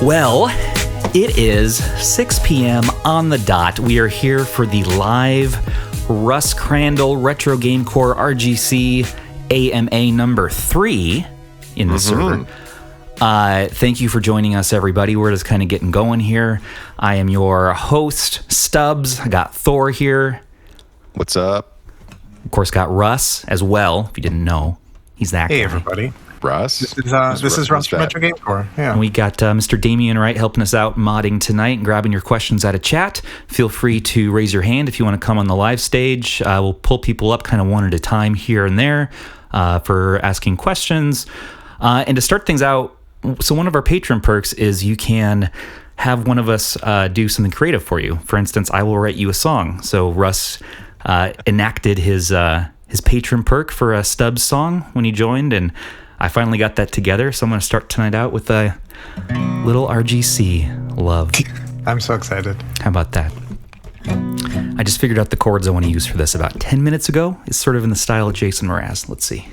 Well, it is 6 p.m. on the dot. We are here for the live Russ Crandall Retro Game Core RGC AMA number 3 in the server. Thank you for joining us, everybody. We're just kind of getting going here. I am your host, Stubbs. I got Thor here. What's up? Of course, got Russ as well, if you didn't know. He's that guy. Hey, everybody. Russ? This is Russ from Retro Game Core. Yeah. And we got Mr. Damien Wright helping us out modding tonight and grabbing your questions out of chat. Feel free to raise your hand if you want to come on the live stage. We'll pull people up kind of one at a time here and there for asking questions. And to start things out, so one of our patron perks is you can have one of us do something creative for you. For instance, I will write you a song. So Russ enacted his patron perk for a Stubbs song when he joined, and I finally got that together. So I'm going to start tonight out with a little RGC love. I'm so excited. How about that? I just figured out the chords I want to use for this about 10 minutes ago. It's sort of in the style of Jason Mraz. Let's see.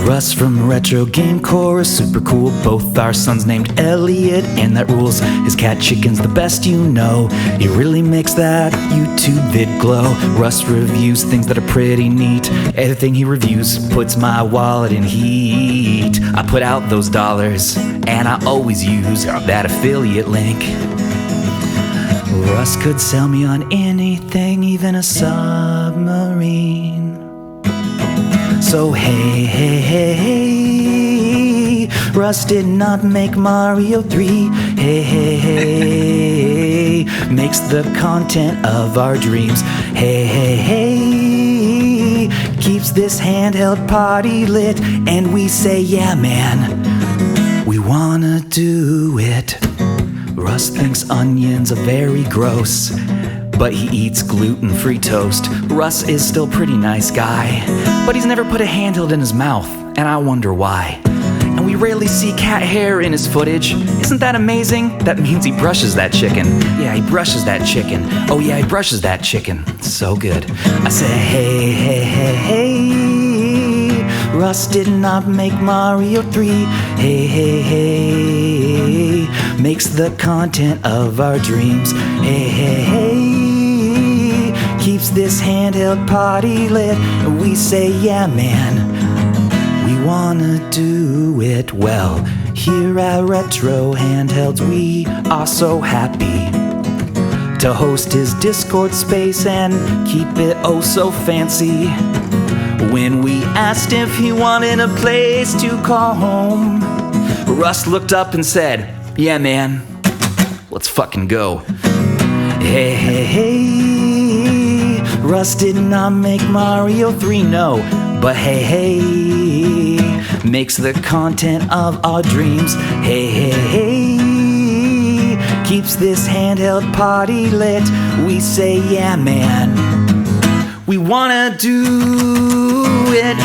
Russ from Retro Game Core is super cool. Both our sons named Elliot, and that rules. His cat chicken's the best you know. He really makes that YouTube vid glow. Russ reviews things that are pretty neat. Everything he reviews puts my wallet in heat. I put out those dollars, and I always use that affiliate link. Russ could sell me on anything, even a submarine. So hey, Russ did not make Mario 3. Hey, makes the content of our dreams. Hey, keeps this handheld party lit. And we say, yeah, man, we wanna do it. Russ thinks onions are very gross, but he eats gluten-free toast. Russ is still a pretty nice guy, but he's never put a handheld in his mouth, and I wonder why. And we rarely see cat hair in his footage. Isn't that amazing? That means he brushes that chicken. Yeah, he brushes that chicken. Oh yeah, he brushes that chicken. So good. I say, hey, Russ did not make Mario 3. Hey, makes the content of our dreams. Hey, keeps this handheld party lit. And we say, yeah, man, we wanna do it well. Here at Retro Handhelds, we are so happy to host his Discord space and keep it oh so fancy. When we asked if he wanted a place to call home, Russ looked up and said, yeah, man, let's fucking go. Hey, Russ did not make Mario 3, no, but hey, makes the content of our dreams. Hey, keeps this handheld party lit. We say, yeah, man, we wanna do it.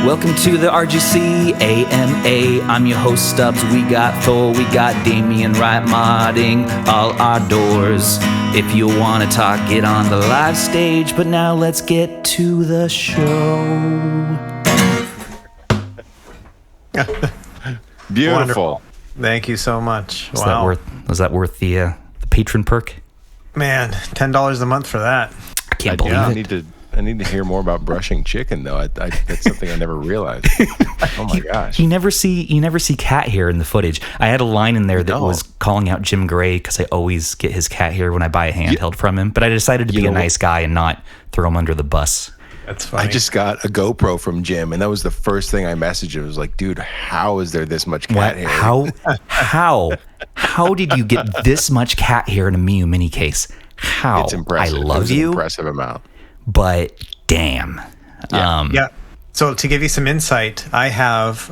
Welcome to the RGC AMA. I'm your host, Stubbs. We got Thor, we got Damien Wright modding all our doors. If you want to talk, get on the live stage. But now let's get to the show. Beautiful. Wonderful. Thank you so much. Was that worth the patron perk? Man, $10 a month for that. I can't believe it. I need to hear more about brushing chicken, though. That's something I never realized. Oh my gosh! You never see cat hair in the footage. I had a line in there that was calling out Jim Gray because I always get his cat hair when I buy a handheld from him. But I decided to be a nice guy and not throw him under the bus. That's funny. I just got a GoPro from Jim, and that was the first thing I messaged him. I was like, dude, how is there this much cat hair? How did you get this much cat hair in a Miu Mini case? How? It's impressive. I love it's you. An impressive amount. But damn. Yeah. So to give you some insight, I have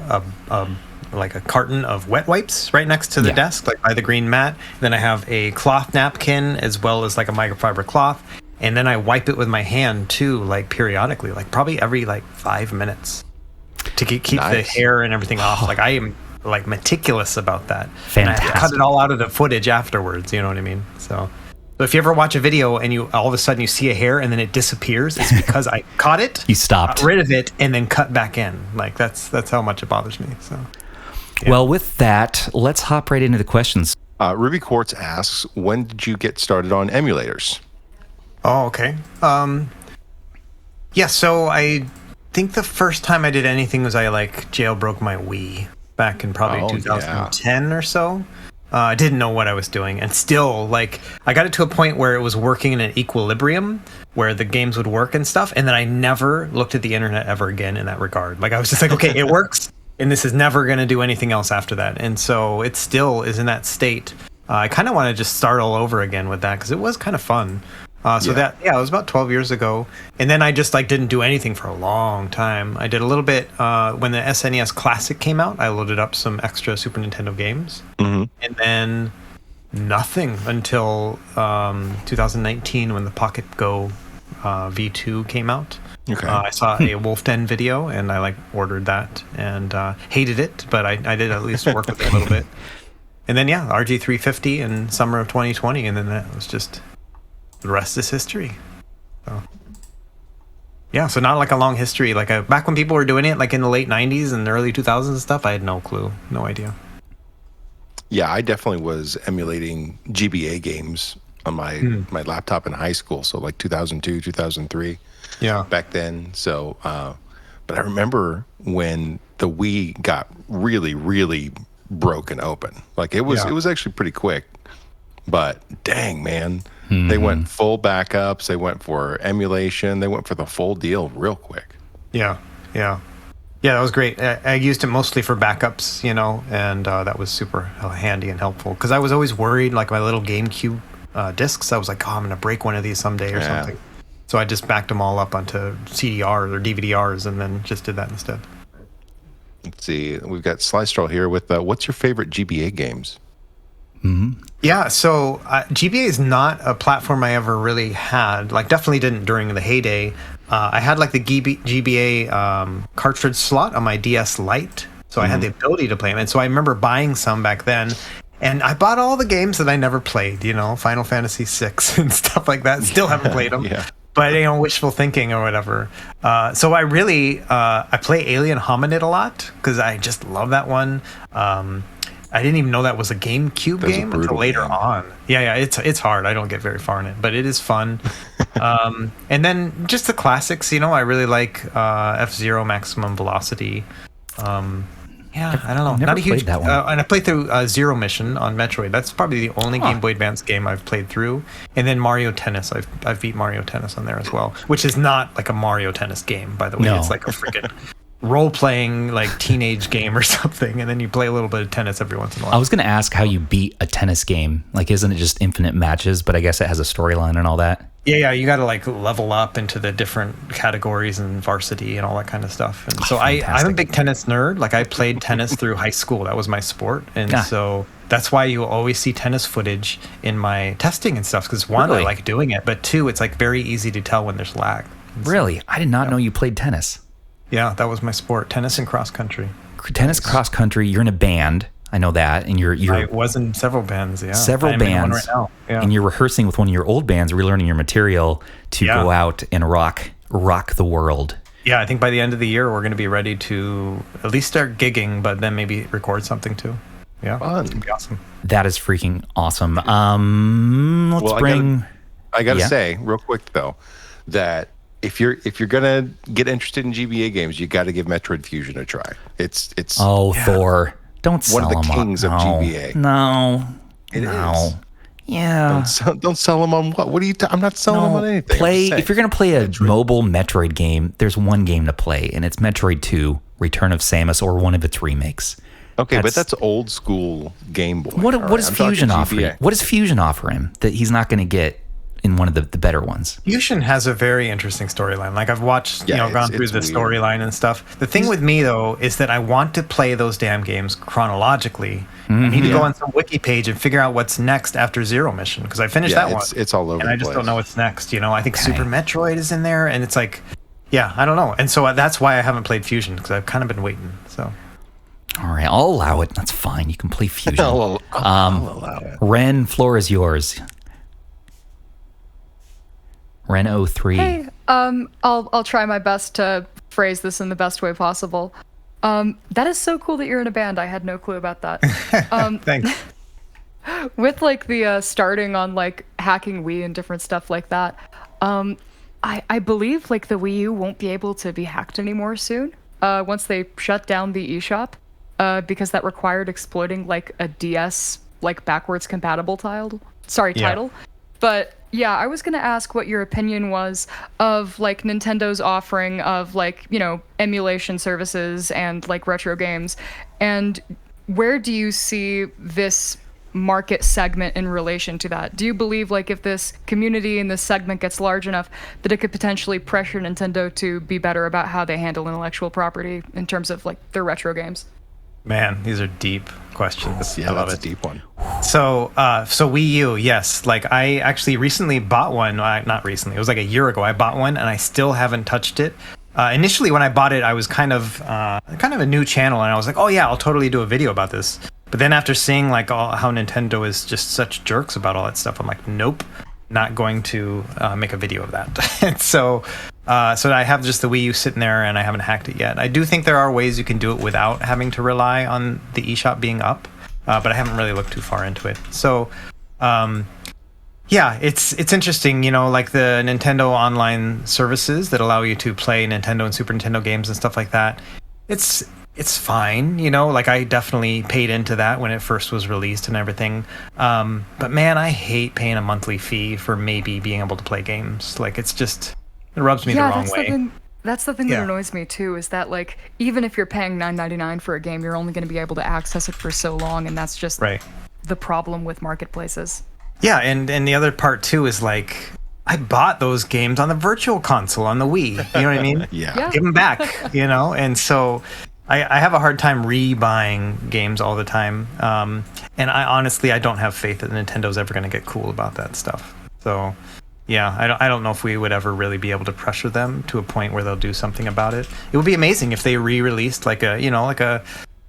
like a carton of wet wipes right next to the desk, like by the green mat. Then I have a cloth napkin as well as like a microfiber cloth. And then I wipe it with my hand too, like periodically, like probably every like 5 minutes to keep the hair and everything off. Like I am like meticulous about that. Fantastic. And I have to cut it all out of the footage afterwards. You know what I mean? So if you ever watch a video and you all of a sudden you see a hair and then it disappears, it's because I caught it, You stopped. got rid of it, and then cut back in. Like that's how much it bothers me. So. Yeah. Well, with that, let's hop right into the questions. Ruby Quartz asks, when did you get started on emulators? Oh, okay. Yeah, so I think the first time I did anything was I like jailbroke my Wii back in probably 2010 or so. I didn't know what I was doing, and still, like, I got it to a point where it was working in an equilibrium where the games would work and stuff, and then I never looked at the internet ever again in that regard. Like, I was just like, okay, it works, and this is never going to do anything else after that. And so it still is in that state. I kind of want to just start all over again with that because it was kind of fun. It was about 12 years ago. And then I just like didn't do anything for a long time. I did a little bit when the SNES Classic came out. I loaded up some extra Super Nintendo games. Mm-hmm. And then nothing until 2019 when the Pocket Go V2 came out. Okay. I saw a Wolf Den video and I like ordered that and hated it, but I did at least work with it a little bit. And then RG350 in summer of 2020, and then that was just the rest is history. So not like a long history. Like back when people were doing it, like in the late 90s and early 2000s and stuff, I had no clue, no idea. Yeah, I definitely was emulating GBA games on my laptop in high school. So like 2002, 2003. Yeah. Back then. So, but I remember when the Wii got really, really broken open. Like it was actually pretty quick. But dang, man, they went full backups. They went for emulation. They went for the full deal real quick. Yeah, that was great. I used it mostly for backups, and that was super handy and helpful because I was always worried, like my little GameCube discs. I was like, I'm going to break one of these someday or something. So I just backed them all up onto CDRs or DVDRs and then just did that instead. Let's see. We've got Sly Straw here with what's your favorite GBA games? Mm-hmm. Yeah, so GBA is not a platform I ever really had. Like, definitely didn't during the heyday. I had like the GBA cartridge slot on my DS Lite, so I had the ability to play them. And so I remember buying some back then, and I bought all the games that I never played. Final Fantasy VI and stuff like that. Still haven't played them. But wishful thinking or whatever. So I really I play Alien Hominid a lot because I just love that one. I didn't even know that was a GameCube game until later on. Yeah, it's hard. I don't get very far in it, but it is fun. And then just the classics, I really like F-Zero Maximum Velocity. I don't know. Never Not a huge played that one. And I played through Zero Mission on Metroid. That's probably the only Game Boy Advance game I've played through. And then Mario Tennis. I've beat Mario Tennis on there as well, which is not like a Mario Tennis game, by the way. No. It's like a freaking role-playing like teenage game or something, and then you play a little bit of tennis every once in a while. I was going to ask how you beat a tennis game. Like, isn't it just infinite matches? But I guess it has a storyline and all that. Yeah, you got to like level up into the different categories and varsity and all that kind of stuff. And so I'm a big tennis nerd. Like I played tennis through high school. That was my sport. And so that's why you always see tennis footage in my testing and stuff. Because one, I like doing it. But two, it's like very easy to tell when there's lag. Really? I did not know you played tennis. Yeah, that was my sport. Tennis and cross country. Tennis, cross country. You're in a band. I know that, and you're. I was in several bands. Yeah, several bands. I'm in one right now. Yeah. And you're rehearsing with one of your old bands, relearning your material to go out and rock the world. Yeah, I think by the end of the year we're going to be ready to at least start gigging, but then maybe record something too. Yeah, fun. It's gonna be awesome. That is freaking awesome. Let's bring. I gotta say real quick though that. If you're gonna get interested in GBA games, you got to give Metroid Fusion a try. It's Thor. Don't sell one of the them kings of GBA. No, it is. Yeah. Don't sell them on what? What are you? I'm not selling them on anything. If you're gonna play a mobile Metroid game, there's one game to play, and it's Metroid 2: Return of Samus, or one of its remakes. Okay, but that's old school Game Boy. What does Fusion offer him? What does Fusion offer him that he's not going to get in one of the better ones? Fusion has a very interesting storyline. Like I've watched, gone through the storyline and stuff. The thing with me though is that I want to play those damn games chronologically. I need to go on some wiki page and figure out what's next after Zero Mission because I finished that one. It's all over. And I just don't know what's next. I think Super Metroid is in there, and it's like, I don't know. And so that's why I haven't played Fusion because I've kind of been waiting. So. All right, I'll allow it. That's fine. You can play Fusion. I'll allow it. Ren, floor is yours. Ren 03. Hey, I'll try my best to phrase this in the best way possible. That is so cool that you're in a band. I had no clue about that. Thanks. With like the starting on like hacking Wii and different stuff like that, I believe like the Wii U won't be able to be hacked anymore soon. Once they shut down the eShop, because that required exploiting like a DS like backwards compatible title. But yeah, I was gonna ask what your opinion was of like Nintendo's offering of like, you know, emulation services and like retro games, and where do you see this market segment in relation to that? Do you believe like if this community and this segment gets large enough that it could potentially pressure Nintendo to be better about how they handle intellectual property in terms of like their retro games? Man, these are deep questions. Yeah, I love that's it. a deep one. So Wii U, yes. Like I actually recently bought one. Not recently. It was like a year ago. I bought one, and I still haven't touched it. Initially, when I bought it, I was kind of a new channel, and I was like, oh yeah, I'll totally do a video about this. But then after seeing like how Nintendo is just such jerks about all that stuff, I'm like, nope, not going to make a video of that. And so I have just the Wii U sitting there, and I haven't hacked it yet. I do think there are ways you can do it without having to rely on the eShop being up, but I haven't really looked too far into it. So, yeah, it's interesting, you know, like the Nintendo online services that allow you to play Nintendo and Super Nintendo games and stuff like that. It's fine, you know, like I definitely paid into that when it first was released and everything. But man, I hate paying a monthly fee for maybe being able to play games. Like it rubs me the wrong way. That's the thing that annoys me too, is that like even if you're paying $9.99 for a game, you're only going to be able to access it for so long, and that's just the problem with marketplaces. Yeah, and the other part too is like I bought those games on the virtual console on the Wii. You know what I mean? Yeah. Give them back, you know? And so I have a hard time rebuying games all the time. And I don't have faith that Nintendo's ever going to get cool about that stuff. So yeah, I don't know if we would ever really be able to pressure them to a point where they'll do something about it. It would be amazing if they re-released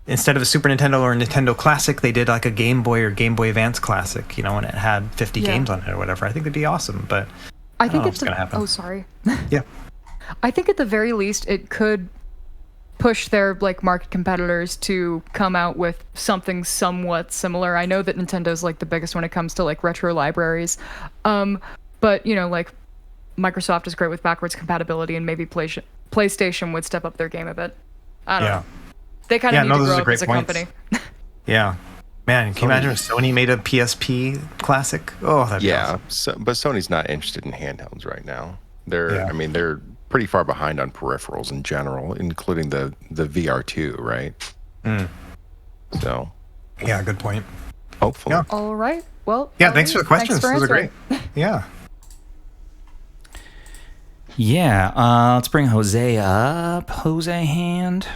instead of a Super Nintendo or a Nintendo Classic, they did like a Game Boy or Game Boy Advance Classic, you know, and it had 50 games on it or whatever. I think it'd be awesome, but I think it's going to happen. Oh, sorry. Yeah. I think at the very least it could push their like market competitors to come out with something somewhat similar. I know that Nintendo's like the biggest when it comes to like retro libraries. But you know, like Microsoft is great with backwards compatibility, and maybe PlayStation would step up their game a bit. I don't know. They kind of need to grow up as a company. Yeah. Man, can you imagine if Sony made a PSP classic? Oh, that'd be awesome. But Sony's not interested in handhelds right now. They're pretty far behind on peripherals in general, including the VR2, right? So. Yeah, good point. Hopefully. Yeah. All right. Well. Yeah, thanks for the questions. Those are great. Yeah. Yeah, let's bring Jose up. Jose hand.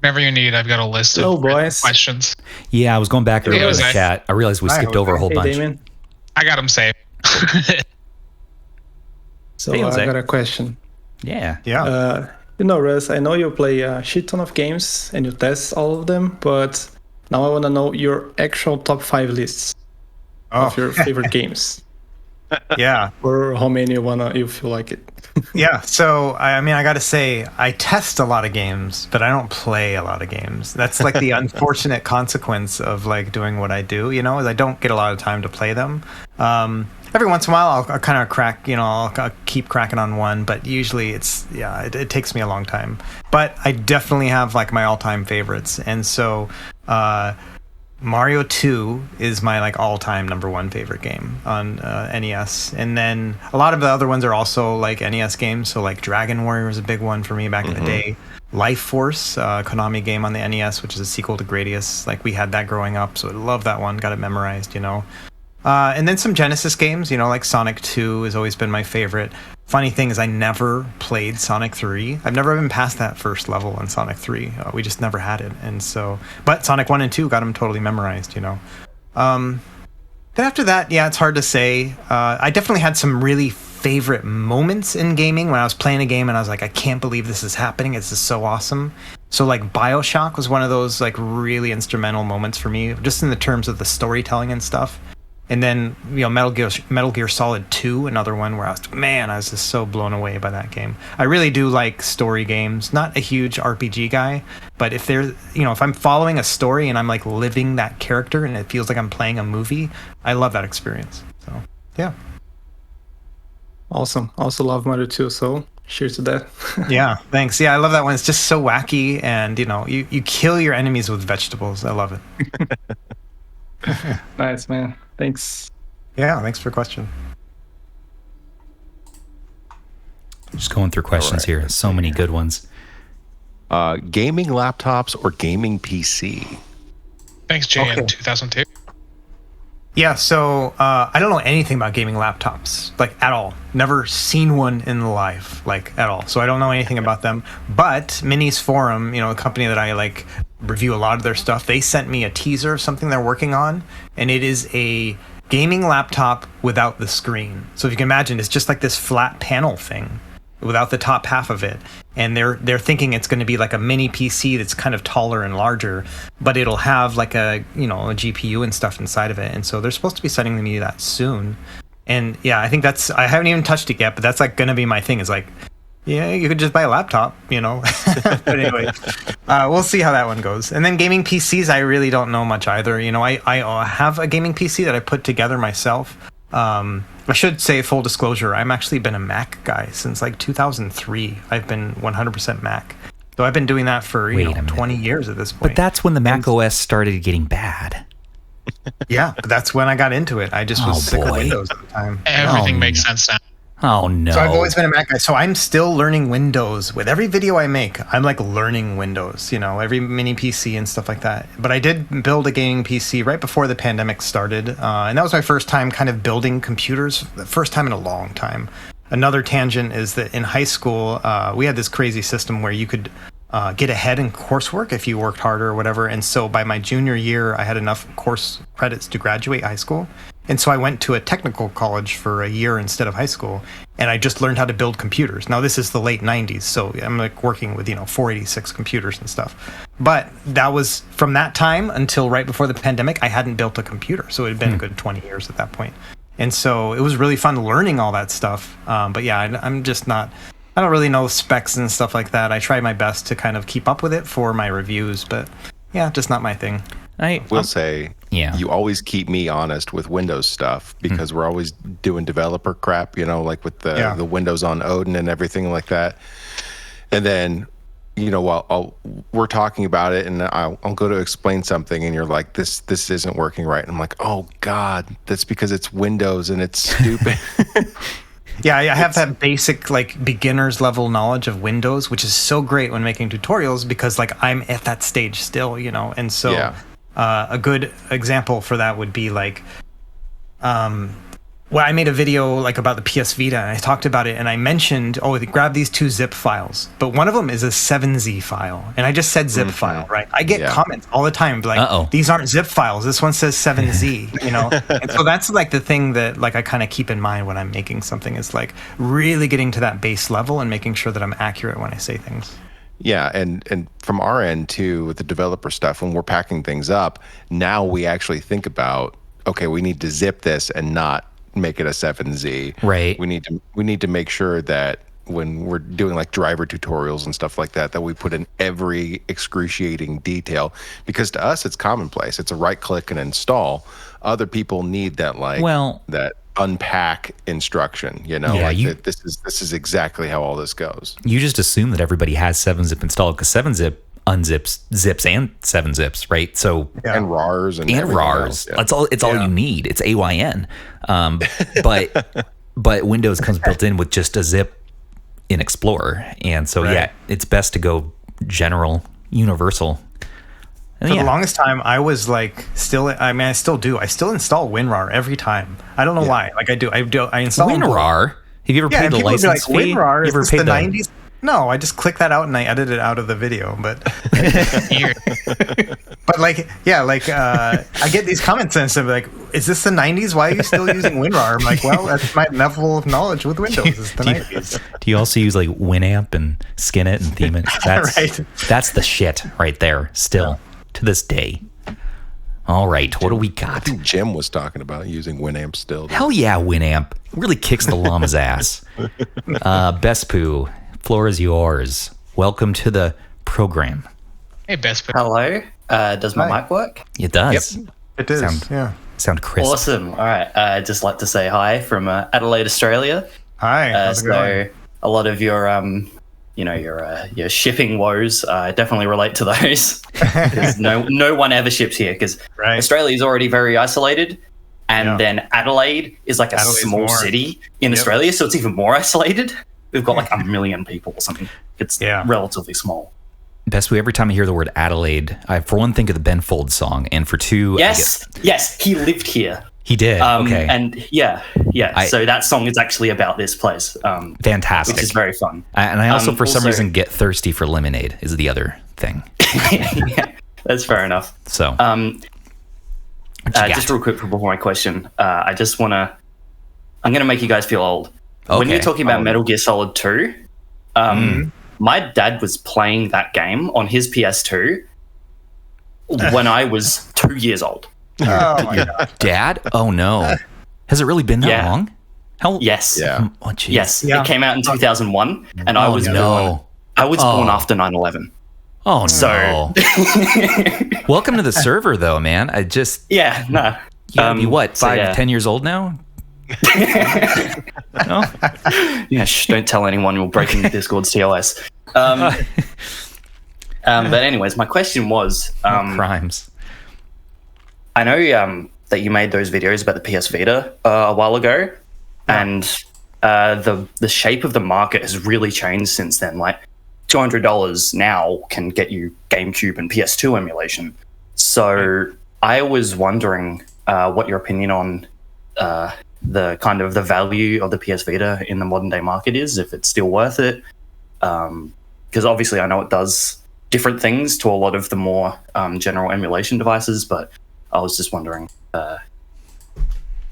Whenever you need, I've got a list of questions. Yeah, I was going back earlier in the chat. I realized we skipped over a whole bunch. Damien. I got them saved. So I got a question. Yeah. You know, Russ, I know you play a shit ton of games and you test all of them, but now I want to know your actual top 5 lists of your favorite games. Yeah. Or how many you feel like it. Yeah, so I mean, I got to say, I test a lot of games, but I don't play a lot of games. That's like the unfortunate consequence of like doing what I do, you know, is I don't get a lot of time to play them. Every once in a while, I'll kind of crack, you know, I'll keep cracking on one, but usually it takes me a long time. But I definitely have like my all-time favorites, and so Mario 2 is my like all-time number one favorite game on NES, and then a lot of the other ones are also like NES games. So like Dragon Warrior was a big one for me back in the day. Life Force, Konami game on the NES, which is a sequel to Gradius. Like we had that growing up, so I love that one. Got it memorized, you know. And then some Genesis games, you know, like Sonic 2 has always been my favorite. Funny thing is I never played Sonic 3. I've never been past that first level in Sonic 3. We just never had it. And so, but Sonic 1 and 2 got them totally memorized, you know. Then after that, yeah, it's hard to say. I definitely had some really favorite moments in gaming when I was playing a game and I was like, I can't believe this is happening. It's just so awesome. So like BioShock was one of those like really instrumental moments for me, just in the terms of the storytelling and stuff. And then, you know, Metal Gear Solid 2, another one where I was just so blown away by that game. I really do like story games. Not a huge RPG guy, but if there's, you know, if I'm following a story and I'm like living that character and it feels like I'm playing a movie, I love that experience. So, yeah. Awesome. I also love Mario 2, so cheers to that. Yeah, thanks. Yeah, I love that one. It's just so wacky, and, you know, you kill your enemies with vegetables. I love it. Nice, man. Thanks. Yeah, thanks for the question. Just going through questions here. So many good ones. Gaming laptops or gaming PC? Thanks, Jay, in 2002. Yeah, so I don't know anything about gaming laptops, like at all. Never seen one in life, like at all. So I don't know anything about them. But Minis Forum, you know, a company that I like review a lot of their stuff, they sent me a teaser of something they're working on, and it is a gaming laptop without the screen. So if you can imagine, it's just like this flat panel thing without the top half of it. And they're thinking it's going to be like a mini PC that's kind of taller and larger, but it'll have like a, you know, a GPU and stuff inside of it. And so they're supposed to be sending me that soon. And yeah, I think I haven't even touched it yet, but that's like going to be my thing, is like, yeah, you could just buy a laptop, you know. But anyway, we'll see how that one goes. And then gaming PCs, I really don't know much either. You know, I have a gaming PC that I put together myself. I should say, full disclosure, I've actually been a Mac guy since like 2003. I've been 100% Mac. So I've been doing that for 20 years at this point. But that's when the Mac OS started getting bad. Yeah, but that's when I got into it. I just was sick of Windows at the time. Everything makes sense now. Oh, no. So I've always been a Mac guy. So I'm still learning Windows. With every video I make, I'm like learning Windows, you know, every mini PC and stuff like that. But I did build a gaming PC right before the pandemic started. And that was my first time kind of building computers, the first time in a long time. Another tangent is that in high school, we had this crazy system where you could get ahead in coursework if you worked harder or whatever. And so by my junior year, I had enough course credits to graduate high school. And so I went to a technical college for a year instead of high school, and I just learned how to build computers. Now, this is the late 90s, so I'm like working with, 486 computers and stuff. But that was from that time until right before the pandemic, I hadn't built a computer. So it had been a good 20 years at that point. And so it was really fun learning all that stuff. But yeah, I'm just not, I don't really know specs and stuff like that. I try my best to kind of keep up with it for my reviews, but yeah, just not my thing. I will say, you always keep me honest with Windows stuff, because we're always doing developer crap, like with the Windows on Odin and everything like that. And then, while we're talking about it, and I'll go to explain something, and you're like, this isn't working right. And I'm like, oh God, that's because it's Windows and it's stupid. Yeah, I have that basic beginner's level knowledge of Windows, which is so great when making tutorials, because I'm at that stage still, and so a good example for that would be I made a video about the PS Vita, and I talked about it, and I mentioned, grab these 2 zip files, but one of them is a 7Z file, and I just said zip file, right? I get comments all the time these aren't zip files, this one says 7Z, and so that's the thing that I kind of keep in mind when I'm making something, is really getting to that base level and making sure that I'm accurate when I say things. Yeah, and from our end too, with the developer stuff, when we're packing things up, now we actually think about, okay, we need to zip this and not make it a 7Z. Right. We need to make sure that when we're doing driver tutorials and stuff like that, that we put in every excruciating detail, because to us it's commonplace. It's a right click and install. Other people need that that unpack instruction, this is exactly how all this goes. You just assume that everybody has 7-zip installed, because 7-zip unzips zips and 7-zips, right? So and RARs and RARs. That's all. It's all you need. It's AYN. But Windows comes built in with just a zip in Explorer, and so it's best to go general, universal. And for the longest time, I was I still do. I still install WinRAR every time. I don't know why. I install WinRAR. Have you ever paid the license fee? WinRAR is the 90s. No, I just click that out and I edit it out of the video. But but like, yeah, like I get these comments and stuff like, "Is this the '90s? Why are you still using WinRAR?" I'm like, well, that's my level of knowledge with Windows. It's the '90s. Do you also use like Winamp and skin it and theme it? That's Right. That's the shit right there. Still to this day. All right, what do we got? I think Jim was talking about using Winamp still. Hell yeah, Winamp really kicks the llama's ass. Bespoo, floor is yours. Welcome to the program. Hey, best. Hello. Does my mic work? It does. Yep. It is. Sound crisp. Awesome. All right. I'd just like to say hi from Adelaide, Australia. Hi. How's it going? A lot of your your shipping woes, I definitely relate to those. Because no one ever ships here because Australia is already very isolated, and then Adelaide is like a small city in Australia, so it's even more isolated. We've got like 1 million people or something. It's relatively small. Best way, every time I hear the word Adelaide, I for one think of the Ben Folds song, and for two, yes, he lived here. He did. Okay, and so that song is actually about this place. Fantastic, which is very fun. And I also, for some reason, get thirsty for lemonade. Is the other thing. Yeah, that's fair enough. So, just real quick before my question, I just want to. I'm going to make you guys feel old. Okay. When you're talking about Metal Gear Solid 2, my dad was playing that game on his PS2 when I was 2 years old. Oh my God. Dad? Oh no. Has it really been that long? Yes. Yeah. Oh, geez. Yes. It came out in 2001 and I was born after 9/11. Oh so, no. Welcome to the server though, man. I just You gotta be what, 5 to 10 years old now? No? Yeah, don't tell anyone you're breaking Discord's TOS. But anyways, my question was crimes. I know that you made those videos about the PS Vita a while ago, and the shape of the market has really changed since then. Like $200 now can get you GameCube and PS2 emulation. So I was wondering what your opinion on the kind of the value of the PS Vita in the modern day market is, if it's still worth it. Because obviously I know it does different things to a lot of the more general emulation devices, but I was just wondering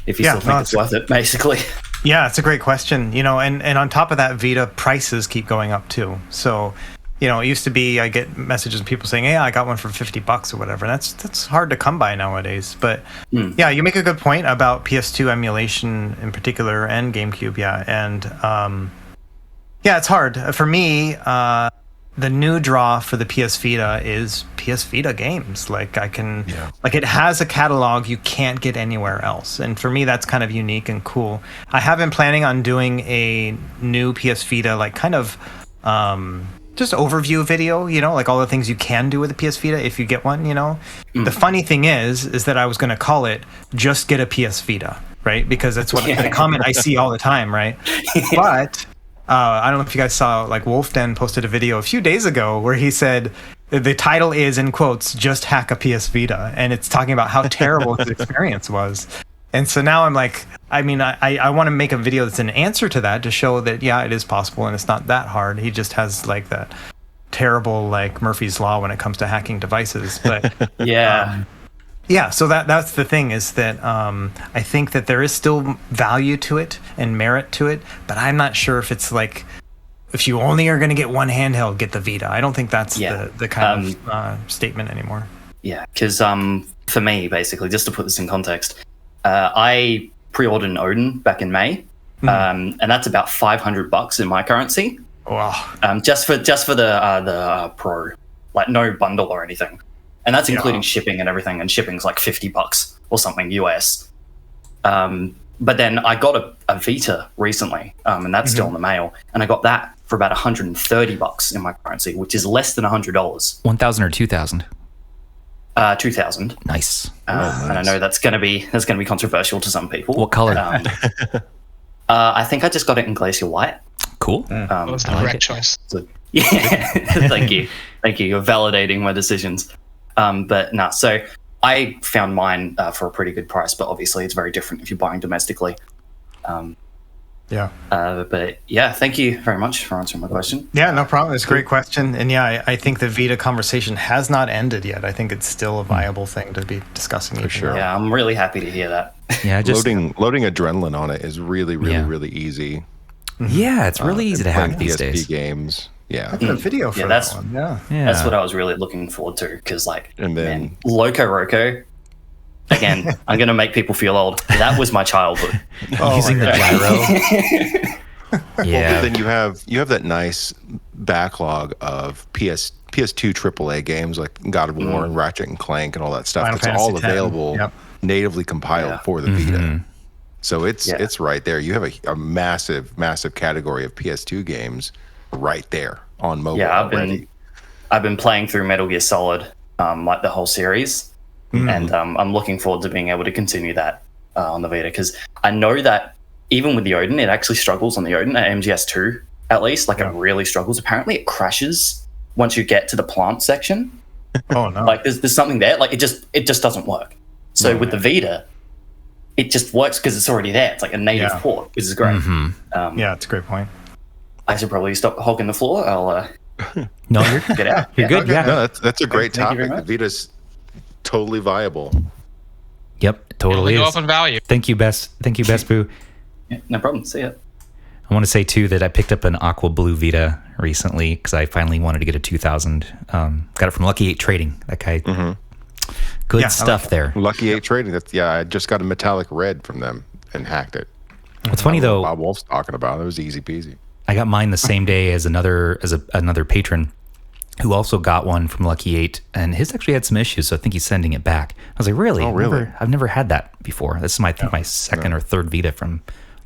if you still think it's worth it, basically. Yeah, it's a great question. You know, and on top of that, Vita prices keep going up too. So, you know, it used to be I get messages from people saying, "Hey, I got one for $50 or whatever." That's hard to come by nowadays. But yeah, you make a good point about PS2 emulation in particular and GameCube. Yeah, and yeah, it's hard for me. The new draw for the PS Vita is PS Vita games. Like like it has a catalog you can't get anywhere else. And for me, that's kind of unique and cool. I have been planning on doing a new PS Vita, like kind of just overview video, you know, like all the things you can do with the PS Vita if you get one, you know. The funny thing is that I was going to call it "Just Get a PS Vita," right? Because that's what the comment I see all the time, right? But I don't know if you guys saw, like Wolfden posted a video a few days ago where he said the title is, in quotes, "Just Hack a PS Vita," and it's talking about how terrible his experience was. And so now I'm like, I mean, I want to make a video that's an answer to that, to show that, yeah, it is possible and it's not that hard. He just has like that terrible, like Murphy's Law when it comes to hacking devices. But yeah, so that's the thing, is that I think that there is still value to it and merit to it, but I'm not sure if it's like, if you only are going to get one handheld, get the Vita. I don't think that's the kind of statement anymore. Yeah, because for me, basically, just to put this in context, I pre-ordered an Odin back in May, and that's about $500 in my currency. Wow. Just for the Pro, like no bundle or anything. And that's including shipping and everything, and shipping's like $50 or something US. But then I got a Vita recently, and that's still in the mail, and I got that for about $130 in my currency, which is less than $100. 1,000 or 2,000? 2,000. Nice. And I know that's gonna be controversial to some people. What color? I think I just got it in Glacier White. Cool. That was the correct choice. So, yeah, thank you. You're validating my decisions. But no, so I found mine for a pretty good price, but obviously it's very different if you're buying domestically. Yeah. But yeah, thank you very much for answering my question. Yeah, no problem. It's a great question. And yeah, I think the Vita conversation has not ended yet. I think it's still a viable thing to be discussing. For sure. Yeah, I'm really happy to hear that. Yeah, just loading adrenaline on it is really, really easy. Yeah, it's really easy to hack these PSP days. games. Yeah. I got a video for that one. Yeah. That's what I was really looking forward to, because and then man, Loco Roco. Again, I'm going to make people feel old. That was my childhood. Using the gyro. Well, but then you have that nice backlog of PS2 AAA games like God of War and Ratchet and Clank and all that stuff. It's all available, natively compiled for the Vita. So it's right there. You have a massive category of PS2 games right there on mobile already. I've been playing through Metal Gear Solid, like the whole series. And I'm looking forward to being able to continue that on the Vita, because I know that even with the Odin, it actually struggles on the Odin at MGS2, at least. Like, it really struggles. Apparently, it crashes once you get to the plant section. Oh, no. Like, there's something there. Like, it just doesn't work. So with the Vita, it just works because it's already there. It's like a native port, which is great. Yeah, it's a great point. I should probably stop hogging the floor. I'll No, you're get out. You're good. Okay. Yeah. No, that's a great Thank you very topic. The Vita's totally viable. Yep, it totally go is. up in value. Thank you, Best Boo. Yeah, no problem. See ya. I want to say too that I picked up an aqua blue Vita recently because I finally wanted to get a 2000. Got it from Lucky 8 Trading. That guy, good stuff there. Lucky 8 Trading. I just got a metallic red from them and hacked it. What's funny though, Bob Wolf's talking about it. It was easy peasy. I got mine the same day as another patron who also got one from Lucky 8, and his actually had some issues, so I think he's sending it back. I was like, really? Oh, really? I've never had that before. This is my second or third Vita from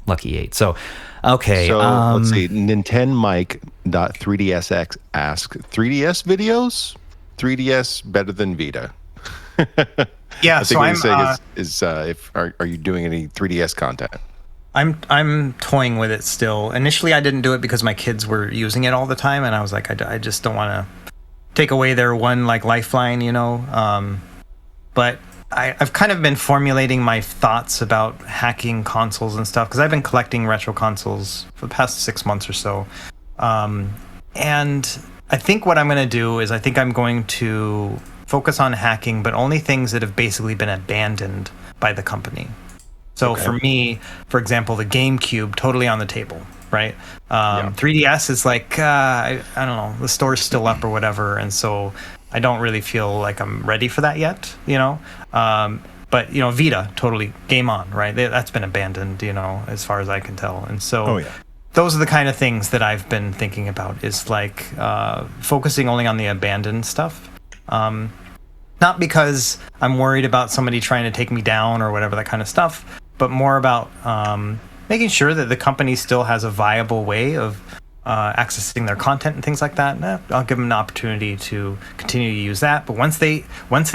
Lucky 8. So, okay. So let's see. NintenMike.3DSX asks, 3DS videos? 3DS better than Vita? Yeah, I think what he's saying are you doing any 3DS content? I'm toying with it still. Initially, I didn't do it because my kids were using it all the time, and I was like, I just don't want to take away their one lifeline, But I've kind of been formulating my thoughts about hacking consoles and stuff, because I've been collecting retro consoles for the past 6 months or so. And I think what I'm going to do is I'm going to focus on hacking, but only things that have basically been abandoned by the company. So for me, for example, the GameCube, totally on the table, right? 3DS is like, I don't know, the store's still up or whatever, and so I don't really feel like I'm ready for that yet, But, Vita, totally game on, right? That's been abandoned, as far as I can tell. And so those are the kind of things that I've been thinking about, is like focusing only on the abandoned stuff. Not because I'm worried about somebody trying to take me down or whatever, that kind of stuff, but more about making sure that the company still has a viable way of accessing their content and things like that. I'll give them an opportunity to continue to use that. But once they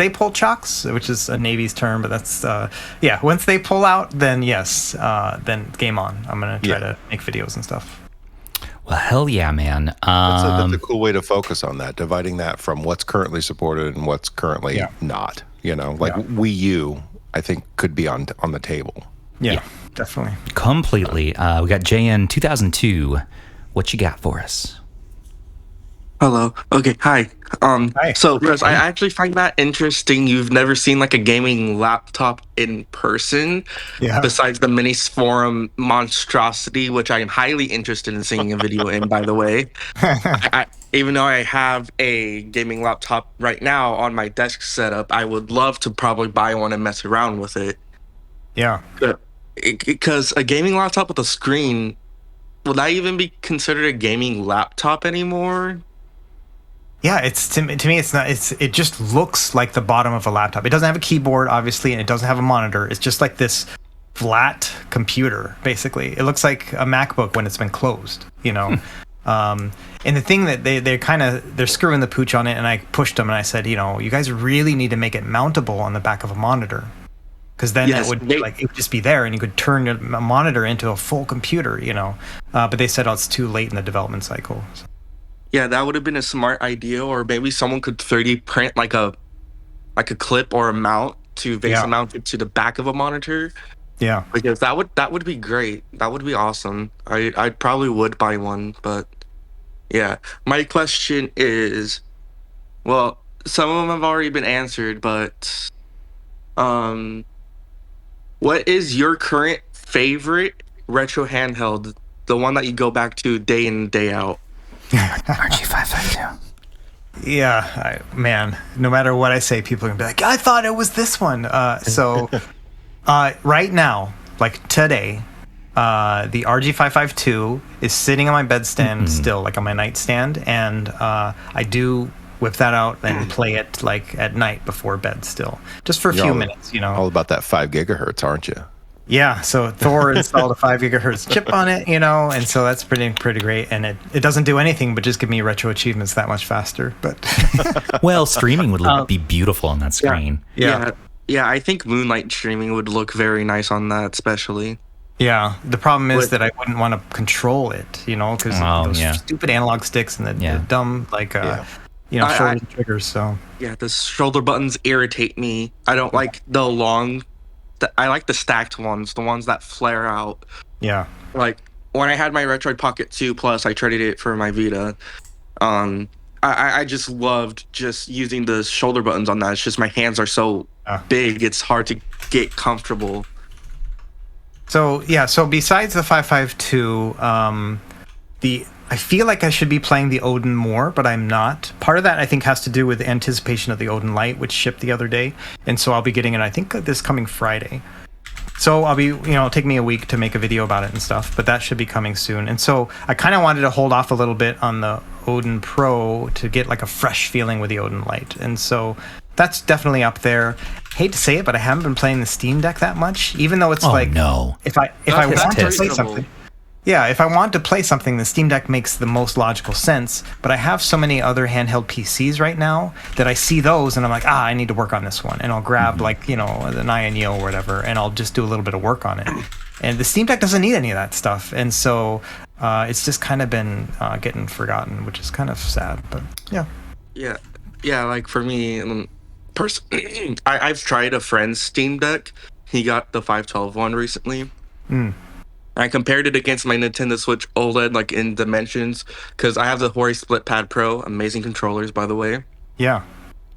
pull chocks, which is a Navy's term, but that's once they pull out, then yes, then game on. I'm gonna try to make videos and stuff. Well, hell yeah, man. That's a cool way to focus on that, dividing that from what's currently supported and what's currently not. Wii U, I think, could be on the table. Yeah, definitely. Completely. We got JN 2002. What you got for us? Hello. Okay. Hi. Hi. So, Russ, I actually find that interesting. You've never seen a gaming laptop in person, besides the Minis Forum monstrosity, which I am highly interested in seeing a video in. By the way, even though I have a gaming laptop right now on my desk setup, I would love to probably buy one and mess around with it. Yeah. Because a gaming laptop with a screen, would that even be considered a gaming laptop anymore? Yeah, it's to me it's not. It just looks like the bottom of a laptop. It doesn't have a keyboard, obviously, and it doesn't have a monitor. It's just like this flat computer, basically. It looks like a MacBook when it's been closed, And the thing that they're screwing the pooch on it, and I pushed them and I said, you guys really need to make it mountable on the back of a monitor, because then it would just be there, and you could turn a monitor into a full computer, But they said, it's too late in the development cycle. So. Yeah, that would have been a smart idea, or maybe someone could 3D print like a clip or a mount to base mount it to the back of a monitor. Yeah. Because that would be great. That would be awesome. I probably would buy one, but yeah. My question is, well, some of them have already been answered, but what is your current favorite retro handheld? The one that you go back to day in and day out? RG552. Yeah, man. No matter what I say, people are gonna be like, "I thought it was this one." Right now, like today, the RG552 is sitting on my bedstand still, like on my nightstand, and I do whip that out and play it like at night before bed still, just for a few minutes, All about that 5 gigahertz, aren't you? Yeah, so Thor installed a 5 gigahertz chip on it, and so that's pretty great. And it doesn't do anything but just give me retro achievements that much faster. But well, streaming would be beautiful on that screen. Yeah. I think Moonlight streaming would look very nice on that, especially. Yeah, the problem is that I wouldn't want to control it, because those stupid analog sticks and the dumb shoulder triggers. So yeah, the shoulder buttons irritate me. I don't like the long. I like the stacked ones, the ones that flare out. Yeah. Like when I had my Retroid Pocket 2 Plus, I traded it for my Vita. I just loved just using the shoulder buttons on that. It's just my hands are so big, it's hard to get comfortable. So besides the 552, I feel like I should be playing the Odin more, but I'm not. Part of that, I think, has to do with the anticipation of the Odin Lite, which shipped the other day. And so I'll be getting it, I think, this coming Friday. So I'll be, it'll take me a week to make a video about it and stuff, but that should be coming soon. And so I kind of wanted to hold off a little bit on the Odin Pro to get like a fresh feeling with the Odin Lite. And so that's definitely up there. Hate to say it, but I haven't been playing the Steam Deck that much, even though it's if I want to play something. Yeah, if I want to play something, the Steam Deck makes the most logical sense, but I have so many other handheld PCs right now that I see those and I'm like, I need to work on this one. And I'll grab the Naya Neo or whatever, and I'll just do a little bit of work on it. And the Steam Deck doesn't need any of that stuff. And so it's just kind of been getting forgotten, which is kind of sad, but yeah. Yeah, like for me, I've tried a friend's Steam Deck. He got the 512 one recently. I compared it against my Nintendo Switch OLED, like in dimensions, because I have the Hori Split Pad Pro, amazing controllers, by the way. Yeah.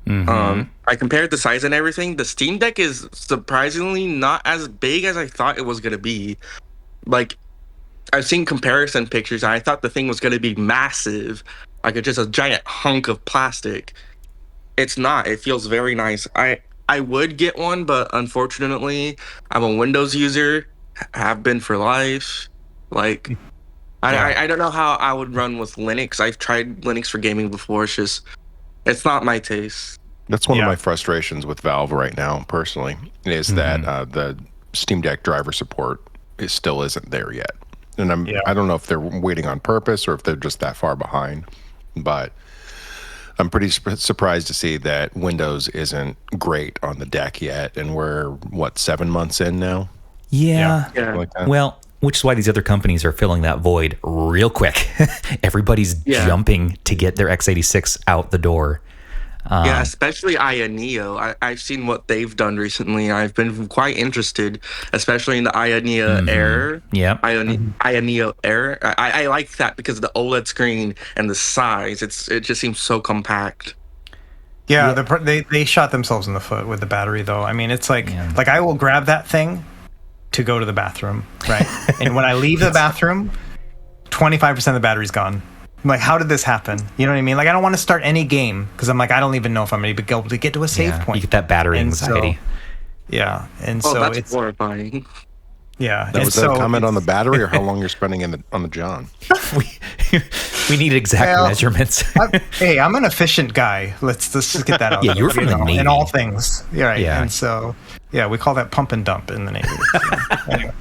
I compared the size and everything. The Steam Deck is surprisingly not as big as I thought it was going to be. Like, I've seen comparison pictures, and I thought the thing was going to be massive, like just a giant hunk of plastic. It's not. It feels very nice. I would get one, but unfortunately, I'm a Windows user. Have been for life. Like, I don't know how I would run with Linux. I've tried Linux for gaming before. It's not my taste. That's one of my frustrations with Valve right now, personally, is that the Steam Deck driver support still isn't there yet. And I don't know if they're waiting on purpose or if they're just that far behind, but I'm pretty surprised to see that Windows isn't great on the deck yet. And we're, 7 months in now? Yeah. Like that. Well, which is why these other companies are filling that void real quick. Everybody's jumping to get their x86 out the door. Especially Aya Neo. I've seen what they've done recently. I've been quite interested, especially in the Aya Neo Air. Yeah. Aya Neo Air. I like that because of the OLED screen and the size. It just seems so compact. Yeah, they shot themselves in the foot with the battery, though. I mean, it's like I will grab that thing to go to the bathroom, right? And when I leave the bathroom, 25% of the battery's gone. I'm like, how did this happen? You know what I mean? Like, I don't want to start any game because I'm like, I don't even know if I'm going to be able to get to a save point. You get that battery anxiety. That's horrifying. Yeah. That was a comment on the battery or how long you're spending on the John? we need exact measurements. I'm an efficient guy. Let's just get that out. Yeah, you're from the Navy. In all things. Yeah, right. Yeah. And so, we call that pump and dump in the Navy. Anyway.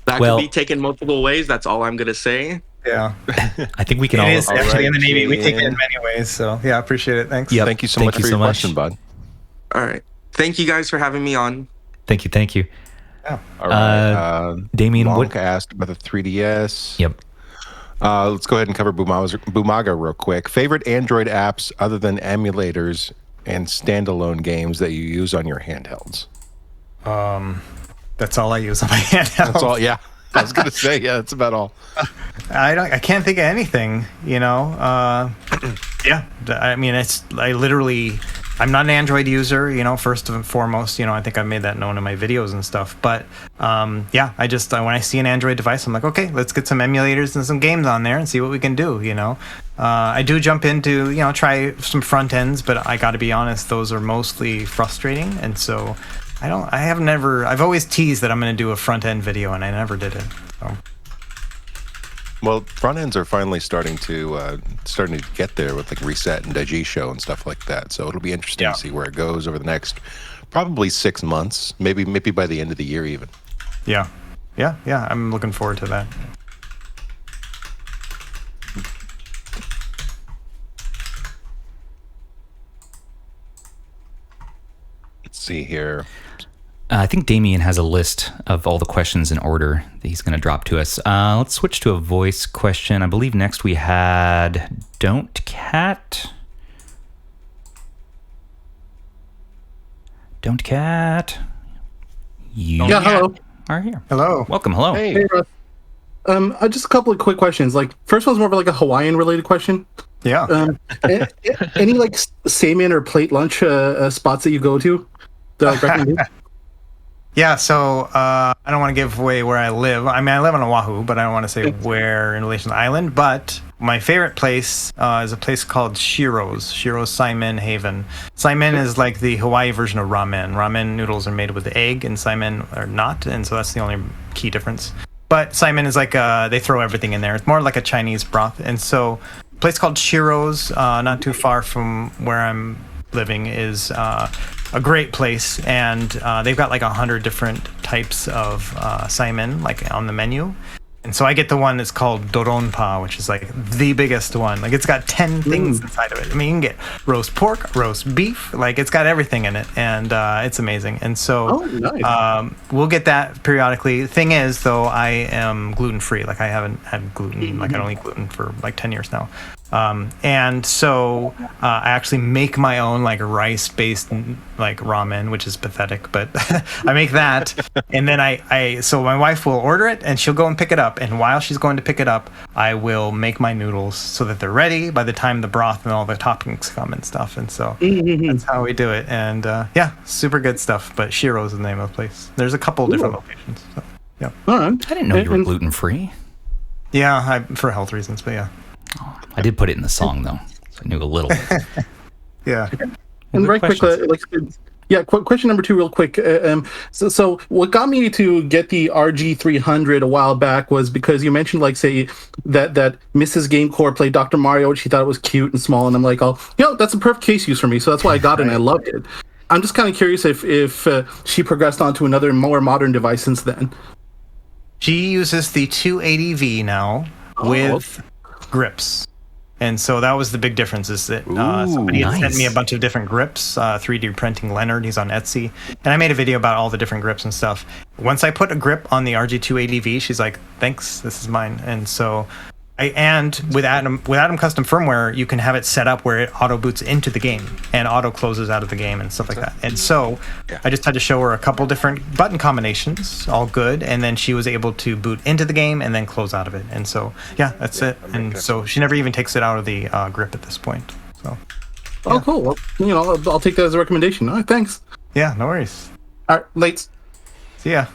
That could be taken multiple ways. That's all I'm going to say. Yeah. I think we can all... It is actually in the Navy. We take it in many ways. So, I appreciate it. Thanks. Yeah, thank you so much for your question, bud. All right. Thank you guys for having me on. Thank you. Yeah. All right. Damien, Wonka asked about the 3DS. Yep. Let's go ahead and cover Bumaga real quick. Favorite Android apps other than emulators and standalone games that you use on your handhelds? That's all I use on my handheld. That's all. Yeah, I was gonna say, yeah, that's about all. I can't think of anything. Yeah. I mean, I'm not an Android user. First and foremost, I think I've made that known in my videos and stuff. But yeah, when I see an Android device, I'm like, okay, let's get some emulators and some games on there and see what we can do. I do jump into try some front ends, but I got to be honest, those are mostly frustrating, and so. I've always teased that I'm going to do a front end video, and I never did it. So. Well, front ends are finally starting to get there with like Reset and Digi Show and stuff like that. So it'll be interesting to see where it goes over the next probably 6 months, maybe by the end of the year even. Yeah. I'm looking forward to that. Let's see here. I think Damien has a list of all the questions in order that he's going to drop to us. Let's switch to a voice question. I believe next we had Don't Cat. You hello. Are here. Hello. Welcome. Hello. Hey, Russ. Just a couple of quick questions. Like, first one's more of like a Hawaiian related question. Yeah. Any like seimin or plate lunch spots that you go to that I recommend? Yeah, so I don't want to give away where I live. I mean, I live on Oahu, but I don't want to say where in relation to the island. But my favorite place is a place called Shiro's Seimin Haven. Seimin is like the Hawaii version of ramen. Ramen noodles are made with egg, and seimin are not, and so that's the only key difference. But seimin is like they throw everything in there. It's more like a Chinese broth. And so a place called Shiro's, not too far from where I'm living, is a great place, and they've got like 100 different types of seimin like on the menu. And so I get the one that's called doronpa, which is like the biggest one. Like it's got 10 things inside of it. I mean, you can get roast pork, roast beef, like it's got everything in it, and it's amazing. And so nice. We'll get that periodically. The thing is, though, I am gluten free. Like I haven't had gluten. Like I don't eat gluten for like 10 years now. And so I actually make my own like rice-based like ramen, which is pathetic, but I make that, and then so my wife will order it, and she'll go and pick it up. And while she's going to pick it up, I will make my noodles so that they're ready by the time the broth and all the toppings come and stuff. And so that's how we do it. And yeah, super good stuff. But Shiro's is the name of the place. There's a couple different locations. So, yeah. All right. I didn't know you were gluten free. Yeah, for health reasons, but yeah. Oh, I did put it in the song though, so I knew a little bit. Yeah. And right quick, question number 2 real quick. So what got me to get the RG300 a while back was because you mentioned like say that Mrs. GameCore played Dr. Mario, and she thought it was cute and small, and I'm like, that's a perfect case use for me, so that's why I got it and I loved it. I'm just kind of curious if she progressed onto another more modern device since then. She uses the 280V now with grips. And so that was the big difference, is that somebody had sent me a bunch of different grips, 3D printing Leonard, he's on Etsy, and I made a video about all the different grips and stuff. Once I put a grip on the RG280V, she's like, thanks, this is mine. And so with Atom custom firmware, you can have it set up where it auto boots into the game and auto closes out of the game and stuff like that. And so I just had to show her a couple different button combinations, all good, and then she was able to boot into the game and then close out of it. And so that's it. And so she never even takes it out of the grip at this point. So oh, cool. Well, I'll take that as a recommendation. All right, thanks. Yeah, no worries. All right, late. See ya.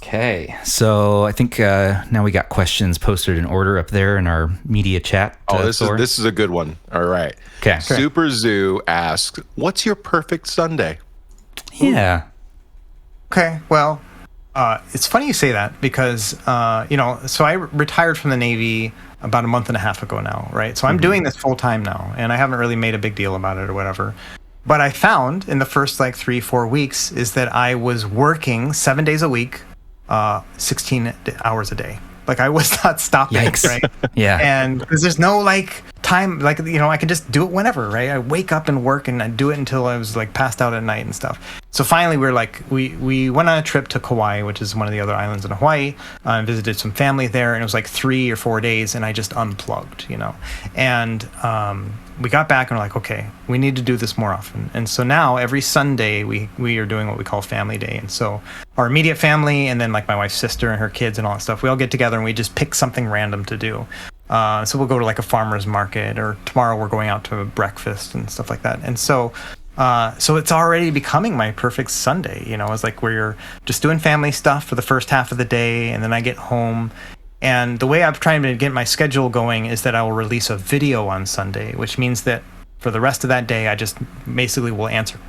Okay, so I think now we got questions posted in order up there in our media chat. This is a good one. All right. Okay. Super Zoo asks, "What's your perfect Sunday?" Yeah. Okay. Well, it's funny you say that because so I retired from the Navy about a month and a half ago now, right? So I'm doing this full time now, and I haven't really made a big deal about it or whatever. But I found in the first like 3-4 weeks is that I was working 7 days a week. 16 hours a day. Like I was not stopping. Yikes. Right? Yeah. And because there's no like time, like I can just do it whenever, right? I wake up and work, and I do it until I was like passed out at night and stuff. So finally, we went on a trip to Kauai, which is one of the other islands in Hawaii, and visited some family there, and it was like 3 or 4 days, and I just unplugged, and we got back and we're like, okay, we need to do this more often. And so now every Sunday we are doing what we call Family Day. And so our immediate family, and then like my wife's sister and her kids and all that stuff, we all get together and we just pick something random to do. So we'll go to like a farmer's market, or tomorrow we're going out to a breakfast and stuff like that. And so it's already becoming my perfect Sunday. It's like where you're just doing family stuff for the first half of the day, and then I get home. And the way I'm trying to get my schedule going is that I will release a video on Sunday, which means that for the rest of that day, I just basically will answer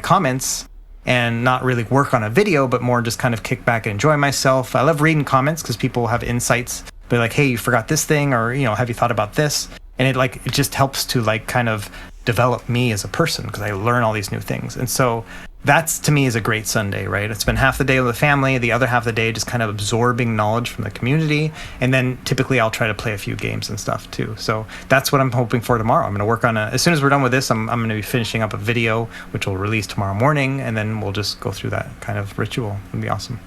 comments and not really work on a video, but more just kind of kick back and enjoy myself. I love reading comments because people have insights. They're like, hey, you forgot this thing, or, have you thought about this? And it just helps to like kind of develop me as a person, because I learn all these new things. And so that's, to me, is a great Sunday, right? I spend half the day with the family, the other half of the day just kind of absorbing knowledge from the community, and then typically I'll try to play a few games and stuff too. So that's what I'm hoping for tomorrow. I'm going to work on as soon as we're done with this, I'm going to be finishing up a video which will release tomorrow morning, and then we'll just go through that kind of ritual. It'll be awesome.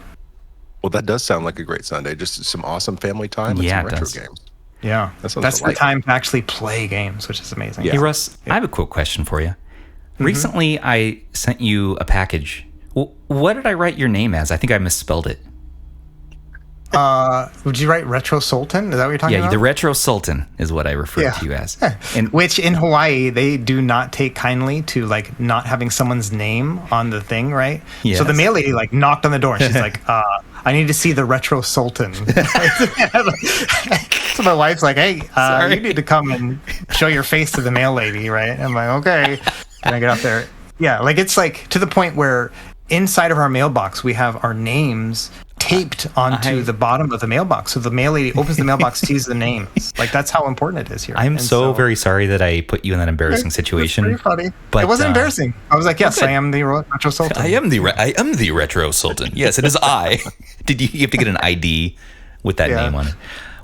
Well, that does sound like a great Sunday. Just some awesome family time and some retro games. Yeah, that's the time to actually play games, which is amazing. Hey, Russ, I have a quick question for you. Recently, I sent you a package. What did I write your name as? I think I misspelled it. Would you write Retro Sultan? Is that what you're talking about? Yeah, the Retro Sultan is what I refer to you as. Which in Hawaii, they do not take kindly to like not having someone's name on the thing, right? Yes. So the mail lady like knocked on the door and she's like, I need to see the Retro Sultan. So my wife's like, hey, you need to come and show your face to the mail lady, right? I'm like, okay. And I get out there. Yeah, like it's like to the point where inside of our mailbox, we have our names taped onto the bottom of the mailbox. So the mail lady opens the mailbox, sees the names. Like that's how important it is here. I'm so very sorry that I put you in that embarrassing situation. It's pretty funny. But it wasn't embarrassing. I was like, yes, I am the Retro Sultan. I am the Retro Sultan. Yes, it is I. You have to get an ID with that name on it.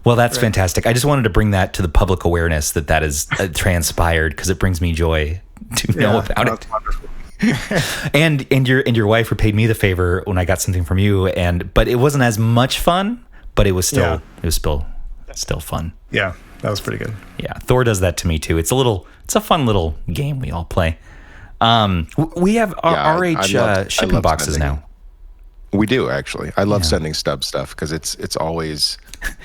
Well, that's fantastic. I just wanted to bring that to the public awareness that is transpired, because it brings me joy to know about it. Wonderful. and your wife repaid me the favor when I got something from you, but it wasn't as much fun, but it was still still fun. Yeah, that was pretty good. Yeah, Thor does that to me too. It's a fun little game we all play. We have RH shipping boxes now. We do, actually. I love sending Stubbs stuff because it's always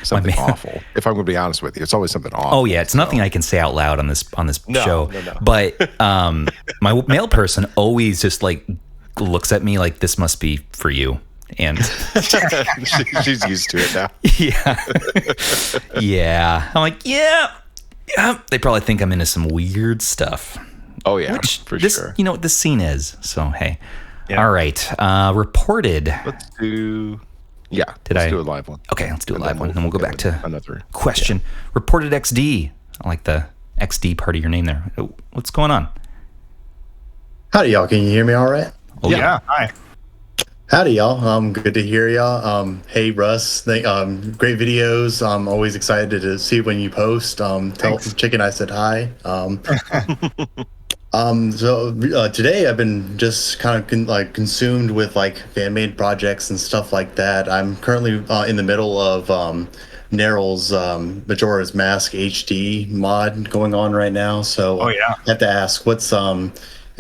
something awful. If I'm going to be honest with you, it's always something awful. Oh yeah, it's nothing I can say out loud on this show. No. But my mail person always just like looks at me like, this must be for you, and she's used to it now. Yeah. I'm like, yeah. They probably think I'm into some weird stuff. Oh yeah, for sure. You know what this scene is. So hey. Yeah. All right. Reported. Let's do. Yeah. Let's do a live one. Okay, let's do a live one, and then we'll go back to another question. Yeah. Reported XD. I like the XD part of your name there. What's going on? Howdy, y'all. Can you hear me all right? Oh yeah. Hi. Howdy, y'all. Good to hear y'all. Hey, Russ. Great videos. I'm always excited to see when you post. Tell Chicken I said hi. Today I've been just kind of consumed with like fan-made projects and stuff like that. I'm currently in the middle of Neryl's Majora's Mask HD mod going on right now. So I have to ask, is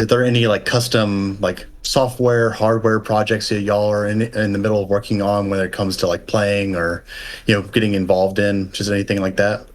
there any like custom like software, hardware projects that y'all are in the middle of working on when it comes to like playing or getting involved in, just anything like that?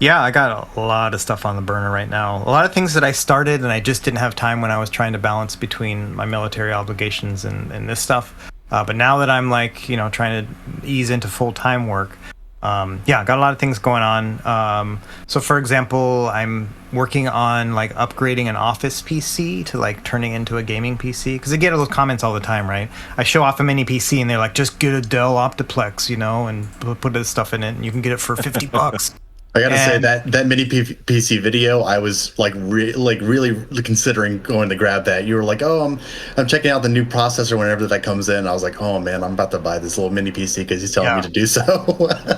Yeah, I got a lot of stuff on the burner right now. A lot of things that I started and I just didn't have time when I was trying to balance between my military obligations and this stuff. But now that I'm like, trying to ease into full-time work, I got a lot of things going on. So for example, I'm working on like upgrading an office PC to like turning into a gaming PC. Because I get those comments all the time, right? I show off a mini PC and they're like, just get a Dell Optiplex, and put this stuff in it and you can get it for $50. I gotta say that mini PC video, I was really considering going to grab that. You were like, "Oh, I'm checking out the new processor whenever that comes in." I was like, "Oh man, I'm about to buy this little mini PC because he's telling me to do so."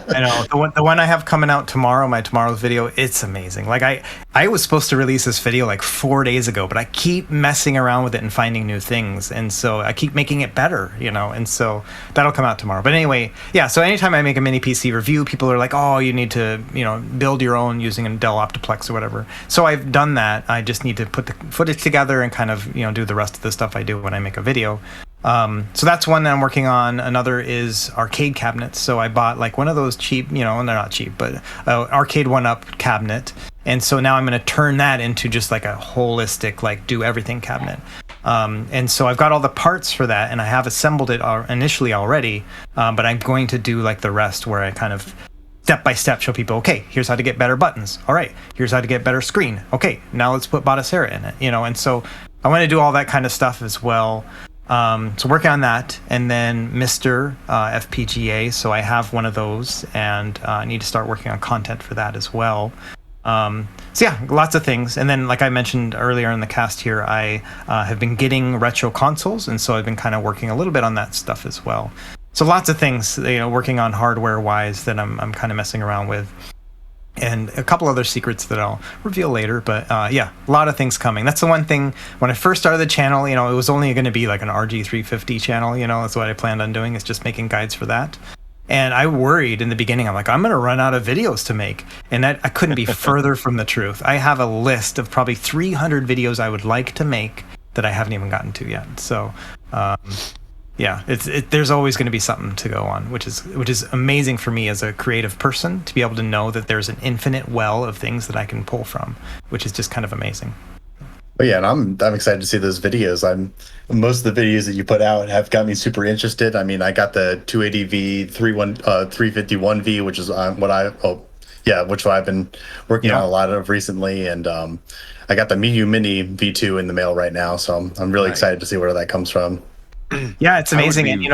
I know the one I have coming out tomorrow, tomorrow's video, it's amazing. Like I was supposed to release this video like 4 days ago, but I keep messing around with it and finding new things, and so I keep making it better, and so that'll come out tomorrow. But anyway, so anytime I make a mini PC review, people are like, "Oh, you need to, build your own using a Dell Optiplex or whatever. So I've done that. I just need to put the footage together and kind of do the rest of the stuff I do when I make a video. So that's one that I'm working on. Another is arcade cabinets. So I bought like one of those cheap, and they're not cheap, but arcade 1-up cabinet. And so now I'm going to turn that into just like a holistic, like do everything cabinet. And so I've got all the parts for that, and I have assembled it initially already, but I'm going to do like the rest where I kind of step by step show people, okay, here's how to get better buttons. All right, here's how to get better screen. Okay, now let's put Batocera in it, and so I want to do all that kind of stuff as well. So working on that, and then Mr. FPGA. So I have one of those, and I need to start working on content for that as well. So yeah, lots of things. And then, like I mentioned earlier in the cast here, I have been getting retro consoles, and so I've been kind of working a little bit on that stuff as well. So lots of things, working on hardware-wise that I'm kind of messing around with. And a couple other secrets that I'll reveal later. But yeah, a lot of things coming. That's the one thing, when I first started the channel, it was only going to be like an RG350 channel, that's what I planned on doing, is just making guides for that. And I worried in the beginning, I'm like, I'm going to run out of videos to make. And that I couldn't be further from the truth. I have a list of probably 300 videos I would like to make that I haven't even gotten to yet. So yeah, there's always going to be something to go on, which is amazing for me as a creative person, to be able to know that there's an infinite well of things that I can pull from, which is just kind of amazing. Well, yeah, and I'm excited to see those videos. Most of the videos that you put out have got me super interested. I mean, I got the 280V 351V, which is which I've been working on a lot of recently, and I got the Miyu Mini V2 in the mail right now, so I'm really excited to see where that comes from. Yeah, it's amazing, and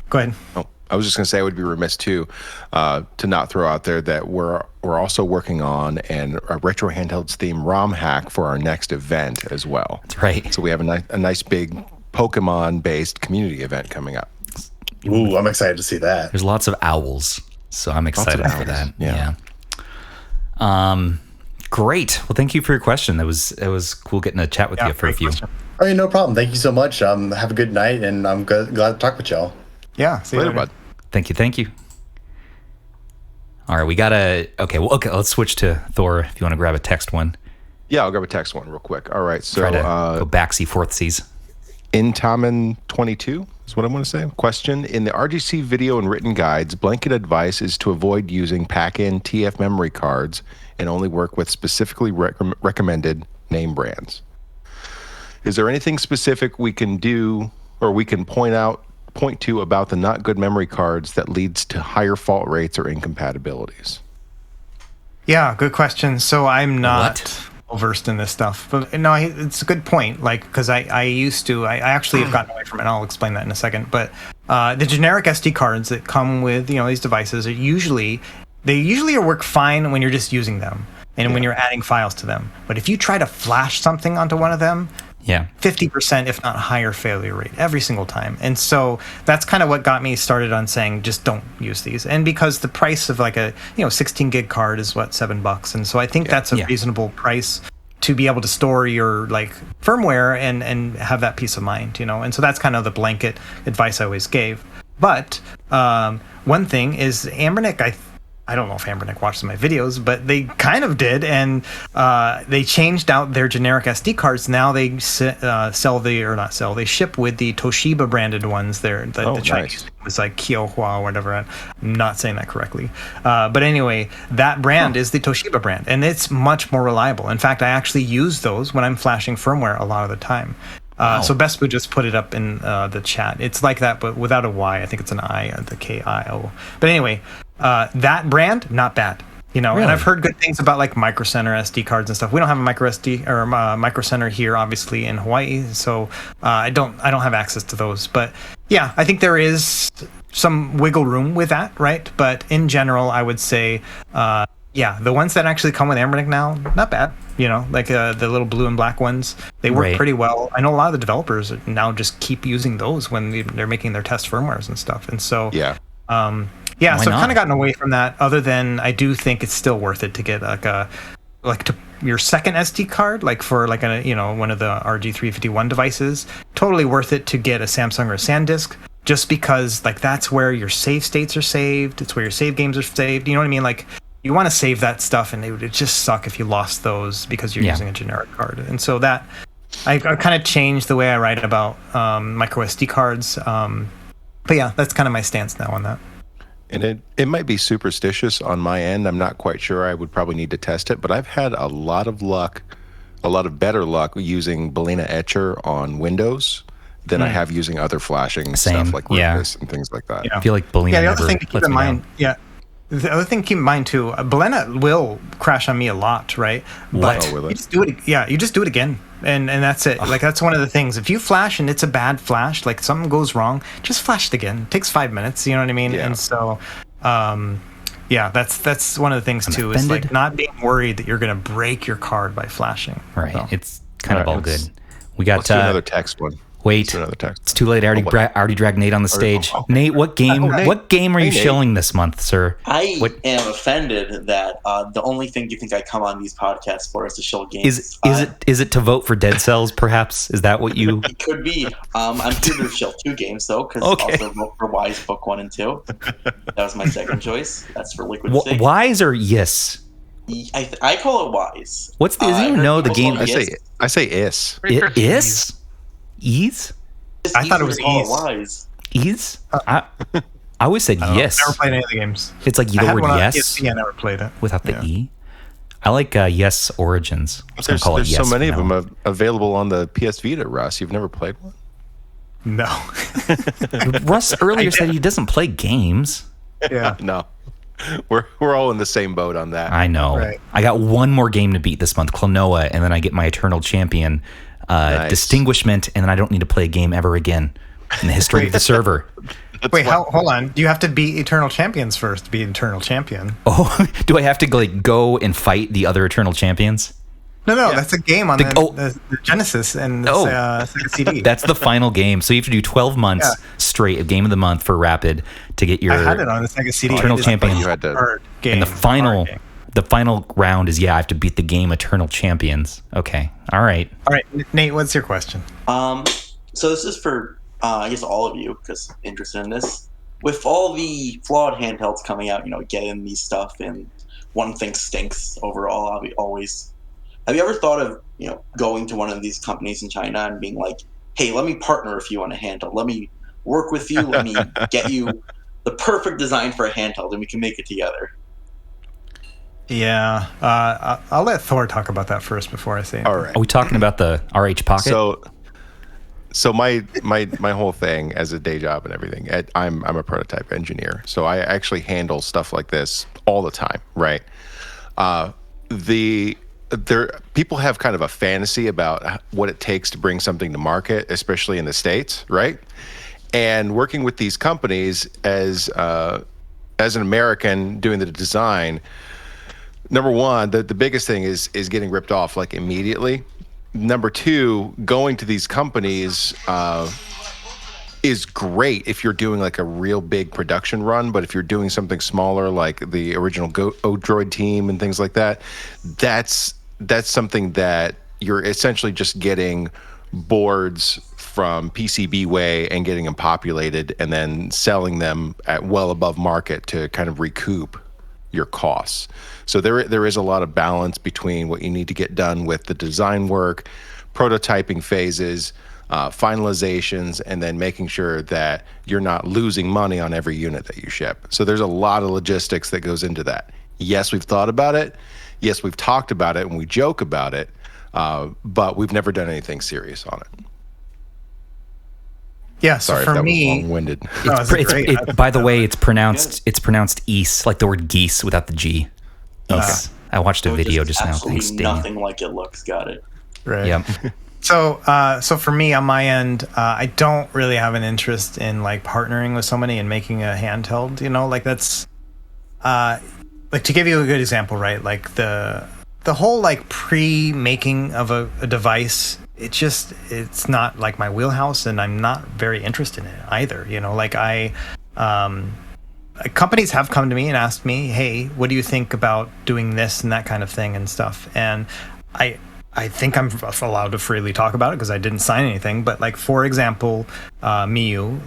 go ahead. Oh, I was just going to say I would be remiss too to not throw out there that we're also working on a Retro Handhelds theme ROM hack for our next event as well. That's right. So we have a nice big Pokemon-based community event coming up. Ooh, I'm excited to see that. There's lots of owls, so I'm excited for that. Yeah. Great. Well, thank you for your question. It was cool getting to chat with you for a few. Oh, yeah, no problem. Thank you so much. Have a good night, and I'm glad to talk with y'all. Yeah, see you later, bud. Thank you. All right, we gotta. Okay, let's switch to Thor. If you want to grab a text one. Yeah, I'll grab a text one real quick. All right, so try to go backseat forthseas. Intamin22 is what I'm going to say. Question: in the RGC video and written guides, blanket advice is to avoid using pack-in TF memory cards and only work with specifically recommended name brands. Is there anything specific we can do, or we can point to about the not good memory cards that leads to higher fault rates or incompatibilities? Yeah, good question. So I'm not well versed in this stuff, but no, it's a good point. Like, because I actually have gotten away from it, and I'll explain that in a second. But the generic SD cards that come with these devices are usually work fine when you're just using them and when you're adding files to them. But if you try to flash something onto one of them, 50%, if not higher failure rate every single time. And so that's kind of what got me started on saying, just don't use these. And because the price of like a 16 gig card is $7, and so I think that's a reasonable price to be able to store your like firmware and have that peace of mind, And so that's kind of the blanket advice I always gave. But one thing is Ambernick, I don't know if Ambernick watches my videos, but they kind of did, and they changed out their generic SD cards. Now they they ship with the Toshiba branded ones. The Chinese was like Kyohua or whatever. I'm not saying that correctly, but anyway, that brand is the Toshiba brand, and it's much more reliable. In fact, I actually use those when I'm flashing firmware a lot of the time. So Bespu just put it up in the chat. It's like that, but without a Y. I think it's an I, the K-I-O. But anyway, that brand, not bad. Really? And I've heard good things about like Micro Center SD cards and stuff. We don't have a Micro SD or Micro Center here, obviously in Hawaii, so I don't have access to those. But yeah, I think there is some wiggle room with that, right? But in general, I would say, the ones that actually come with Ambernick now, not bad. Like the little blue and black ones, they work pretty well. I know a lot of the developers now just keep using those when they're making their test firmwares and stuff. And so so I've kind of gotten away from that. Other than I do think it's still worth it to get your second SD card, like for like one of the RG351 devices. Totally worth it to get a Samsung or a SanDisk, just because like that's where your save states are saved. It's where your save games are saved. You know what I mean? Like, you want to save that stuff, and it would just suck if you lost those because you're using a generic card. And so that I kind of changed the way I write about micro SD cards. But yeah, that's kind of my stance now on that. And it might be superstitious on my end. I'm not quite sure. I would probably need to test it, but I've had a lot of better luck using Balena Etcher on Windows than I have using other flashing stuff like Rufus and things like that. I feel like Balena the other thing to keep in mind, the other thing to keep in mind too, Balena will crash on me a lot, right? But you just do it. Yeah, you just do it again, and that's it. Like that's one of the things. If you flash and it's a bad flash, like something goes wrong, just flash it again. It takes 5 minutes. You know what I mean? Yeah. And so, that's one of the things too. Is like not being worried that you're going to break your card by flashing. Right. So. It's kind of all good. We got let's do another text one. Wait, it's too late. I already dragged Nate on the stage. Nate, what game are you shilling this month, sir? I am offended that the only thing you think I come on these podcasts for is to shill games. Is it to vote for Dead Cells, perhaps? Is that what you... It could be. I'm here to shill 2 games, though, because also vote for Wise Book 1 and 2. That was my second choice. That's for Liquid State. Wise or Yes? I call it Wise. What's the... Does you know the game... I say Is. Is? Ease? I thought it was Wise. Ease? I always said yes. I've never played any of the games. It's like the word yes. I never played it. Without the E. I like Yes Origins. There's so many of them available on the PS Vita, Russ. You've never played one? No. Russ earlier said he doesn't play games. Yeah. No. We're all in the same boat on that. I know. Right. I got one more game to beat this month, Klonoa, and then I get my Eternal Champion distinguishment, and then I don't need to play a game ever again in the history of the server. Wait, hold on. Do you have to beat Eternal Champions first to be Eternal Champion? Oh, do I have to go and fight the other Eternal Champions? No, that's a game on the Genesis and the Sega CD. That's the final game. So you have to do 12 months straight of Game of the Month for Rapid to get your I had it on the Sega CD. Eternal Champion. You had to, and the final round is I have to beat the game Eternal Champions. Okay. All right, Nate, what's your question? So this is for I guess all of you because interested in this. With all the flawed handhelds coming out, getting these stuff, and one thing stinks overall. Always. Have you ever thought of going to one of these companies in China and being like, "Hey, let me partner with you on a handheld. Let me work with you. Let me get you the perfect design for a handheld, and we can make it together." Yeah, I'll let Thor talk about that first before I say anything. All right. Are we talking about the RH Pocket? So my whole thing as a day job and everything, I'm a prototype engineer, so I actually handle stuff like this all the time, right? People have kind of a fantasy about what it takes to bring something to market, especially in the States, right? And working with these companies as an American doing the design. Number one, the biggest thing is getting ripped off like immediately. Number two, going to these companies is great if you're doing like a real big production run, but if you're doing something smaller like the original Odroid team and things like that, that's something that you're essentially just getting boards from PCBWay and getting them populated and then selling them at well above market to kind of recoup your costs. So there is a lot of balance between what you need to get done with the design work, prototyping phases, finalizations, and then making sure that you're not losing money on every unit that you ship. So there's a lot of logistics that goes into that. Yes, we've thought about it. Yes, we've talked about it and we joke about it, but we've never done anything serious on it. Yeah, so Sorry for if that me, was long-winded. By the way, it's pronounced East, like the word geese without the G. East. I watched a video just now. Thanks, Daniel. Nothing like it looks. Got it. Right. Yep. So for me on my end, I don't really have an interest in like partnering with somebody and making a handheld. Like that's like to give you a good example, right? Like the whole like pre-making of a device. It's not like my wheelhouse, and I'm not very interested in it either. Like companies have come to me and asked me, "Hey, what do you think about doing this and that kind of thing and stuff?" And I think I'm allowed to freely talk about it because I didn't sign anything. But like for example, Miu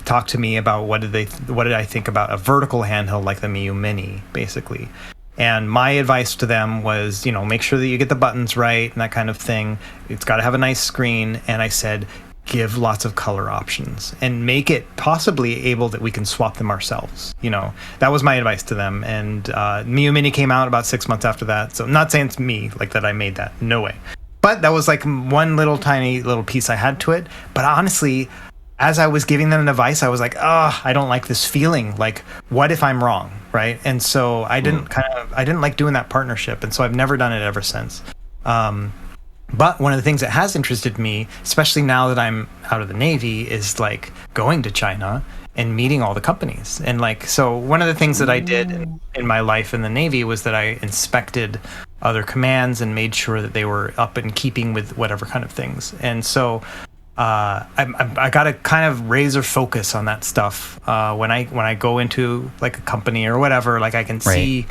talked to me about what did I think about a vertical handheld like the Miu Mini, basically. And my advice to them was, make sure that you get the buttons right and that kind of thing. It's got to have a nice screen. And I said, give lots of color options and make it possibly able that we can swap them ourselves. That was my advice to them. And Miu Mini came out about 6 months after that. So I'm not saying it's me, like that I made that. No way. But that was like one tiny little piece I had to it. But honestly, as I was giving them advice, I was like, I don't like this feeling. Like, what if I'm wrong, right? And so I didn't like doing that partnership, and so I've never done it ever since. But one of the things that has interested me, especially now that I'm out of the Navy, is like going to China and meeting all the companies. And like, so one of the things that I did in my life in the Navy was that I inspected other commands and made sure that they were up and keeping with whatever kind of things. And so I got to kind of razor focus on that stuff when I go into like a company or whatever. Like I can see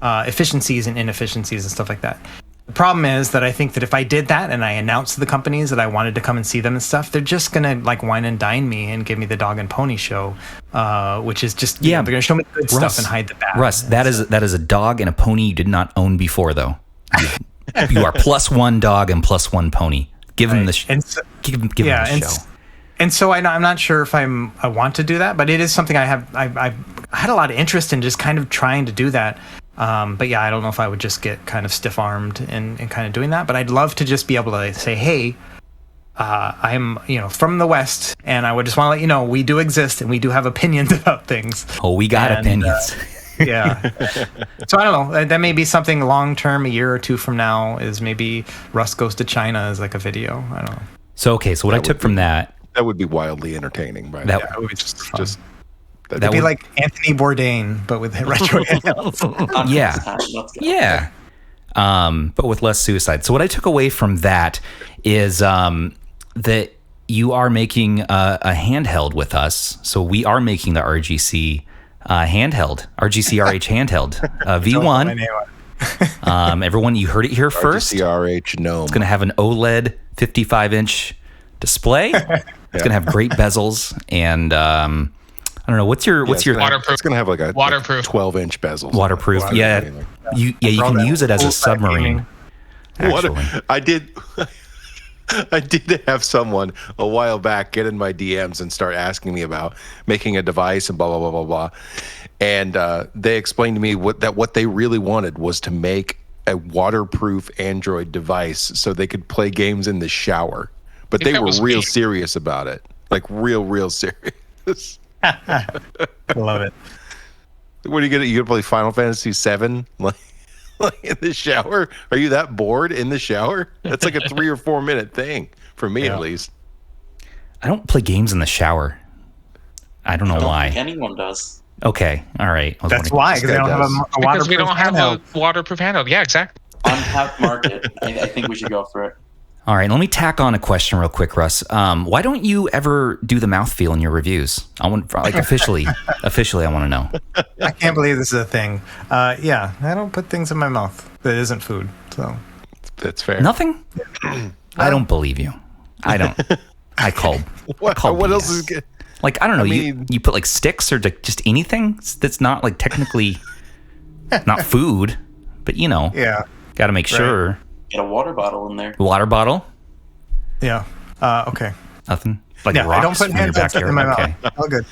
efficiencies and inefficiencies and stuff like that. The problem is that I think that if I did that and I announced to the companies that I wanted to come and see them and stuff, they're just gonna like wine and dine me and give me the dog and pony show, which is just they're gonna show me the good stuff and hide the bad. Russ, that is a dog and a pony you did not own before, though. You are +1 dog and +1 pony. Give them the give them the show. And so I'm not sure if I want to do that, but it is something I had a lot of interest in, just kind of trying to do that. But yeah, I don't know if I would just get kind of stiff-armed and kind of doing that. But I'd love to just be able to say, hey, I'm from the West, and I would just want to let you know we do exist and we do have opinions about things. Oh, we got opinions. Yeah. So I don't know. That may be something long-term, a year or two from now, is maybe Russ goes to China as like a video. I don't know. So what I took from that would be wildly entertaining, right? That would be just that'd be like Anthony Bourdain, but with retro handhelds. Yeah. But with less suicide. So what I took away from that is that you are making a handheld with us. So we are making the RGC handheld, RGC RH handheld V1. Everyone, you heard it here first. RGC RH Gnome. It's going to have an OLED 55-inch display. It's going to have great bezels and I don't know. What's your waterproof? It's gonna have like a waterproof 12-inch bezel. Waterproof. Yeah. You can use it as a submarine. Actually. I did have someone a while back get in my DMs and start asking me about making a device and blah blah blah blah blah, and they explained to me what they really wanted was to make a waterproof Android device so they could play games in the shower, but they were real serious about it, like real serious. Love it. What are you gonna play Final Fantasy VII like in the shower? Are you that bored in the shower? That's like a 3 or 4 minute thing for me, at least. I don't play games in the shower. I don't know why. Anyone does. Okay, all right. That's why, because they don't have a waterproof because we don't have a waterproof handheld. Yeah, exactly. Untapped market. I think we should go for it. All right, let me tack on a question real quick, Russ. Why don't you ever do the mouthfeel in your reviews? I want, like, officially, I want to know. I can't believe this is a thing. Yeah, I don't put things in my mouth that isn't food. So that's fair. Nothing? I don't believe you. I don't. I called. What BS. else is good? Like, I don't know. You put like sticks or just anything that's not like technically not food, but got to make sure. Get a water bottle in there. Water bottle? Yeah. Okay. Nothing? Like rocks I don't put in your backyard. in my mouth. All good.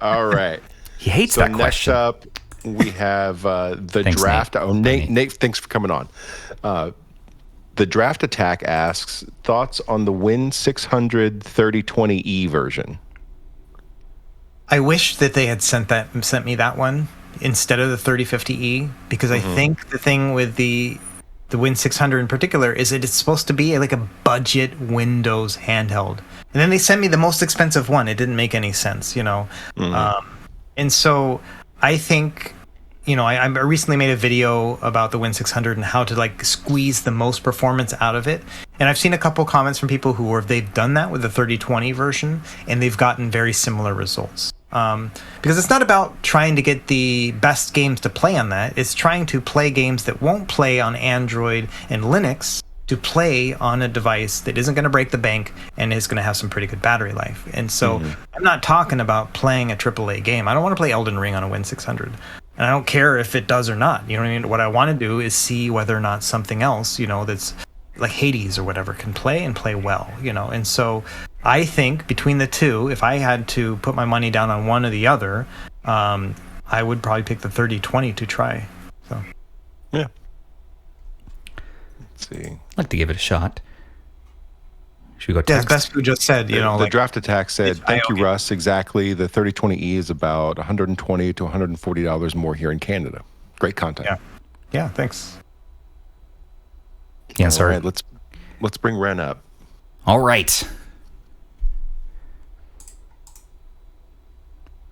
All right. He hates that question. Next up, we have the Thanks, draft. Nate. Oh, Nate, thanks for coming on. The Draft Attack asks, thoughts on the Win 600 3020E version? I wish that they had sent me that one instead of the 3050E, because I think the thing with the Win 600 in particular is that it's supposed to be like a budget Windows handheld. And then they sent me the most expensive one. It didn't make any sense, and so I think, I recently made a video about the Win 600 and how to like squeeze the most performance out of it. And I've seen a couple comments from people they've done that with the 3020 version and they've gotten very similar results. Because it's not about trying to get the best games to play on that. It's trying to play games that won't play on Android and Linux to play on a device that isn't going to break the bank and is going to have some pretty good battery life. And so I'm not talking about playing a AAA game. I don't want to play Elden Ring on a Win 600. and I don't care if it does or not. You know what I mean? What I want to do is see whether or not something else, that's like Hades or whatever, can play and play well. And so I think between the two, if I had to put my money down on one or the other, I would probably pick the 3020 to try. So yeah. Let's see. I'd like to give it a shot. Should we go As text? Best Food just said, the draft attack said, "Thank you, Russ. Exactly. The 3020E is about $120 to $140 more here in Canada. Great content." Yeah. Thanks. Yeah, sorry. All right, let's bring Ren up. All right.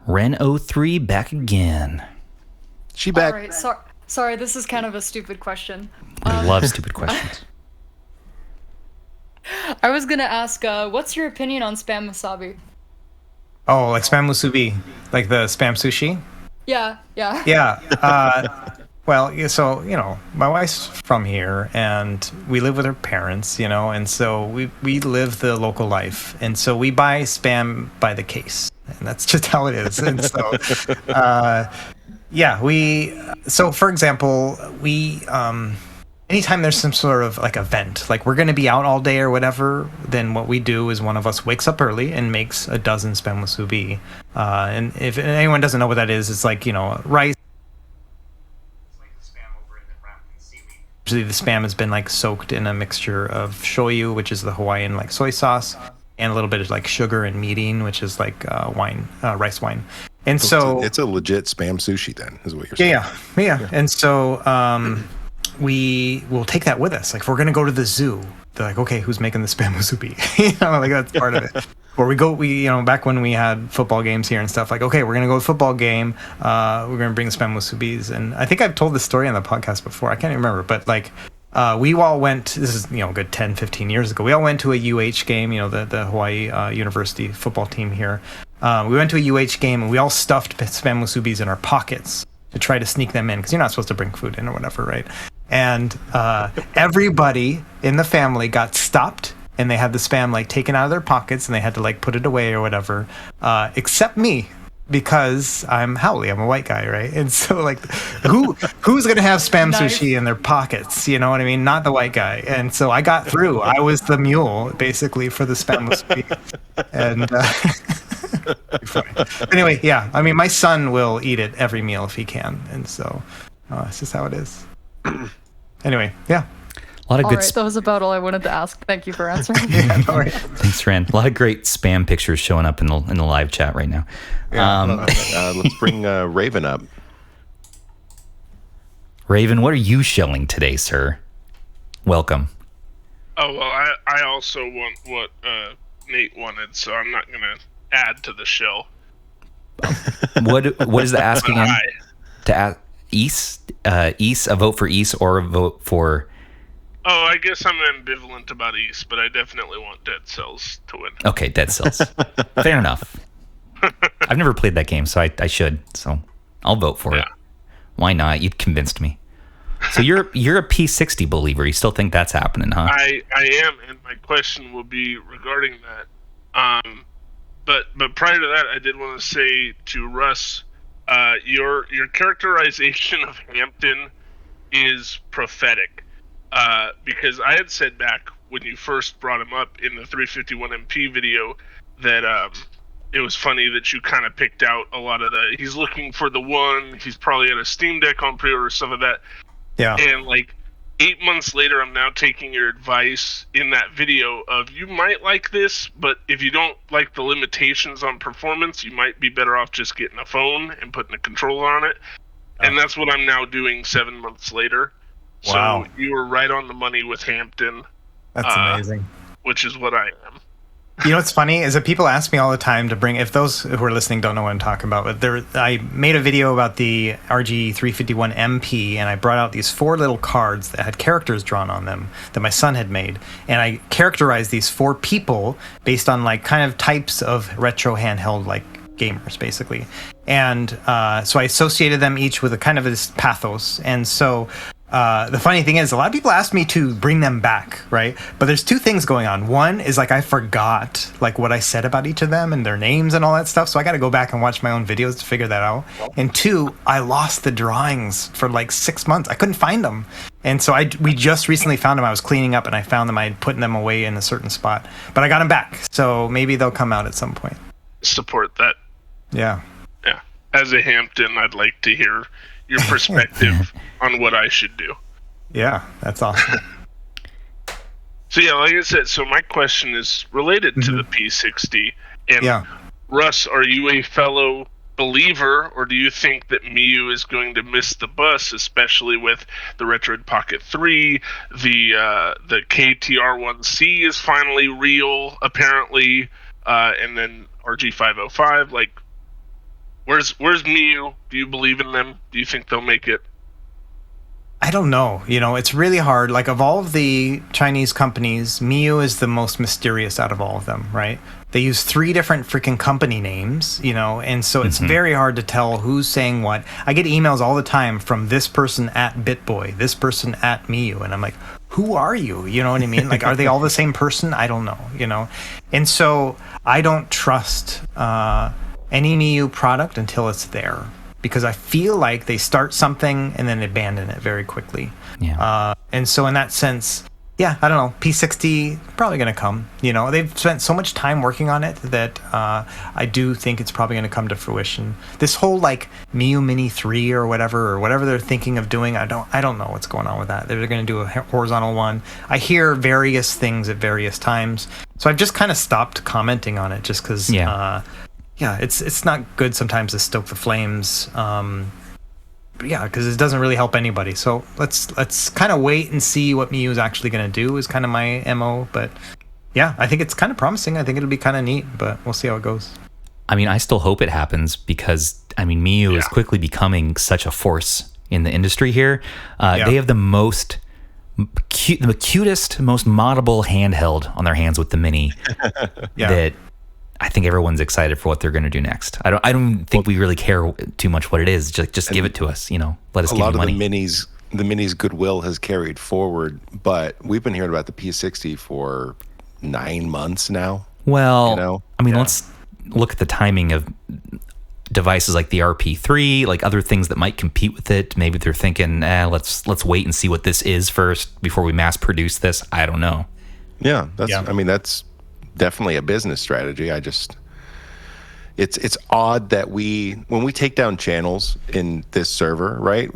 Ren03 back again. She back. All right. Sorry, this is kind of a stupid question. I love stupid questions. I was gonna ask, what's your opinion on spam wasabi? Oh, like spam musubi, like the spam sushi? Yeah. Yeah. Well, so, my wife's from here, and we live with her parents, and so we live the local life. And so we buy spam by the case, and that's just how it is. And so, so for example, we, anytime there's some sort of like event, like we're going to be out all day or whatever, then what we do is one of us wakes up early and makes a dozen spam musubi. And if anyone doesn't know what that is, it's like, rice. Usually the spam has been like soaked in a mixture of shoyu, which is the Hawaiian like soy sauce, and a little bit of like sugar and mirin, which is like rice wine. And so it's a legit spam sushi then, is what you're saying. Yeah. And so we will take that with us. Like if we're gonna go to the zoo, they're like, okay, who's making the spam musubi? Like that's part of it. Or we back when we had football games here and stuff, like, okay, we're going to go to a football game. We're going to bring the spam musubis. And I think I've told this story on the podcast before. I can't even remember. But like, we all went, this is, a good 10, 15 years ago. We all went to a UH game, the Hawaii University football team here. We went to a UH game and we all stuffed spam musubis in our pockets to try to sneak them in because you're not supposed to bring food in or whatever, right? And everybody in the family got stopped. And they had the spam like taken out of their pockets and they had to like put it away or whatever, except me, because I'm Howley, I'm a white guy, right? And so like, who's gonna have spam sushi in their pockets? You know what I mean? Not the white guy. And so I got through. I was the mule basically for the spam sushi. And funny. Anyway, yeah. I mean, my son will eat it every meal if he can, and so it's just how it is. Anyway, yeah. A lot of good. That was about all I wanted to ask. Thank you for answering. Thanks, Ren. A lot of great spam pictures showing up in the live chat right now. Let's bring Raven up. Raven, what are you shelling today, sir? Welcome. Oh well, I also want what Nate wanted, so I'm not gonna add to the shell. What is the asking him to ask? East, a vote for East or a vote for? Oh, I guess I'm ambivalent about East, but I definitely want Dead Cells to win. Okay, Dead Cells. Fair enough. I've never played that game, so I should. So I'll vote for it. Why not? You've convinced me. So you're a P60 believer. You still think that's happening, huh? I am, and my question will be regarding that. But prior to that, I did want to say to Russ, your characterization of Hampton is prophetic. Because I had said back when you first brought him up in the 351MP video that it was funny that you kind of picked out a lot of he's looking for the one, he's probably at a Steam Deck on pre-order, some of that. Yeah. And like 8 months later, I'm now taking your advice in that video of you might like this, but if you don't like the limitations on performance, you might be better off just getting a phone and putting a controller on it. And that's what I'm now doing 7 months later. Wow. So you were right on the money with Hampton. That's amazing. Which is what I am. You know what's funny is that people ask me all the time to bring, if those who are listening don't know what I'm talking about, but I made a video about the RG351MP and I brought out these 4 little cards that had characters drawn on them that my son had made. And I characterized these 4 people based on like kind of types of retro handheld like gamers basically. And so I associated them each with a kind of this pathos. And so the funny thing is, a lot of people ask me to bring them back, right? But there's two things going on. One is like I forgot like what I said about each of them and their names and all that stuff, so I got to go back and watch my own videos to figure that out. And two, I lost the drawings for like 6 months. I couldn't find them, and so we just recently found them. I was cleaning up and I found them. I had put them away in a certain spot, but I got them back, so maybe they'll come out at some point. Support that. Yeah. Yeah. As a Hampton, I'd like to hear your perspective on what I should do. Yeah, that's awesome. So yeah, like I said, so my question is related to the P60. And Russ, are you a fellow believer, or do you think that Miu is going to miss the bus, especially with the Retroid Pocket 3, the KTR1C is finally real, apparently, and then RG505, like, Where's Miu? Do you believe in them? Do you think they'll make it? I don't know. It's really hard. Like, of all of the Chinese companies, Miu is the most mysterious out of all of them, right? They use 3 different freaking company names, and so it's very hard to tell who's saying what. I get emails all the time from this person at BitBoy, this person at Miu, and I'm like, who are you? You know what I mean? Like, are they all the same person? I don't know, And so I don't trust any Miu product until it's there, because I feel like they start something and then abandon it very quickly. Yeah. And so in that sense, I don't know. P60 probably going to come. They've spent so much time working on it that I do think it's probably going to come to fruition. This whole like Miu Mini 3 or whatever they're thinking of doing, I don't know what's going on with that. They're going to do a horizontal one. I hear various things at various times, so I've just kind of stopped commenting on it just because. It's not good sometimes to stoke the flames. Because it doesn't really help anybody. So let's kind of wait and see what Miu is actually going to do is kind of my MO. But I think it's kind of promising. I think it'll be kind of neat, but we'll see how it goes. I mean, I still hope it happens because, Miu is quickly becoming such a force in the industry here. They have the cutest, most moddable handheld on their hands with the Mini that I think everyone's excited for what they're going to do next. I don't think we really care too much what it is. Just give it to us, Let us give you money. The Mini's goodwill has carried forward, but we've been hearing about the P60 for 9 months now. Well, let's look at the timing of devices like the RP3, like other things that might compete with it. Maybe they're thinking, let's wait and see what this is first before we mass produce this. I don't know. Yeah, that's definitely a business strategy. It's odd that when we take down channels in this server, right?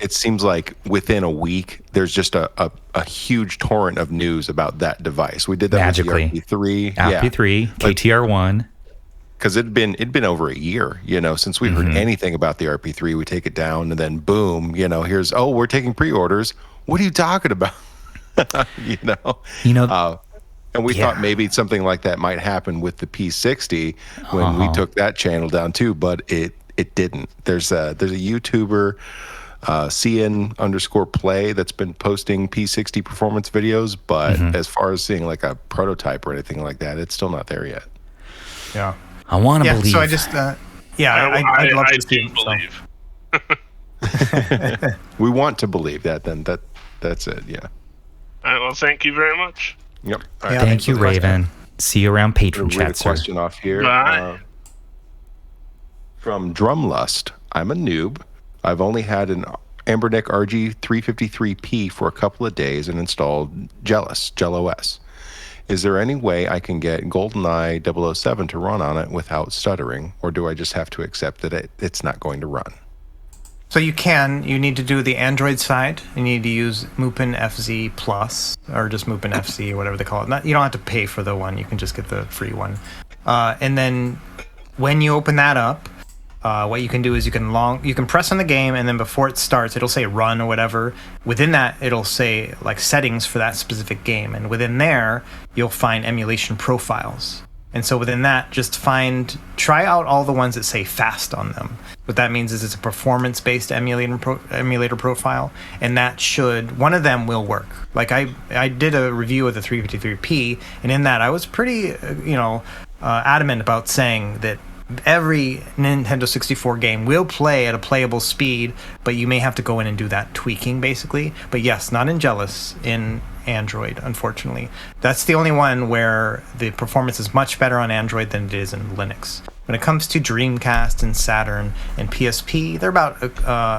It seems like within a week there's just a huge torrent of news about that device. We did that magically with the RP3, RP3, KTR1, because it'd been over a year, since we heard anything about the RP3. We take it down and then boom, we're taking pre-orders. What are you talking about? And we thought maybe something like that might happen with the P60 when we took that channel down too, but it didn't. There's a YouTuber, CN_play, that's been posting P60 performance videos, but as far as seeing like a prototype or anything like that, it's still not there yet. Yeah, I want to believe. So I just, I'd love to see believe. We want to believe that. Then that's it. Yeah. All right. Well, thank you very much. Yep. All right, thank you, Raven. See you around Patron chat, sir. Question off here. From Drumlust. I'm a noob. I've only had an Ambernick RG353P for a couple of days and installed GelOS. Is there any way I can get GoldenEye 007 to run on it without stuttering, or do I just have to accept that it's not going to run? So you need to do the Android side. You need to use Mupen FZ Plus, or just Mupen FC, or whatever they call it. You don't have to pay for the one. You can just get the free one. And then when you open that up, what you can do is you can press on the game, and then before it starts, it'll say run or whatever. Within that, it'll say like settings for that specific game. And within there, you'll find emulation profiles. And so within that, try out all the ones that say fast on them. What that means is it's a performance-based emulator profile, and one of them will work. Like I did a review of the 353P, and in that I was pretty, adamant about saying that every Nintendo 64 game will play at a playable speed, but you may have to go in and do that tweaking, basically. But yes, not in Jealous, in Android, unfortunately. That's the only one where the performance is much better on Android than it is in Linux. When it comes to Dreamcast and Saturn and PSP, they're about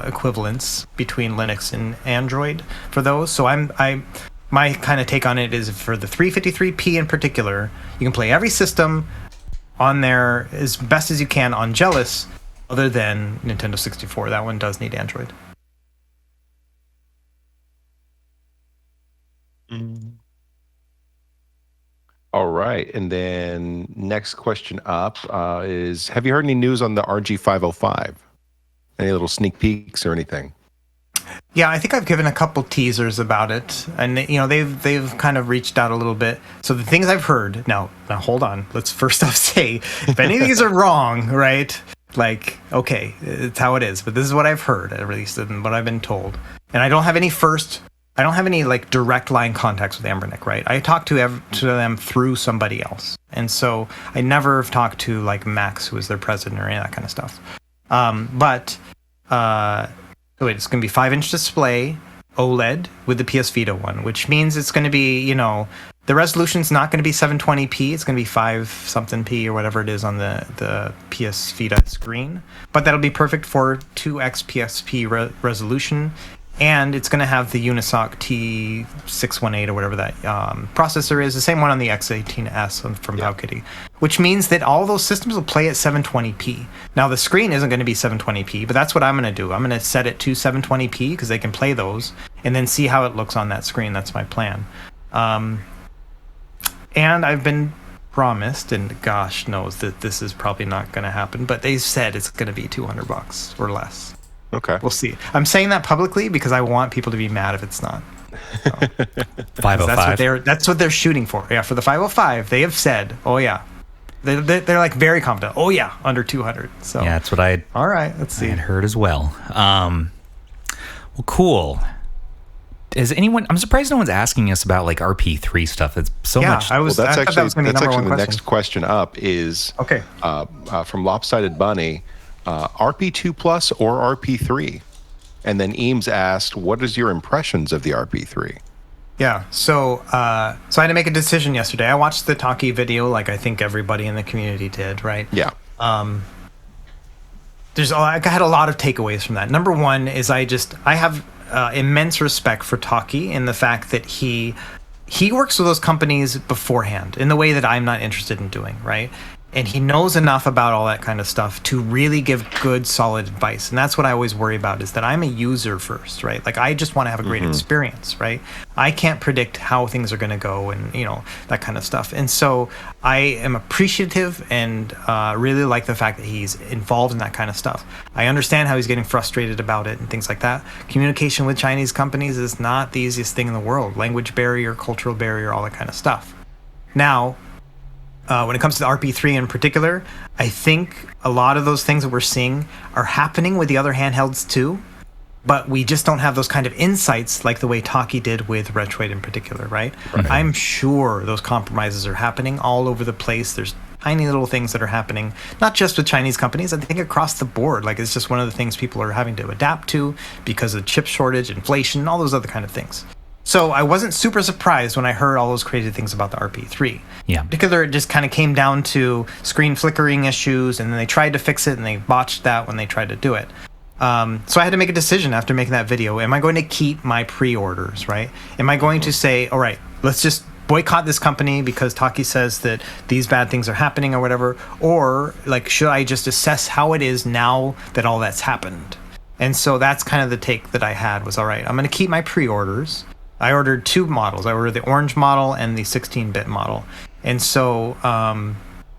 equivalents between Linux and Android for those. So my kind of take on it is for the 353P in particular, you can play every system on there as best as you can on Jealous, other than Nintendo 64. That one does need Android. All right, and then next question up is: have you heard any news on the RG505? Any little sneak peeks or anything? Yeah, I think I've given a couple teasers about it, and they've kind of reached out a little bit. So the things I've heard now hold on. Let's first off say if any of these are wrong, right? Like, okay, it's how it is. But this is what I've heard, at least, and what I've been told. And I don't have any like direct line contacts with Ambernick, right? I talk to them through somebody else, and so I never have talked to like Max, who is their president, or any of that kind of stuff. It's going to be 5-inch display, OLED with the PS Vita one, which means it's going to be, the resolution's not going to be 720p. It's going to be 5-something-p or whatever it is on the PS Vita screen. But that'll be perfect for 2x PSP resolution. And it's going to have the Unisoc T618 or whatever that processor is, the same one on the X18S from Valkyrie, which means that all those systems will play at 720p. Now, the screen isn't going to be 720p, but that's what I'm going to do. I'm going to set it to 720p because they can play those and then see how it looks on that screen. That's my plan. And I've been promised, and gosh knows that this is probably not going to happen, but they said it's going to be $200 or less. Okay. We'll see. I'm saying that publicly because I want people to be mad if it's not. So, 505. That's what they're shooting for. Yeah, for the 505, they have said, oh yeah. They're like very confident. Oh yeah, under 200. So yeah, that's what I all right, let's see. I had heard as well. Well, cool. Is anyone? I'm surprised no one's asking us about like RP3 stuff. It's so much. That's actually the next question up is from Lopsided Bunny. RP2 Plus or RP3? And then Eames asked, what is your impressions of the RP3? Yeah, so I had to make a decision yesterday. I watched the Taki video like I think everybody in the community did, right? Yeah. I had a lot of takeaways from that. Number one is I have immense respect for Taki in the fact that he works with those companies beforehand in the way that I'm not interested in doing, right? And he knows enough about all that kind of stuff to really give good, solid advice. And that's what I always worry about, is that I'm a user first, right? Like, I just want to have a great experience, right? I can't predict how things are going to go and, that kind of stuff. And so I am appreciative and really like the fact that he's involved in that kind of stuff. I understand how he's getting frustrated about it and things like that. Communication with Chinese companies is not the easiest thing in the world. Language barrier, cultural barrier, all that kind of stuff. Now, when it comes to the RP3 in particular, I think a lot of those things that we're seeing are happening with the other handhelds too, but we just don't have those kind of insights like the way Taki did with Retroid in particular, right? I'm sure those compromises are happening all over the place. There's tiny little things that are happening, not just with Chinese companies, I think across the board. Like, it's just one of the things people are having to adapt to because of chip shortage, inflation, all those other kind of things. So I wasn't super surprised when I heard all those crazy things about the RP3. Yeah. In particular, it just kind of came down to screen flickering issues, and then they tried to fix it, and they botched that when they tried to do it. So I had to make a decision after making that video. Am I going to keep my pre-orders, right? Am I going to say, all right, let's just boycott this company because Taki says that these bad things are happening or whatever? Or, like, should I just assess how it is now that all that's happened? And so that's kind of the take that I had was, all right, I'm going to keep my pre-orders. I ordered two models. I ordered the orange model and the 16-bit model. And so I'm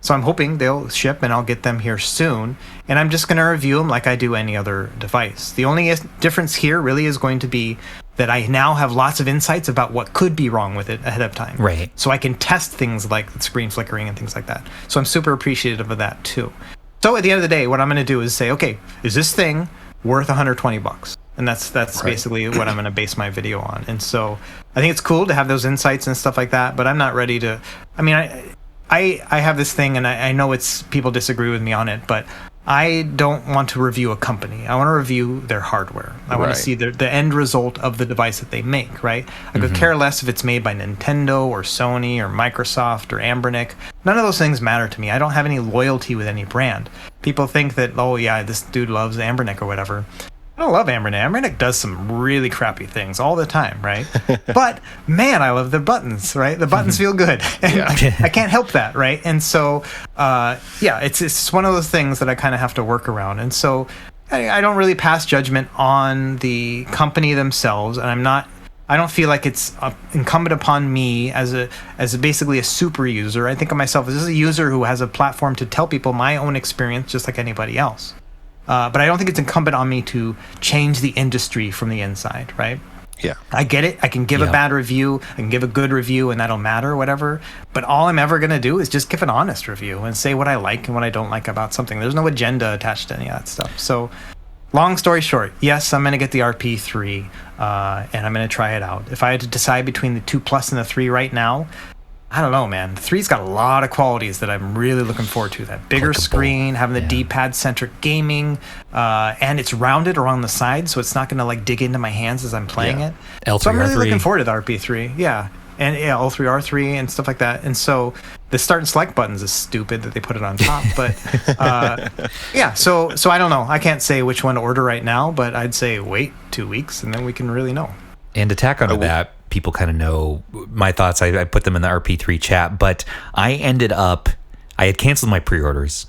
hoping they'll ship and I'll get them here soon. And I'm just going to review them like I do any other device. The only difference here really is going to be that I now have lots of insights about what could be wrong with it ahead of time. Right. So I can test things like the screen flickering and things like that. So I'm super appreciative of that too. So at the end of the day, what I'm going to do is say, okay, is this thing worth $120? And that's basically what I'm going to base my video on. And so I think it's cool to have those insights and stuff like that, but I'm not ready to... I mean, I have this thing, and I know it's people disagree with me on it, but I don't want to review a company. I want to review their hardware. I want to see the end result of the device that they make, right? I could care less if it's made by Nintendo or Sony or Microsoft or Anbernic. None of those things matter to me. I don't have any loyalty with any brand. People think that, oh yeah, this dude loves Anbernic or whatever. I don't love Anbernic. Anbernic does some really crappy things all the time, right? But man, I love the buttons, right? The buttons feel good. And I can't help that, right? And so, it's one of those things that I kind of have to work around. And so I don't really pass judgment on the company themselves, and I don't feel like it's incumbent upon me as basically a super user. I think of myself as a user who has a platform to tell people my own experience just like anybody else. But I don't think it's incumbent on me to change the industry from the inside, right? Yeah. I get it. I can give a bad review. I can give a good review, and that'll matter, whatever. But all I'm ever going to do is just give an honest review and say what I like and what I don't like about something. There's no agenda attached to any of that stuff. So long story short, yes, I'm going to get the RP3, and I'm going to try it out. If I had to decide between the 2 Plus and the 3 right now, I don't know, man. The 3's got a lot of qualities that I'm really looking forward to. That bigger screen, having the D-pad centric gaming, and it's rounded around the side, so it's not going to like dig into my hands as I'm playing it. L3, so I'm really R3. looking forward to the RP3. Yeah. And L3, R3 and stuff like that. And so the start and select buttons is stupid that they put it on top. But so I don't know. I can't say which one to order right now, but I'd say wait 2 weeks and then we can really know. And to tack onto that, people kind of know my thoughts. I put them in the RP3 chat, but I had canceled my pre-orders.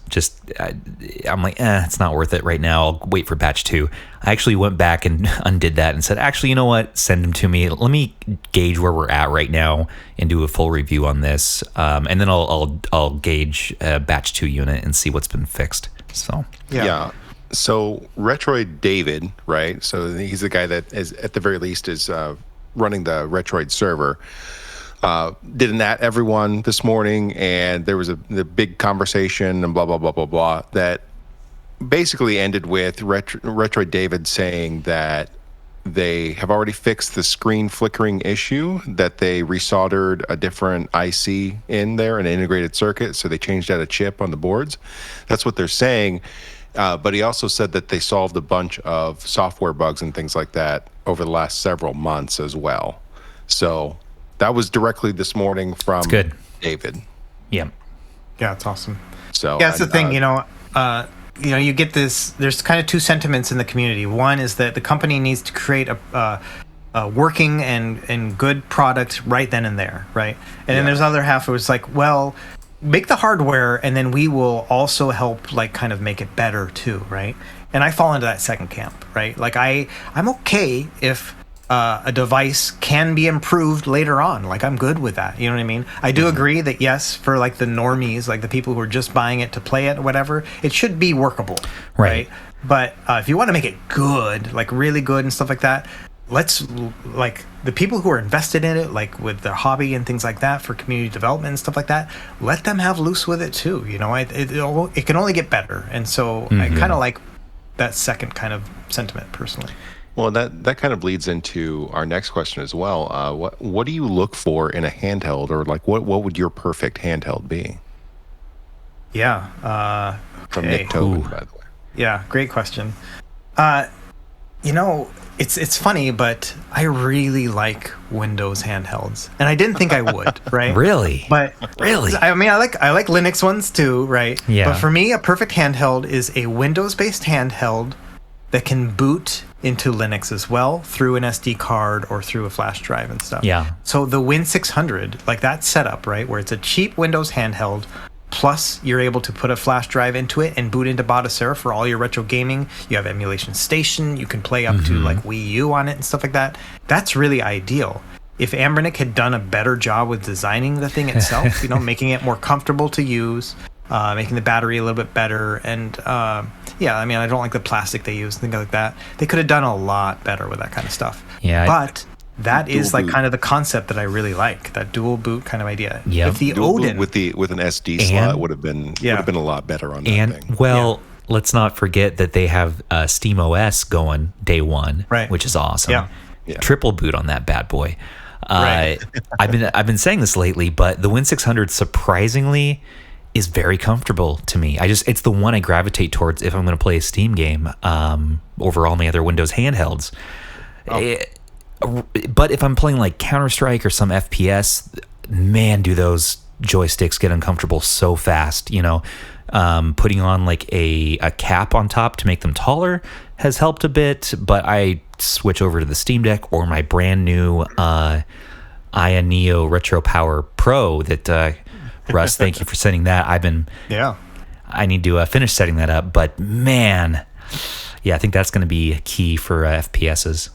I'm like, it's not worth it right now. I'll wait for batch 2. I actually went back and undid that and said, actually, you know what? Send them to me. Let me gauge where we're at right now and do a full review on this. And then I'll gauge batch 2 unit and see what's been fixed. So yeah. So Retroid David, right? So he's the guy that is at the very least is running the Retroid server. Did an at everyone this morning, and there was the big conversation and blah blah blah blah blah that basically ended with Retroid David saying that they have already fixed the screen flickering issue, that they resoldered a different IC in there, an integrated circuit, so they changed out a chip on the boards. That's what they're saying. But he also said that they solved a bunch of software bugs and things like that over the last several months as well. So that was directly this morning from David. Yeah. Yeah, it's awesome. So that's the thing, you get this, there's kind of two sentiments in the community. One is that the company needs to create a working and good product right then and there, right? And then there's the other half where it's like, well, make the hardware and then we will also help like kind of make it better too, right? And I fall into that second camp, right? Like I'm okay if a device can be improved later on. Like I'm good with that. You know what I mean? I do agree that yes, for like the normies, like the people who are just buying it to play it or whatever, it should be workable, right? But if you want to make it good, like really good and stuff like that, let's like the people who are invested in it, like with their hobby and things like that for community development and stuff like that, let them have loose with it too. You know, it can only get better. And so I kind of like that second kind of sentiment personally. Well, that kind of leads into our next question as well. What do you look for in a handheld, or like what would your perfect handheld be? Yeah. From Nick Tobin, by the way. Yeah, great question. It's funny, but I really like Windows handhelds, and I didn't think I would, right? Really? But really, I mean, I like Linux ones too, right? Yeah. But for me, a perfect handheld is a Windows-based handheld that can boot into Linux as well through an SD card or through a flash drive and stuff. Yeah. So the Win600, like that setup, right, where it's a cheap Windows handheld. Plus, you're able to put a flash drive into it and boot into Batocera for all your retro gaming. You have Emulation Station. You can play up to like Wii U on it and stuff like that. That's really ideal. If Anbernic had done a better job with designing the thing itself, making it more comfortable to use, making the battery a little bit better, and I mean, I don't like the plastic they use, things like that. They could have done a lot better with that kind of stuff. Yeah. But that is like kind of the concept that I really like, that dual boot kind of idea. Yeah, if the dual Odin boot with an SD slot would have been a lot better on that thing. Well, let's not forget that they have Steam OS going day one, right, which is awesome. Yeah. Triple boot on that bad boy. Right. I've been saying this lately, but the Win600 surprisingly is very comfortable to me. It's the one I gravitate towards if I'm going to play a Steam game over all my other Windows handhelds. But if I'm playing like Counter-Strike or some FPS, man, do those joysticks get uncomfortable so fast. Putting on like a cap on top to make them taller has helped a bit, but I switch over to the Steam Deck or my brand new Aya Neo Retro Power Pro that Russ, thank you for sending that. I need to finish setting that up, but man, yeah, I think that's going to be key for FPSs.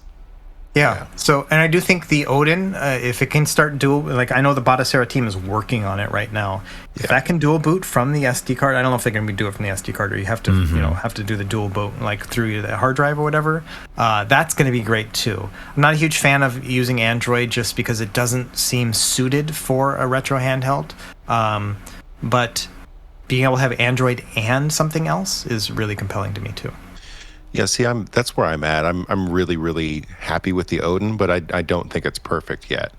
Yeah. So, and I do think the Odin, if it can start dual, like I know the Batacera team is working on it right now. If that can dual boot from the SD card, I don't know if they're going to do it from the SD card or you have to, have to do the dual boot like through the hard drive or whatever. That's going to be great too. I'm not a huge fan of using Android just because it doesn't seem suited for a retro handheld. But being able to have Android and something else is really compelling to me too. Yeah, see, that's where I'm at. I'm really, really happy with the Odin, but I don't think it's perfect yet.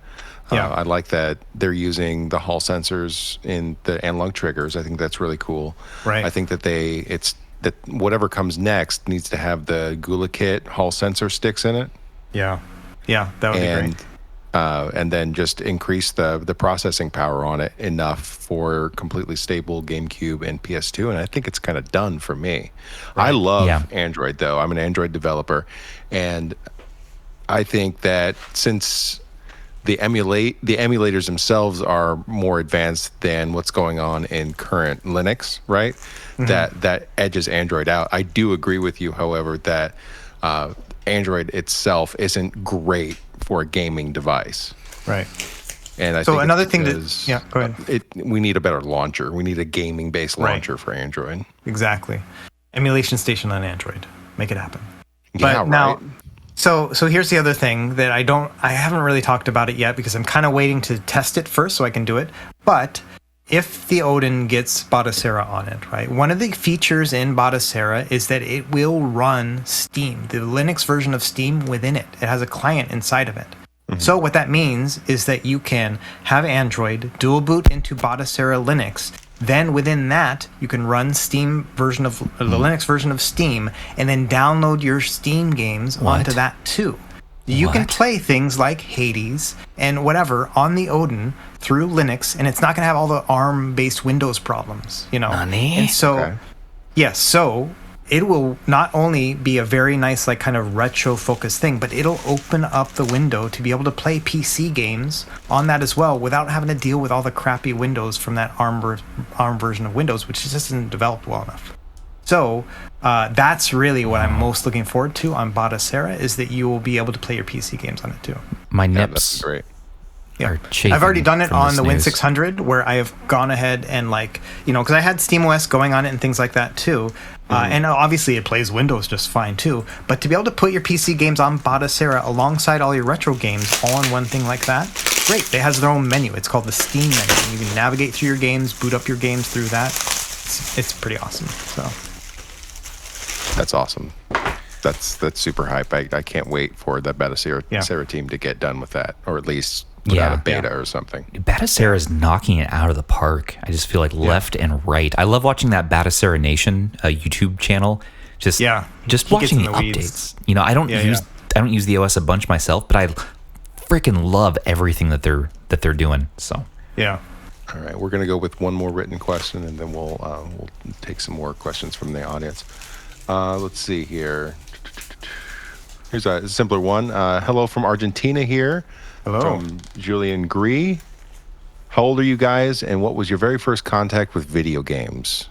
Yeah. I like that they're using the Hall sensors in the analog triggers. I think that's really cool. Right. I think that whatever comes next needs to have the Gula Kit Hall sensor sticks in it. Yeah. Yeah, that would be great. And then just increase the processing power on it enough for completely stable GameCube and PS2, and I think it's kind of done for me. Right. I love Android, though. I'm an Android developer, and I think that since the emulators themselves are more advanced than what's going on in current Linux, right? Mm-hmm. That edges Android out. I do agree with you, however, that Android itself isn't great for a gaming device. Right. And I think another thing go ahead. We need a better launcher. We need a gaming-based launcher for Android. Exactly. Emulation station on Android. Make it happen. Yeah, but now, so here's the other thing that I haven't really talked about it yet because I'm kind of waiting to test it first so I can do it. But if the Odin gets Batacera on it, right? One of the features in Batacera is that it will run Steam, the Linux version of Steam within it. It has a client inside of it. Mm-hmm. So what that means is that you can have Android dual boot into Batacera Linux. Then within that, you can run Steam version of the Linux version of Steam, and then download your Steam games onto that too. You can play things like Hades and whatever on the Odin through Linux, and it's not going to have all the ARM-based Windows problems, And so, so it will not only be a very nice, like, kind of retro-focused thing, but it'll open up the window to be able to play PC games on that as well without having to deal with all the crappy Windows from that ARM version of Windows, which just isn't developed well enough. So that's really what I'm most looking forward to on Batacera is that you will be able to play your PC games on it too. My nips great. Yeah, I've already done it on the Win600 where I have gone ahead and because I had SteamOS going on it and things like that too. And obviously it plays Windows just fine too. But to be able to put your PC games on Batacera alongside all your retro games all in one thing like that, great. It has their own menu. It's called the Steam menu. You can navigate through your games, boot up your games through that. It's pretty awesome. So. That's awesome. That's super hype. I can't wait for the Batacera team to get done with that, or at least put out a beta or something. Batacera is knocking it out of the park. I just feel like left and right. I love watching that Batacera Nation YouTube channel. Just watching the updates. I don't use the OS a bunch myself, but I freaking love everything that they're doing. So yeah. All right, we're gonna go with one more written question, and then we'll take some more questions from the audience. Let's see here. Here's a simpler one. Hello from Argentina here. Hello. From Julian Gree. How old are you guys, and what was your very first contact with video games?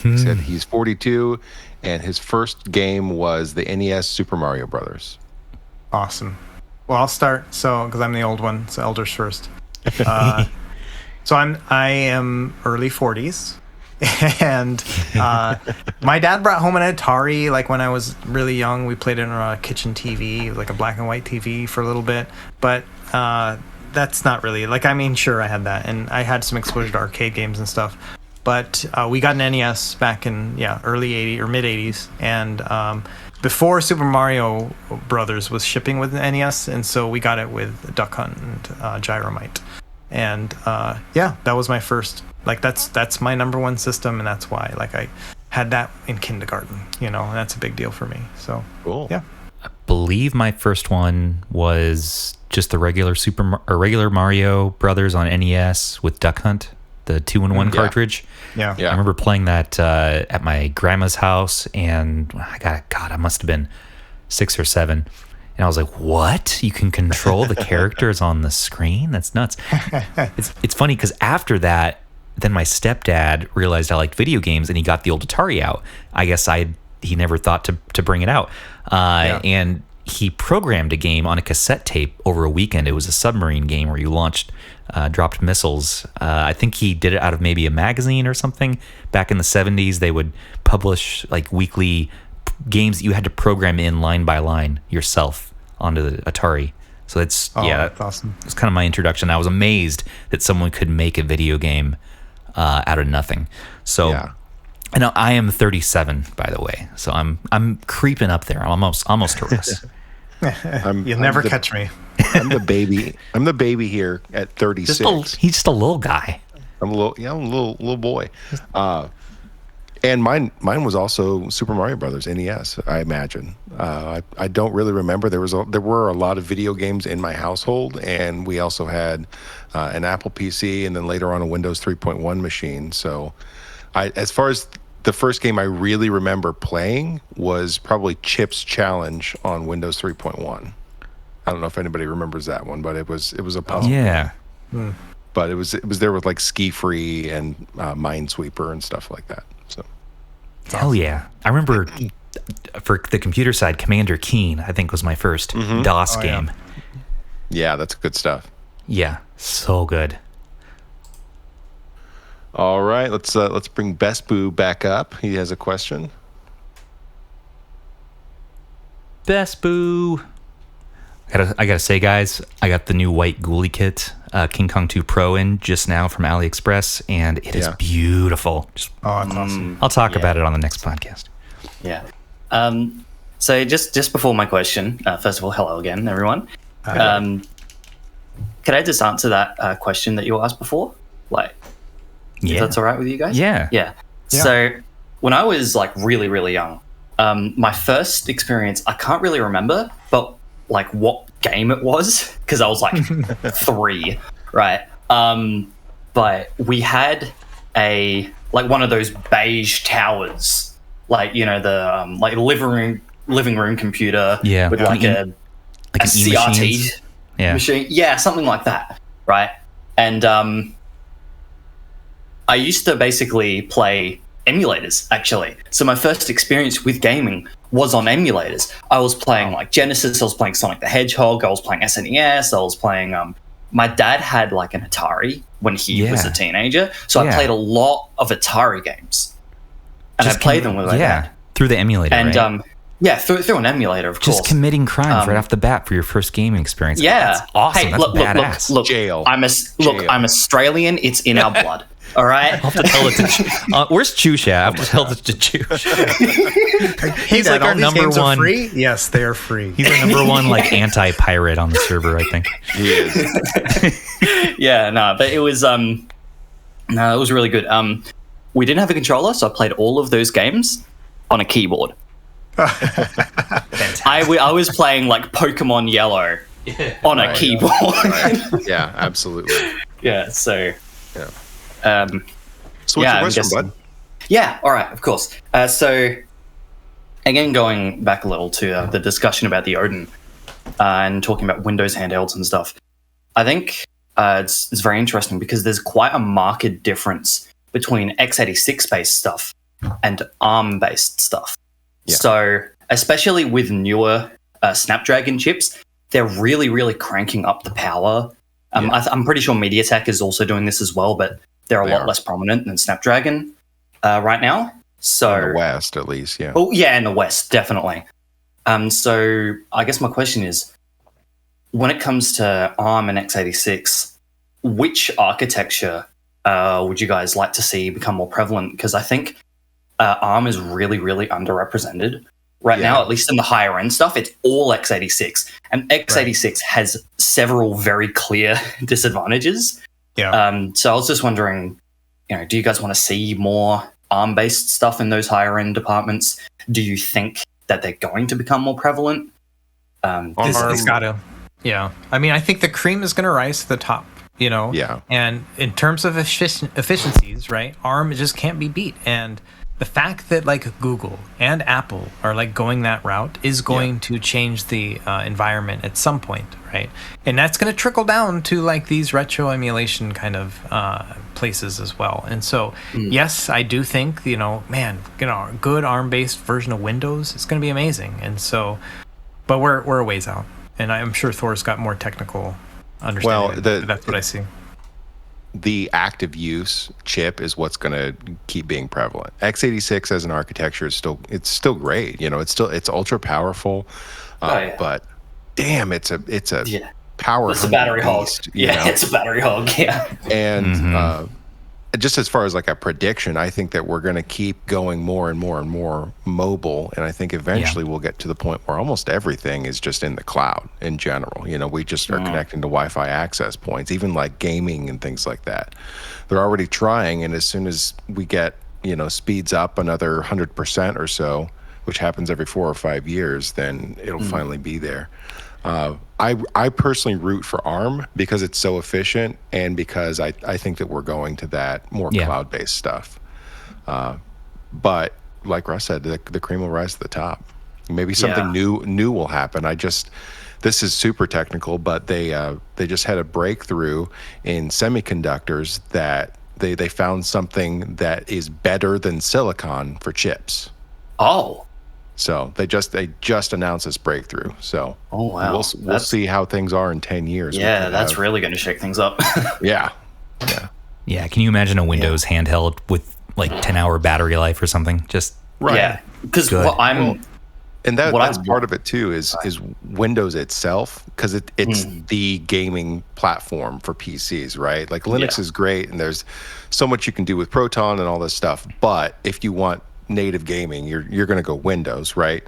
He said he's 42, and his first game was the NES Super Mario Brothers. Awesome. Well, I'll start, because I'm the old one, so elders first. So I am early 40s. And my dad brought home an Atari when I was really young. We played it on a kitchen TV, like a black and white TV for a little bit, but that's not really sure I had that, and I had some exposure to arcade games and stuff, but we got an NES back in early 80s or mid 80s, and before Super Mario Brothers was shipping with the NES, and so we got it with Duck Hunt and Gyromite, and that was my first. Like that's my number one system, and that's why I had that in kindergarten, and that's a big deal for me. So cool. Yeah. I believe my first one was just the regular regular Mario Brothers on NES with Duck Hunt, the 2-in-1 cartridge. Yeah. I remember playing that at my grandma's house, and I must have been 6 or 7. And I was like, what? You can control the characters on the screen? That's nuts. It's funny because after that, then my stepdad realized I liked video games, and he got the old Atari out. I guess he never thought to bring it out. And he programmed a game on a cassette tape over a weekend. It was a submarine game where you dropped missiles. I think he did it out of maybe a magazine or something. Back in the 70s, they would publish weekly games that you had to program in line by line yourself onto the Atari. So that's awesome. It's kind of my introduction. I was amazed that someone could make a video game out of nothing. So, and I am 37, by the way. So I'm creeping up there. I'm almost to Russ. You'll never catch me. I'm the baby. I'm the baby here at 36. He's just a little guy. I'm a little boy. And mine was also Super Mario Brothers NES. I imagine. I don't really remember. There were a lot of video games in my household, and we also had an Apple PC, and then later on a Windows 3.1 machine. So, as far as the first game I really remember playing was probably Chip's Challenge on Windows 3.1. I don't know if anybody remembers that one, but it was a puzzle. Yeah. But it was there with Ski Free and Minesweeper and stuff like that. So. Hell yeah. I remember for the computer side, Commander Keen, I think was my first DOS game. Yeah, that's good stuff. Yeah, so good. All right, let's bring Best Boo back up. He has a question. Best Boo. I gotta say, guys, I got the new white ghoulie kit, King Kong 2 Pro in just now from AliExpress, and it is beautiful. That's awesome. I'll talk about it on the next podcast. Yeah. So just before my question, first of all, hello again, everyone. Could I just answer that question that you asked before? If that's all right with you guys? Yeah. So when I was really, really young, my first experience, I can't really remember, but what game it was, because I was 3, right? But we had a one of those beige towers, the living room computer with a CRT machine, something like that, right? And I used to basically play emulators, actually. So my first experience with gaming was on emulators. I was playing Genesis, I was playing Sonic the Hedgehog, I was playing SNES, I was playing my dad had an Atari when he was a teenager, so I played a lot of Atari games. And I played them with my dad. Through the emulator, and right? Through an emulator, of course. Just committing crimes right off the bat for your first gaming experience. Yeah. That's awesome. Hey, that's badass. Look, jail. I'm Australian, it's in our blood. All right. I'll have to tell it to where's Chusha? I have to tell it to Chush. He's our number one. Free? Yes, they are free. He's our number one anti-pirate on the server, I think. He is. But it was it was really good. We didn't have a controller, so I played all of those games on a keyboard. I was playing Pokemon Yellow on a keyboard. Right. Yeah, absolutely. Yeah. So. Yeah. So what's your question, bud? Yeah, all right, of course. So, again, going back a little to the discussion about the Odin and talking about Windows handhelds and stuff, I think it's very interesting because there's quite a marked difference between x86-based stuff and ARM-based stuff. Yeah. So, especially with newer Snapdragon chips, they're really, really cranking up the power. I'm pretty sure MediaTek is also doing this as well, but they're a lot less prominent than Snapdragon right now. So in the West, at least, yeah. Oh, yeah, in the West, definitely. So I guess my question is, when it comes to ARM and x86, which architecture would you guys like to see become more prevalent? Because I think ARM is really, really underrepresented right now, at least in the higher end stuff. It's all x86, and x86 has several very clear disadvantages. Yeah. So I was just wondering, do you guys want to see more ARM-based stuff in those higher end departments? Do you think that they're going to become more prevalent? It's got to. Yeah. I mean, I think the cream is going to rise to the top. Yeah. And in terms of efficiencies, right, ARM just can't be beat. And the fact that like Google and Apple are like going that route is going to change the environment at some point, right? And that's going to trickle down to like these retro emulation kind of places as well. And so, yes, I do think, a good ARM-based version of Windows is going to be amazing. And so, but we're a ways out. And I'm sure Thor's got more technical understanding. Well, that's what I see. The active use chip is what's going to keep being prevalent. x86 as an architecture is still great. It's ultra powerful, but damn, it's a power. It's a battery hog. It's a battery hog. Yeah, and just as far as like a prediction, I think that we're going to keep going more and more and more mobile, and I think eventually we'll get to the point where almost everything is just in the cloud in general. We just are connecting to Wi-Fi access points, even like gaming and things like that. They're already trying, and as soon as we get speeds up another 100% or so, which happens every 4 or 5 years, then it'll finally be there. I personally root for ARM because it's so efficient, and because I think that we're going to that more cloud-based stuff. But like Russ said, the cream will rise to the top. Maybe something new will happen. This is super technical, but they just had a breakthrough in semiconductors that they found something that is better than silicon for chips. Oh. So they just announced this breakthrough. So wow, we'll see how things are in 10 years. Yeah, that's really going to shake things up. Yeah. Can you imagine a Windows handheld with like 10-hour battery life or something? Just Yeah, because that's part of it too. Is Windows itself, because it's the gaming platform for PCs, right? Like Linux is great, and there's so much you can do with Proton and all this stuff. But if you want native gaming, you're going to go Windows, right?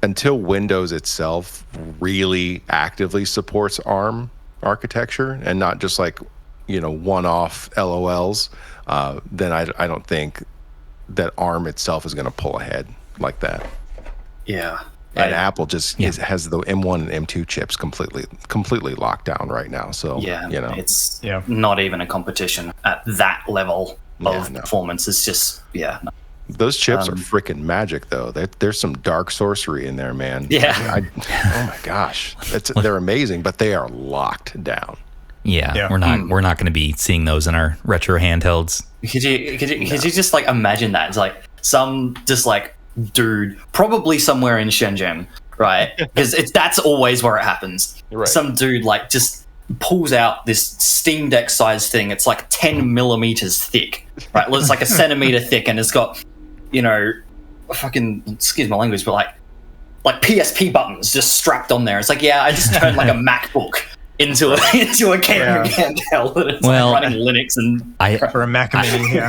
Until Windows itself really actively supports ARM architecture and not just like one-off LOLs, then I don't think that ARM itself is going to pull ahead like that. Yeah. And Apple just has the M1 and M2 chips completely locked down right now. So it's not even a competition at that level of performance. It's just Those chips are freaking magic, though. There's some dark sorcery in there, man. Yeah. Oh my gosh, they're amazing, but they are locked down. Yeah. We're not going to be seeing those in our retro handhelds. Could you just like imagine that? It's like some just like dude, probably somewhere in Shenzhen, right? Because that's always where it happens. Right. Some dude like just pulls out this Steam Deck size thing. It's like 10 millimeters thick, right? It's like a centimeter thick, and it's got, fucking, excuse my language, but like PSP buttons just strapped on there. It's like, I just turned like a MacBook into a gaming handheld, and it's like running Linux for a Mac Mini.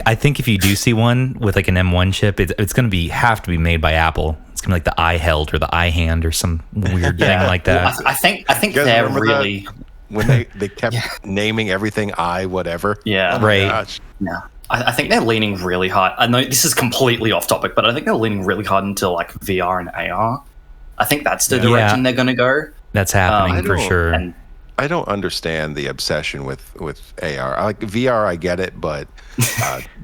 I think if you do see one with like an M1 chip, it's going to have to be made by Apple. It's going to be like the iHeld or the iHand or some weird thing like that. Well, I think they're really when they kept naming everything whatever. Yeah, right. Gosh. Yeah. I think they're leaning really hard. I know this is completely off topic, but I think they're leaning really hard into like VR and AR. I think that's the direction they're going to go. That's happening for sure. And I don't understand the obsession with AR. Like VR, I get it, but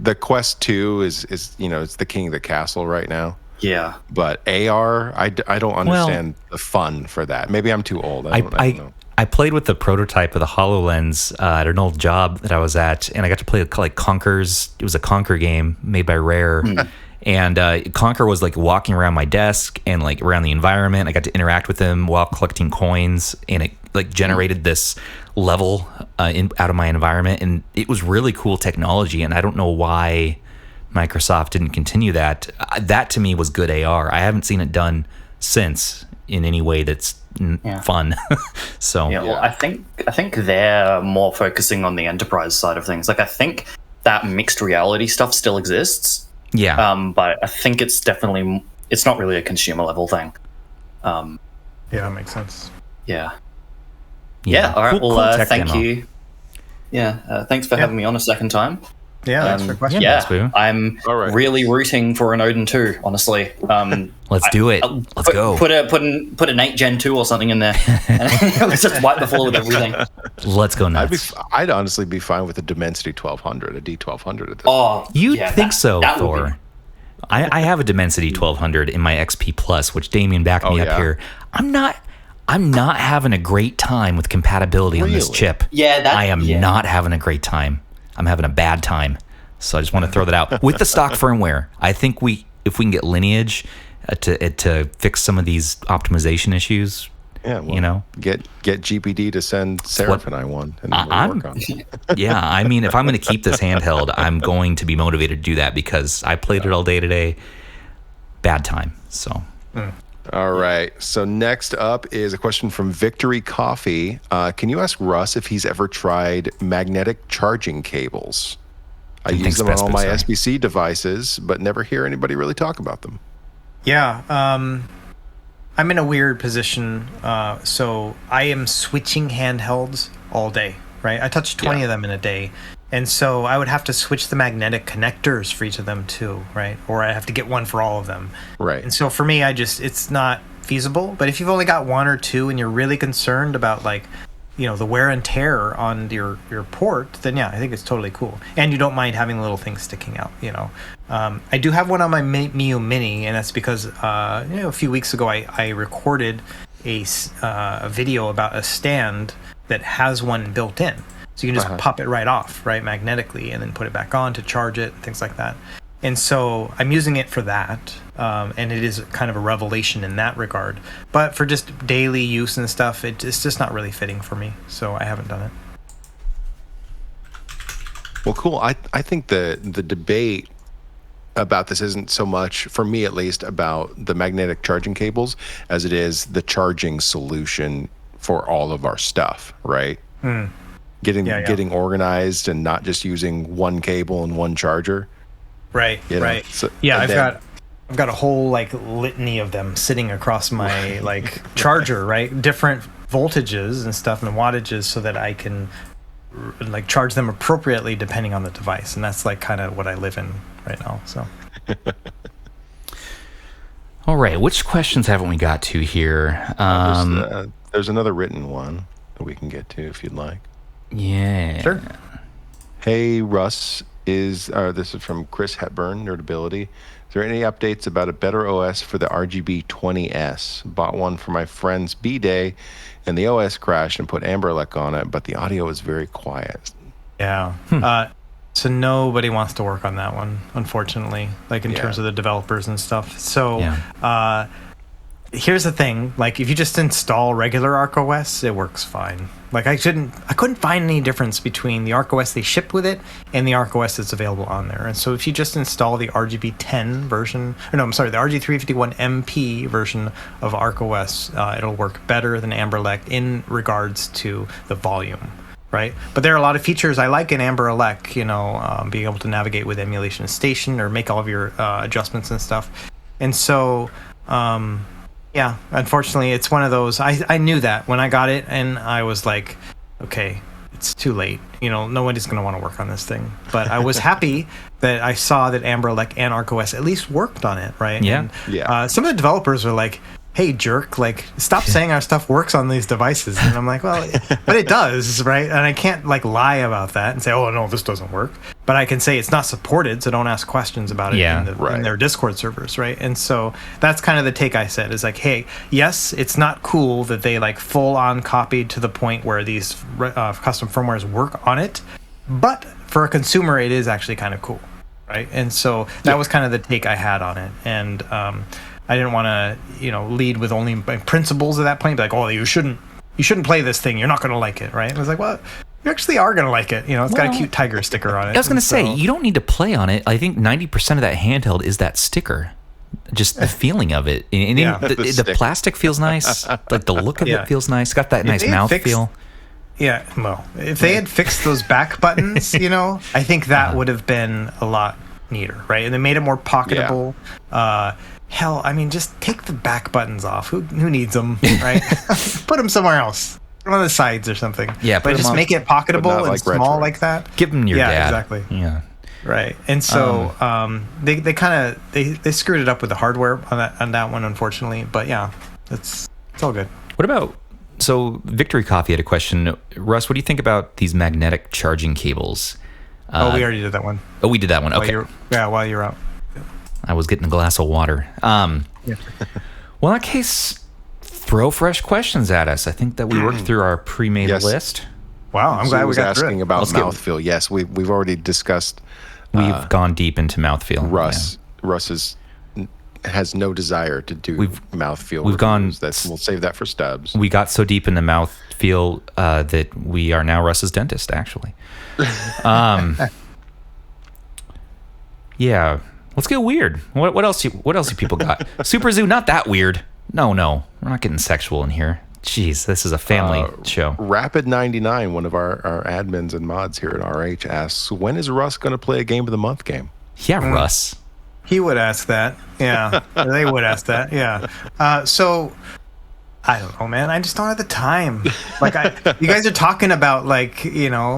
the Quest 2 is it's the king of the castle right now. Yeah. But AR, I don't understand the fun for that. Maybe I'm too old. I don't know. I played with the prototype of the HoloLens at an old job that I was at, and I got to play like Conker's. It was a Conker game made by Rare. And Conker was like walking around my desk and like around the environment. I got to interact with him while collecting coins, and it like generated this level out of my environment. And it was really cool technology, and I don't know why Microsoft didn't continue that. That to me was good AR. I haven't seen it done since in any way that's fun. So yeah, well, I think they're more focusing on the enterprise side of things. Like I think that mixed reality stuff still exists. Yeah. But I think it's not really a consumer level thing. Yeah, that makes sense. Yeah. All right. Cool Thank demo. you. Yeah. Thanks for having me on a second time. Yeah, thanks for questions. Yeah, I'm really rooting for an Odin 2, honestly. Let's do it. Let's go. Put an 8 Gen 2 or something in there. Let's just wipe the floor with everything. Let's go nuts. I'd honestly be fine with a Dimensity 1200, a D1200 at this point. You'd think so, Thor. I have a Dimensity 1200 in my XP Plus, which Damien backed me up here. I'm not having a great time with compatibility on this chip. I am not having a great time. I'm having a bad time. So I just want to throw that out. With the stock firmware, I think if we can get Lineage to fix some of these optimization issues, get GPD to send Seraph I one, and then we'll work on it. Yeah, I mean, if I'm going to keep this handheld, I'm going to be motivated to do that because I played it all day today. Bad time. So. All right. So next up is a question from Victory Coffee. Can you ask Russ if he's ever tried magnetic charging cables? I use them on all my SBC devices, but never hear anybody really talk about them. Yeah. I'm in a weird position. So I am switching handhelds all day, right? I touch 20 of them in a day. And so I would have to switch the magnetic connectors for each of them too, right? Or I have to get one for all of them. Right. And so for me, it's not feasible. But if you've only got one or two and you're really concerned about the wear and tear on your port, then yeah, I think it's totally cool. And you don't mind having little things sticking out, I do have one on my Mio Mini, and that's because, a few weeks ago I recorded a video about a stand that has one built in. So you can just pop it right off, right, magnetically, and then put it back on to charge it, things like that. And so I'm using it for that, and it is kind of a revelation in that regard. But for just daily use and stuff, it's just not really fitting for me, so I haven't done it. Well, cool. I think the debate about this isn't so much, for me at least, about the magnetic charging cables as it is the charging solution for all of our stuff, right? Getting organized and not just using one cable and one charger. Right. So, I've got a whole litany of them sitting across my charger, right? Different voltages and stuff and wattages so that I can charge them appropriately depending on the device. And that's kind of what I live in right now. So. All right. Which questions haven't we got to here? There's another written one that we can get to if you'd like. Yeah. Sure. Hey, Russ, this is from Chris Hepburn, Nerdability. Is there any updates about a better OS for the RGB 20S? Bought one for my friend's B-Day, and the OS crashed and put Amberlec on it, but the audio was very quiet. Yeah. So nobody wants to work on that one, unfortunately, in terms of the developers and stuff. So here's the thing, if you just install regular ArcOS, it works fine. I couldn't find any difference between the ArcOS they shipped with it and the ArcOS that's available on there. And so if you just install the RGB 10 version, the RG351MP version of ArcOS, it'll work better than Amberlec in regards to the volume, right? But there are a lot of features I like in Amberlec, being able to navigate with Emulation Station or make all of your adjustments and stuff. And so, yeah, unfortunately, it's one of those. I knew that when I got it, and I was like, okay, it's too late. Nobody's going to want to work on this thing. But I was happy that I saw that Amberlec and ArcOS at least worked on it, right? Yeah. And, some of the developers are like, hey, jerk, stop saying our stuff works on these devices. And I'm like, well, but it does, right? And I can't lie about that and say, oh, no, this doesn't work. But I can say it's not supported, so don't ask questions about it in their Discord servers, right? And so that's kind of the take I said, is hey, yes, it's not cool that they full on copied to the point where these custom firmwares work on it, but for a consumer, it is actually kind of cool, right? And so that was kind of the take I had on it. And I didn't want to, lead with only principles at that point. Oh, you shouldn't play this thing. You're not going to like it, right? And I was like, well, you actually are going to like it. It's got a cute tiger sticker on it. I was going to say, you don't need to play on it. I think 90% of that handheld is that sticker. just the feeling of it. And the plastic feels nice. Like the look of it feels nice. Got that nice mouth feel. Yeah, well, if they had fixed those back buttons, I think that would have been a lot neater, right? And they made it more pocketable. Hell, I mean, just take the back buttons off. Who needs them, right? Put them somewhere else. Put them on the sides or something. Yeah, but just make it pocketable and small Retroid. like that. Give them your dad. Yeah, exactly. Yeah. Right, and so they kind of they screwed it up with the hardware on that one, unfortunately. But yeah, it's all good. What about so Victory Coffee had a question. Russ, what do you think about these magnetic charging cables? We already did that one. Oh, we did that one. Okay. While you're out. I was getting a glass of water. Well, in that case, throw fresh questions at us. I think that we worked through our pre-made list. Wow, I'm glad we got through it. Asking about mouthfeel. Yes, we've already discussed. We've gone deep into mouthfeel. Russ has no desire to do mouthfeel. We'll save that for Stubbs. We got so deep in the mouthfeel that we are now Russ's dentist, actually. Yeah. Let's get weird. What else you people got? Super Zoo, not that weird. No, we're not getting sexual in here. Jeez, this is a family show. Rapid99, one of our admins and mods here at RH, asks, when is Russ going to play a Game of the Month game? Yeah, Russ. He would ask that. Yeah, they would ask that. Yeah. So, I don't know, man. I just don't have the time. Like, you guys are talking about,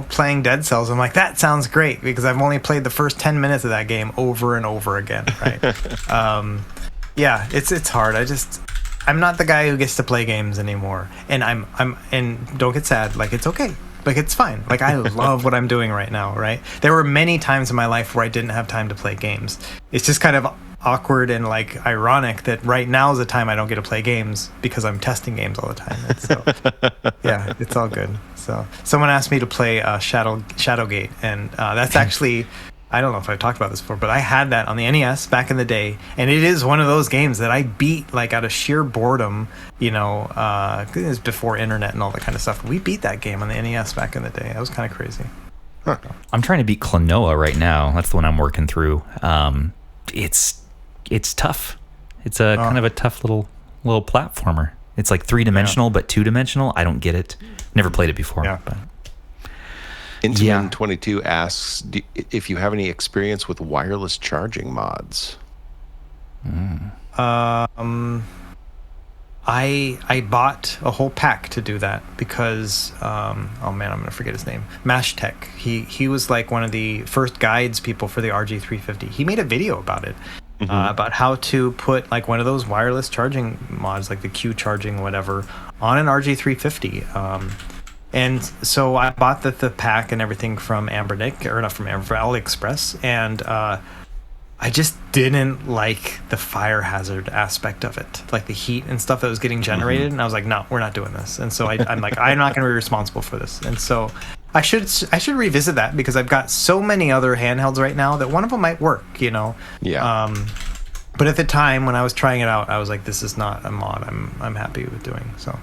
playing Dead Cells. I'm like, that sounds great because I've only played the first 10 minutes of that game over and over again, right? Yeah, it's hard. I'm not the guy who gets to play games anymore. And and don't get sad. Like, it's okay. Like, it's fine. Like, I love what I'm doing right now, right? There were many times in my life where I didn't have time to play games. It's just kind of awkward and, ironic that right now is the time I don't get to play games because I'm testing games all the time. And so, yeah, it's all good. So, someone asked me to play Shadowgate, and that's actually... I don't know if I've talked about this before, but I had that on the NES back in the day, and it is one of those games that I beat out of sheer boredom. It was before internet and all that kind of stuff. We beat that game on the NES back in the day. That was kind of crazy. Huh. I'm trying to beat Klonoa right now. That's the one I'm working through. It's tough. It's a kind of a tough little platformer. It's like 3-dimensional but 2-dimensional. I don't get it. Never played it before. Yeah. But. Intamin22 asks if you have any experience with wireless charging mods. I bought a whole pack to do that because I'm gonna forget his name. Mashtech. He was one of the first guides people for the RG350. He made a video about it. About how to put one of those wireless charging mods, like the Q charging whatever, on an RG350. And so I bought the pack and everything from AliExpress, and I just didn't like the fire hazard aspect of it, like the heat and stuff that was getting generated. And I was like, no, we're not doing this. And so I'm like, I'm not going to be responsible for this. And so I should revisit that because I've got so many other handhelds right now that one of them might work, Yeah. But at the time when I was trying it out, I was like, this is not a mod I'm happy with doing. So.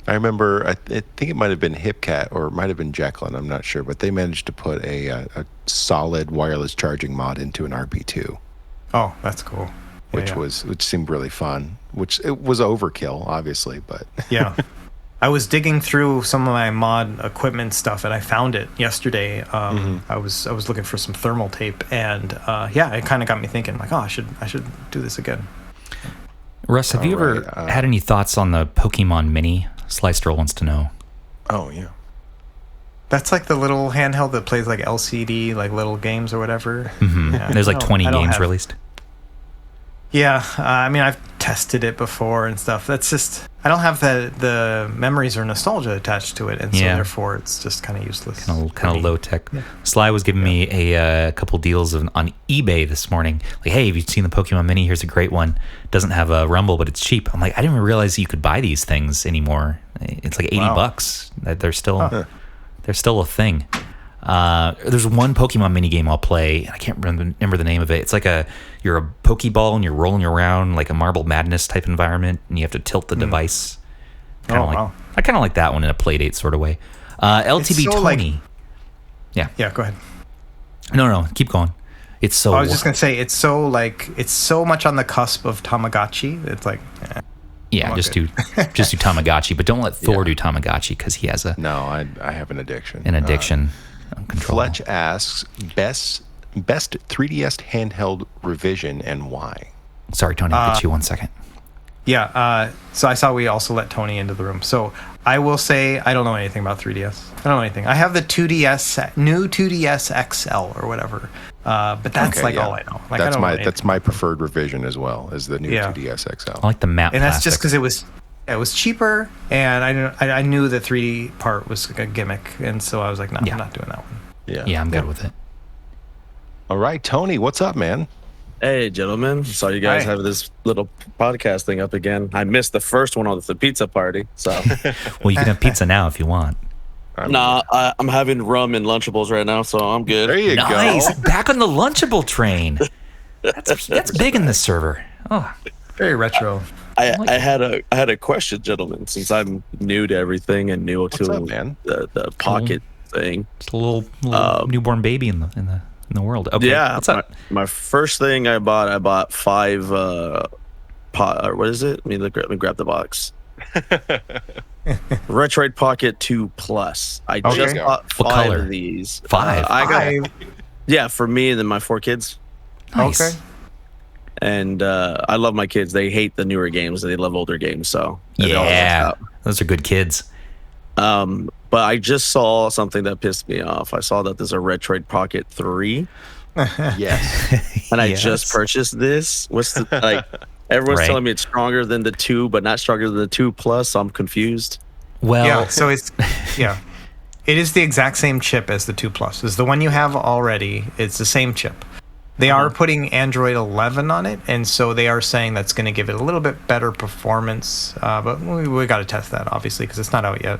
I remember, I think it might have been Hipcat or it might have been Jacqueline, I'm not sure, but they managed to put a solid wireless charging mod into an RP2. Oh, that's cool. Which seemed really fun, which it was overkill, obviously, but... Yeah. I was digging through some of my mod equipment stuff and I found it yesterday. I was looking for some thermal tape and it kind of got me thinking, I should do this again. Russ, have you ever had any thoughts on the Pokemon Mini? Sliced wants to know. Oh, yeah. That's the little handheld that plays LCD, little games or whatever. Mm-hmm. Yeah, there's 20 games released. Yeah, I've tested it before and stuff. That's just, I don't have the memories or nostalgia attached to it, and so therefore it's just kind of useless. Kind of low tech. Yeah. Sly was giving me a couple deals on eBay this morning. Hey, have you seen the Pokemon Mini? Here's a great one. Doesn't have a rumble, but it's cheap. I'm like, I didn't even realize you could buy these things anymore. It's $80. They're still a thing. There's one Pokemon mini game I'll play. I can't remember the name of it. It's you're a Pokeball and you're rolling around like a Marble Madness type environment, and you have to tilt the device. I kind of like that one in a Playdate sort of way. LTB20. Yeah. Yeah, go ahead. No, keep going. It's so. I was just gonna say it's so much on the cusp of Tamagotchi. It's like. Yeah, just do Tamagotchi, but don't let Thor do Tamagotchi because he has I have an addiction. Uncontrollable. Fletch asks best 3DS handheld revision and why. Sorry, Tony, I'll get you 1 second. Yeah, so I saw we also let Tony into the room. So I will say I don't know anything about 3DS. I don't know anything. I have the new 2DS XL or whatever, but that's all I know. Like, that's my preferred revision as well, is the new 2DS XL. I like the matte and that's just plastic. because it was cheaper, and I knew the 3D part was like a gimmick, and so I was like, no, I'm not doing that one. Yeah, I'm good with it. All right, Tony, what's up, man? Hey, gentlemen. Saw you guys have this little podcast thing up again. I missed the first one on the pizza party, so. Well, you can have pizza now if you want. I'm having rum and Lunchables right now, so I'm good. There you go. Nice. Back on the Lunchable train. That's big in this server. Oh, very retro. I had a question, gentlemen, since I'm new to everything and new to the Pocket thing. Just a little newborn baby in the world. Okay. Yeah. What's up? My first thing I bought 5 what is it? Let me grab the box. Retroid Pocket 2 Plus. I just bought 5 of these. 5? I got for me and then my 4 kids. Nice. Okay. And I love my kids. They hate the newer games. They love older games. So those are good kids. But I just saw something that pissed me off. I saw that there's a Retroid Pocket 3. Yes. And I just purchased this. What's the everyone's telling me it's stronger than the 2, but not stronger than the 2 Plus. So I'm confused. Well, so it's it is the exact same chip as the 2 Plus. It's the one you have already. It's the same chip. They are putting Android 11 on it, and so they are saying that's going to give it a little bit better performance. But we got to test that, obviously, because it's not out yet.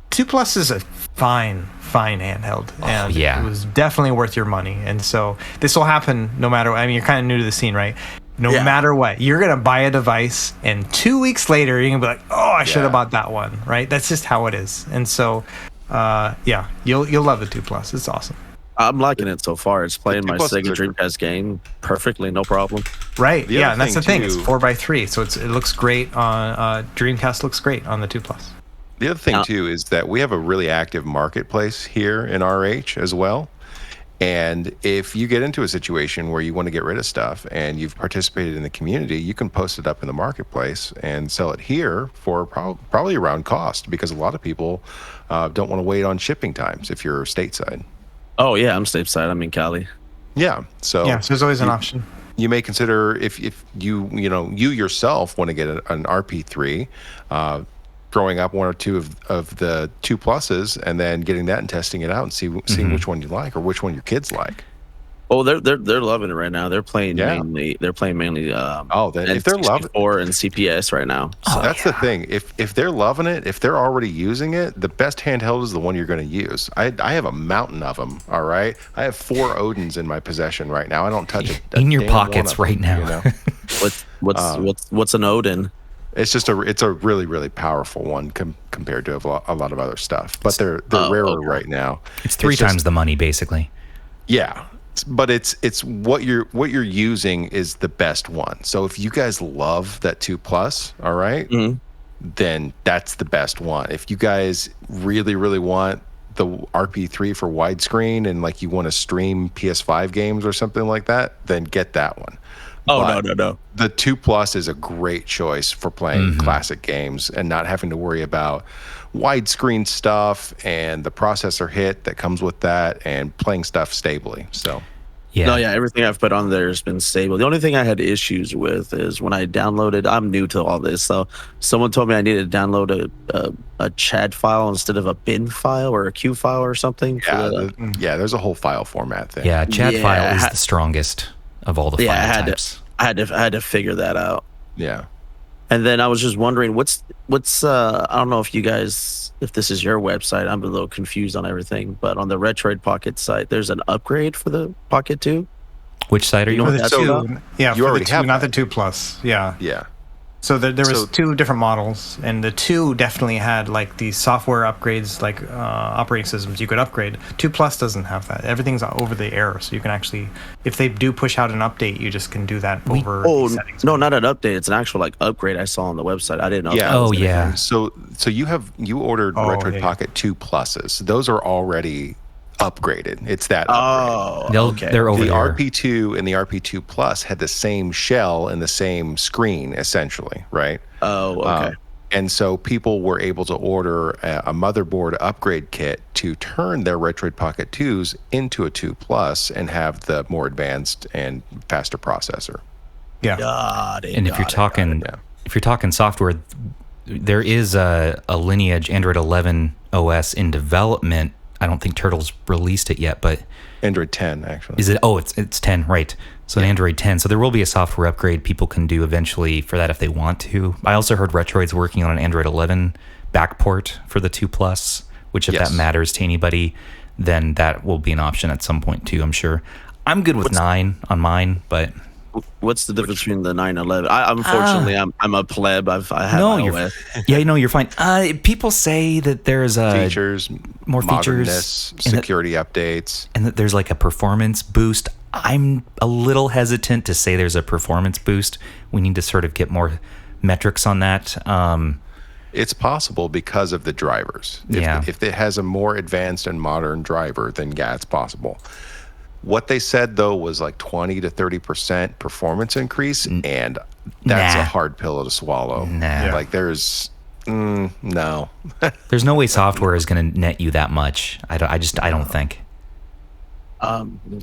2 Plus is a fine handheld, and it was definitely worth your money. And so this will happen no matter what. I mean, you're kind of new to the scene, right? No matter what, you're going to buy a device, and 2 weeks later, you're going to be like, oh, I should have bought that one, right? That's just how it is. And so, you'll love the 2 Plus. It's awesome. I'm liking it so far. It's playing my Sega Dreamcast game perfectly, no problem. Right. Yeah, and that's the thing. It's 4x3, so it looks great on Dreamcast. Looks great on the 2 Plus. The other thing too is that we have a really active marketplace here in RH as well. And if you get into a situation where you want to get rid of stuff and you've participated in the community, you can post it up in the marketplace and sell it here for probably around cost, because a lot of people don't want to wait on shipping times if you're stateside. Oh yeah, I'm stateside. I'm in Cali. Yeah, so there's always an option. You may consider if you yourself want to get an RP3, throwing up 1 or 2 of the 2 Pluses and then getting that and testing it out and seeing which one you like or which one your kids like. Oh, they're loving it right now. They're playing mainly. If they're loving or in CPS right now. So that's the thing. If they're loving it, if they're already using it, the best handheld is the one you're going to use. I have a mountain of them. All right, I have 4 Odins in my possession right now. I don't touch it in your pockets right now. You know? What's an Odin? It's just it's a really, really powerful one compared to a lot of other stuff. But they're rarer right now. It's 3 times the money, basically. Yeah. But it's what you're using is the best one. So if you guys love that 2 Plus, all right, then that's the best one. If you guys really, really want the RP3 for widescreen and like you want to stream PS5 games or something like that, then get that one. Oh, no. The 2 Plus is a great choice for playing classic games and not having to worry about widescreen stuff and the processor hit that comes with that and playing stuff stably. So everything I've put on there has been stable. The only thing I had issues with is when I downloaded, I'm new to all this, so someone told me I needed to download a CHAD file instead of a bin file or a Q file or something. There's a whole file format thing. Yeah, CHAD file is the strongest of all the file types. I had to figure that out. Yeah. And then I was just wondering what's I don't know if this is your website. I'm a little confused on everything, but on the Retroid Pocket site, there's an upgrade for the Pocket 2. Which site are you on? Yeah, you already have not the 2 Plus. Yeah. Yeah. So there was two different models, and the 2 definitely had like the software upgrades, like operating systems you could upgrade. 2 Plus doesn't have that. Everything's over the air, so you can actually, if they do push out an update, you just can do that over the settings. No, not an update. It's an actual like upgrade I saw on the website. I didn't know. Yeah. Oh yeah. So you ordered Retroid Pocket 2 Pluses. Those are already upgraded. It's that upgrade. They're over the there. RP2 and the RP2 Plus had the same shell and the same screen, essentially, right? Oh, okay. And so people were able to order a motherboard upgrade kit to turn their Retroid Pocket 2s into a 2 Plus and have the more advanced and faster processor. Yeah. And if you're talking software, there is a Lineage Android 11 OS in development. I don't think Turtle's released it yet, but Android 10 actually. Is it? Oh, it's 10, right? So Android 10. So there will be a software upgrade people can do eventually for that if they want to. I also heard Retroid's working on an Android 11 backport for the 2 Plus, which if that matters to anybody, then that will be an option at some point too. I'm sure. I'm good with 9 on mine, but. What's the difference between the 9 and 11? Unfortunately, I'm a pleb. I have iOS. You're fine. People say that there's features, more features, security updates, and that there's like a performance boost. I'm a little hesitant to say there's a performance boost. We need to sort of get more metrics on that. It's possible because of the drivers. If it has a more advanced and modern driver, then it's possible. What they said, though, was like 20 to 30% performance increase, and that's a hard pill to swallow. Like there's no. There's no way software is going to net you that much. I don't think.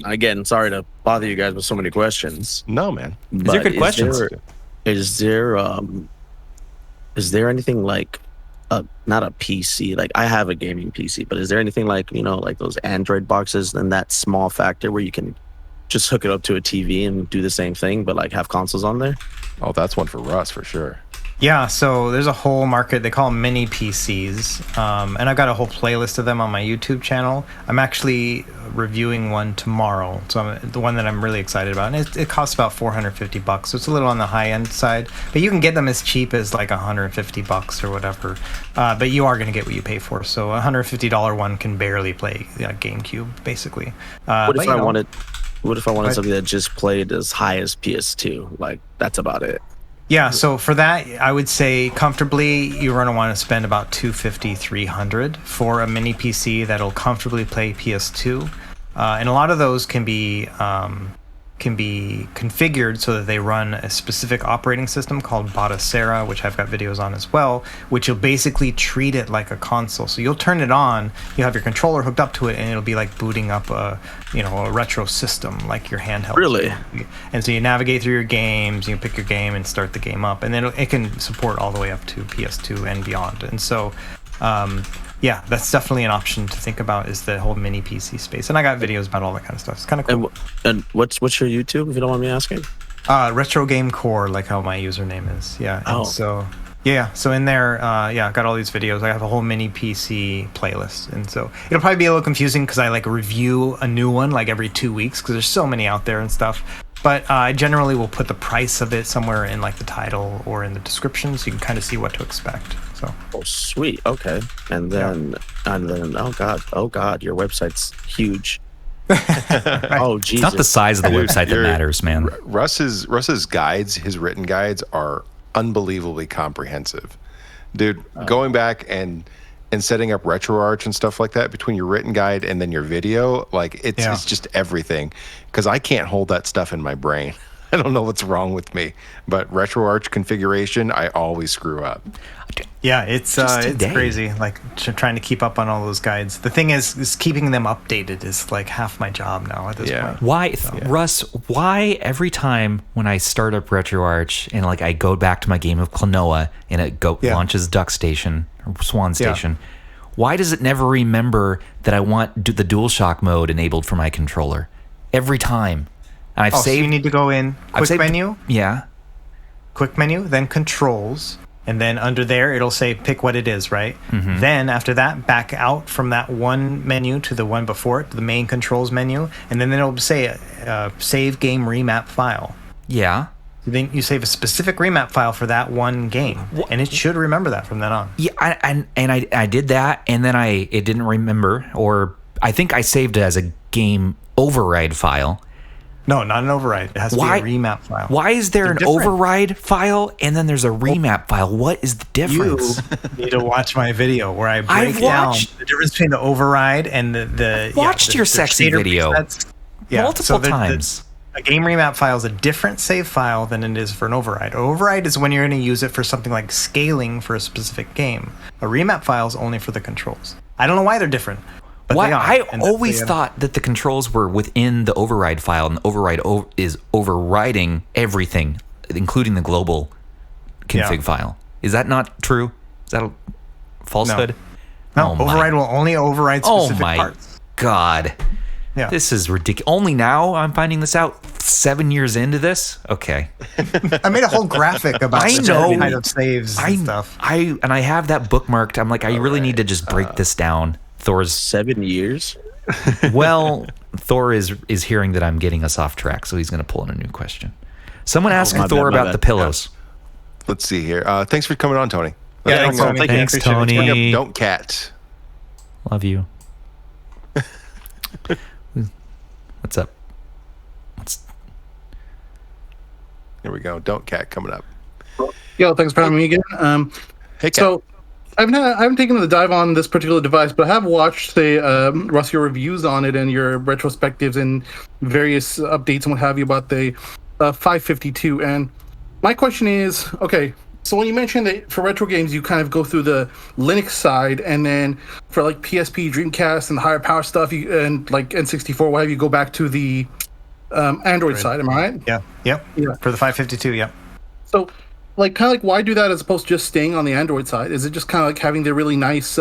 Again, sorry to bother you guys with so many questions. No, man. These are good questions. Is there anything like not a PC, like I have a gaming PC, but is there anything like, like those Android boxes and that small factor where you can just hook it up to a TV and do the same thing, but like have consoles on there? Oh, that's one for Russ for sure. Yeah, so there's a whole market. They call them mini PCs, and I've got a whole playlist of them on my YouTube channel. I'm actually reviewing one tomorrow, so the one that I'm really excited about. And it costs about $450, so it's a little on the high end side. But you can get them as cheap as like $150 or whatever. But you are going to get what you pay for. So a $150 one can barely play GameCube, basically. What if I wanted something that just played as high as PS2? Like that's about it. Yeah, so for that, I would say comfortably you're going to want to spend about $250-$300 for a mini PC that'll comfortably play PS2. And a lot of those can be configured so that they run a specific operating system called Batacera, which I've got videos on as well, which will basically treat it like a console. So you'll turn it on, you'll have your controller hooked up to it, and it'll be like booting up a retro system like your handheld. Really? And so you navigate through your games, you pick your game and start the game up, and then it can support all the way up to PS2 and beyond. And so yeah, that's definitely an option to think about, is the whole mini PC space. And I got videos about all that kind of stuff. It's kind of cool. And what's your YouTube, if you don't mind me asking? Retro Game Core, like how my username is. Yeah. And so in there, I got all these videos. I have a whole mini PC playlist. And so it'll probably be a little confusing because I like review a new one like every 2 weeks because there's so many out there and stuff. But I generally will put the price of it somewhere in like the title or in the description, so you can kind of see what to expect. So. Oh, sweet. Okay. And then oh god, your website's huge. Oh, Jesus. It's not the size of the website that matters, man. Russ's guides, his written guides, are unbelievably comprehensive. Dude, going back and setting up RetroArch and stuff like that between your written guide and then your video, like it's just everything. Because I can't hold that stuff in my brain. I don't know what's wrong with me, but RetroArch configuration, I always screw up. Yeah, it's crazy. Like trying to keep up on all those guides. The thing is keeping them updated is like half my job now at this point. Why, Russ? Why every time when I start up RetroArch and like I go back to my game of Klonoa and it launches Duck Station or Swan Station, why does it never remember that I want the DualShock mode enabled for my controller every time? And I've saved. So you need to go in quick menu. Yeah. Quick menu, then controls. And then under there, it'll say pick what it is, right? Mm-hmm. Then after that, back out from that one menu to the one before it, the main controls menu. And then it'll say save game remap file. Yeah. then you save a specific remap file for that one game, and it should remember that from then on. Yeah, I did that, and then it didn't remember, or I think I saved it as a game override file. No, not an override. It has to be a remap file. Why is there an override file and then there's a remap file? What is the difference? You need to watch my video where I break down the difference between the override and the watched your sexy video multiple times. A game remap file is a different save file than it is for an override. An override is when you're going to use it for something like scaling for a specific game. A remap file is only for the controls. I don't know why they're different. But I always thought that the controls were within the override file, and the override is overriding everything, including the global config file. Is that not true? Is that a falsehood? No, override will only override specific parts. God. Yeah. This is ridiculous. Only now I'm finding this out 7 years into this? Okay. I made a whole graphic about the kind of saves and stuff. I have that bookmarked. I'm like, I really need to just break this down. Thor's 7 years. Well, Thor is hearing that I'm getting us off track, so he's going to pull in a new question. Someone asked Thor about the pillows. Let's see here. Thanks for coming on, Tony. Yeah, thanks, Tony. Don't cat. Love you. What's up? Here we go. Don't cat coming up. Yo, thanks for having me again. Hey, Cat. So I haven't taken the dive on this particular device, but I have watched Russ, your reviews on it and your retrospectives and various updates and what have you about the 552. And my question is, okay, so when you mentioned that for retro games, you kind of go through the Linux side, and then for like PSP, Dreamcast, and the higher power stuff, and like N64, what have you, go back to the Android side, am I right? Yeah. Yep. Yeah. For the 552, yep. So, like, kind of like, why do that as opposed to just staying on the Android side? Is it just kind of like having the really nice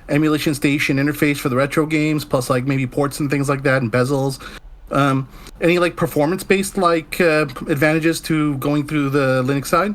emulation station interface for the retro games, plus like maybe ports and things like that, and bezels? Any like performance-based like advantages to going through the Linux side?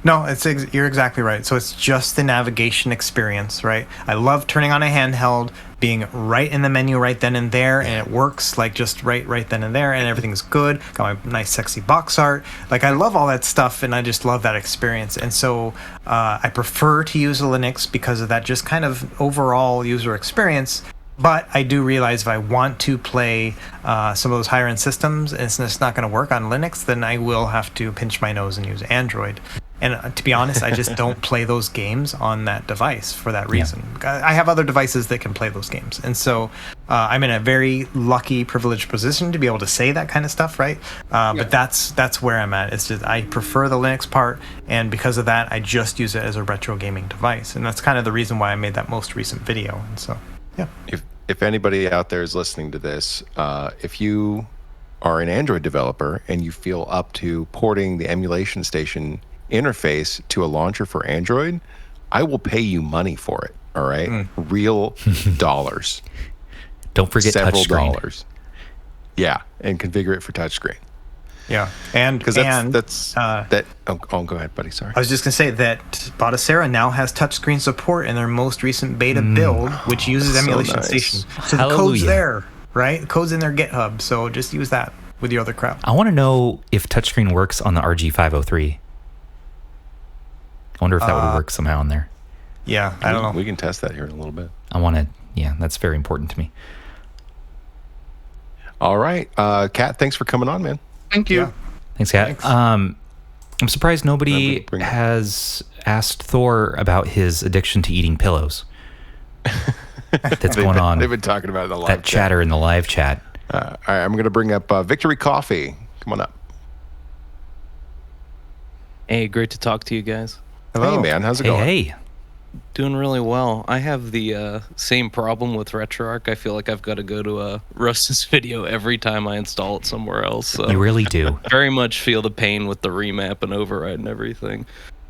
No, you're exactly right. So it's just the navigation experience, right? I love turning on a handheld, being right in the menu right then and there, and it works like just right then and there, and everything's good. Got my nice sexy box art. Like, I love all that stuff, and I just love that experience. And so I prefer to use Linux because of that just kind of overall user experience. But I do realize if I want to play some of those higher end systems and it's just not going to work on Linux, then I will have to pinch my nose and use Android. And to be honest, I just don't play those games on that device for that reason. Yeah. I have other devices that can play those games. And so I'm in a very lucky, privileged position to be able to say that kind of stuff, right? But that's where I'm at. It's just I prefer the Linux part, and because of that, I just use it as a retro gaming device. And that's kind of the reason why I made that most recent video. And so, yeah. If anybody out there is listening to this, if you are an Android developer and you feel up to porting the emulation station interface to a launcher for Android, I will pay you money for it. All right, real dollars. Don't forget several touchscreen. dollars. Yeah, and configure it for touchscreen. Yeah, and because that's that. Oh, go ahead, buddy. Sorry. I was just gonna say that Batocera now has touchscreen support in their most recent beta build, which uses emulation station. So the code's there, right? The code's in their GitHub, so just use that with your other crap. I want to know if touchscreen works on the RG503. I wonder if that would work somehow in there. Yeah, I don't know. We can test that here in a little bit. I want to. Yeah, that's very important to me. All right, Kat, thanks for coming on, man. Thank you. Yeah. Thanks, Kat. I'm surprised nobody has asked Thor about his addiction to eating pillows. That's going on. They've been talking about it in the live that chatter in the live chat. All right, I'm going to bring up Victory Coffee. Come on up. Hey, great to talk to you guys. Hello. Hey, man. How's it going? Hey. Doing really well. I have the same problem with RetroArch. I feel like I've got to go to Russ's video every time I install it somewhere else. So you really do. Very much feel the pain with the remap and override and everything.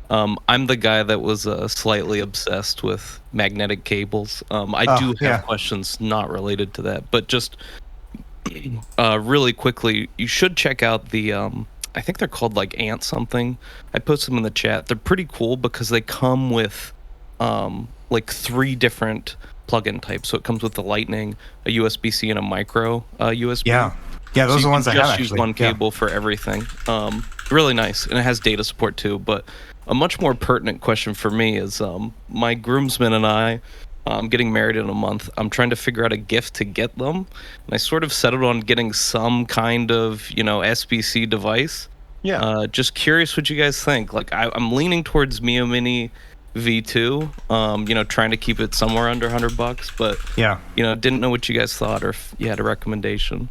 I'm the guy that was slightly obsessed with magnetic cables. I do have questions not related to that, but just really quickly, you should check out the I think they're called like Ant something. I posted them in the chat. They're pretty cool because they come with like 3 different plugin types. So it comes with the Lightning, a USB-C, and a micro USB. Yeah, those are the ones I have. Just use one cable for everything. really nice, and it has data support too. But a much more pertinent question for me is my groomsmen and I'm getting married in a month. I'm trying to figure out a gift to get them, and I sort of settled on getting some kind of SBC device. Yeah. Just curious what you guys think. Like I'm leaning towards Mio Mini V2. Trying to keep it somewhere under $100, but didn't know what you guys thought or if you had a recommendation.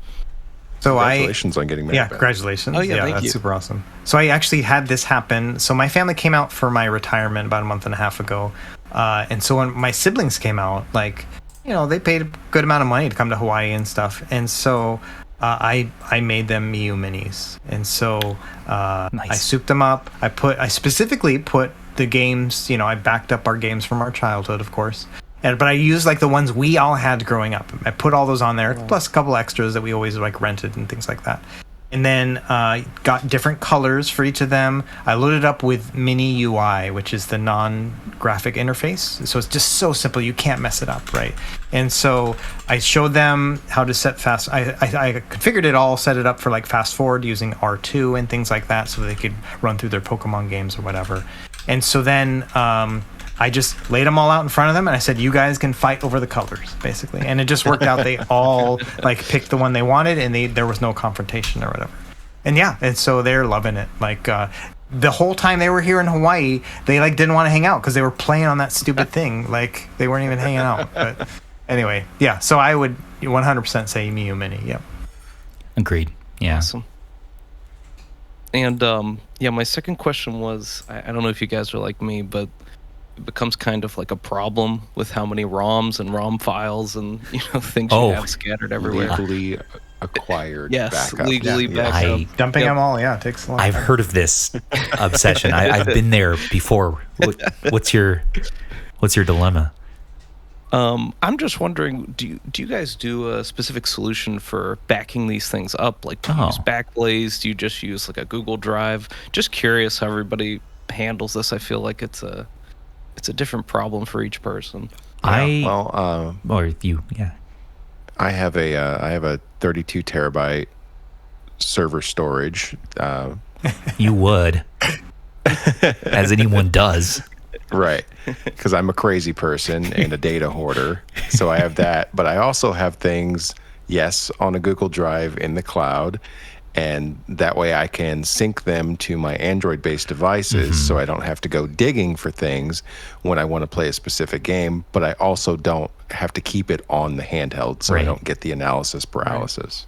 So congratulations on getting married. Yeah, congratulations. Oh yeah, that's you. super awesome. So I actually had this happen. So my family came out for my retirement about a month and a half ago. And so when my siblings came out, they paid a good amount of money to come to Hawaii and stuff. And so I made them Miu Minis. And so I souped them up. I specifically put the games, I backed up our games from our childhood, of course. But I used the ones we all had growing up. I put all those on there, plus a couple extras that we always rented and things like that. And then got different colors for each of them. I loaded up with Mini UI, which is the non-graphic interface. So it's just so simple, you can't mess it up, right? And so I showed them how to set fast. I configured it all, set it up for fast forward using R2 and things like that, so they could run through their Pokemon games or whatever. And so then I just laid them all out in front of them, and I said, you guys can fight over the colors, basically. And it just worked out. They all picked the one they wanted, and there was no confrontation or whatever. And so they're loving it. The whole time they were here in Hawaii, they didn't want to hang out because they were playing on that stupid thing. They weren't even hanging out. But anyway, yeah. So I would 100% say Miu Mini. Yep. Agreed. Yeah. Awesome. And my second question was, I don't know if you guys are like me, but it becomes kind of like a problem with how many ROMs and ROM files and things you have scattered everywhere. Legally acquired. Yes, backup. legally backup. Dumping them all, takes a long time. I've heard of this obsession. I've been there before. What's your dilemma? I'm just wondering, do you guys do a specific solution for backing these things up? Do you use Backblaze? Do you just use a Google Drive? Just curious how everybody handles this. I feel like it's a different problem for each person. Or you, yeah. I have a 32 terabyte server storage. You would, as anyone does. Right, because I'm a crazy person and a data hoarder. So I have that, but I also have things, on a Google Drive in the cloud, and that way I can sync them to my Android-based devices, so I don't have to go digging for things when I want to play a specific game, but I also don't have to keep it on the handheld, so I don't get the analysis paralysis.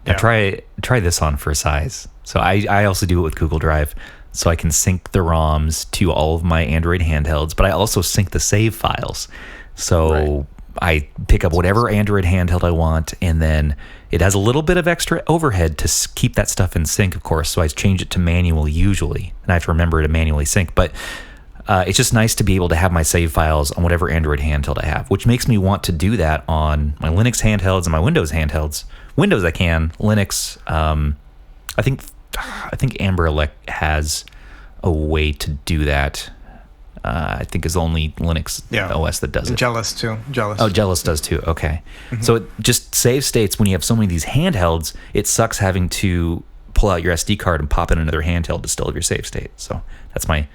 Now try this on for size. So I also do it with Google Drive, so I can sync the ROMs to all of my Android handhelds, but I also sync the save files. So I pick up whatever Android handheld I want, and then it has a little bit of extra overhead to keep that stuff in sync, of course, so I change it to manual usually, and I have to remember to manually sync, but it's just nice to be able to have my save files on whatever Android handheld I have, which makes me want to do that on my Linux handhelds and my Windows handhelds. Windows I can, Linux, I think Amber has a way to do that. I think is only Linux OS that does it. Jealous too. Oh, Jealous does too. Okay. So it just saves states when you have so many of these handhelds. It sucks having to pull out your SD card and pop in another handheld to still have your save state. So that's my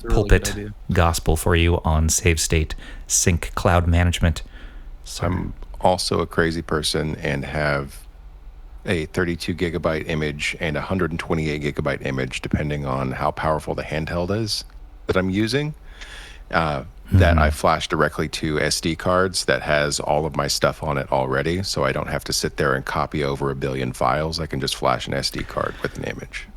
pulpit gospel for you on save state sync cloud management. So I'm also a crazy person and have a 32 gigabyte image and a 128 gigabyte image, depending on how powerful the handheld is that I'm using, that I flash directly to SD cards that has all of my stuff on it already, so I don't have to sit there and copy over a billion files. I can just flash an SD card with an image.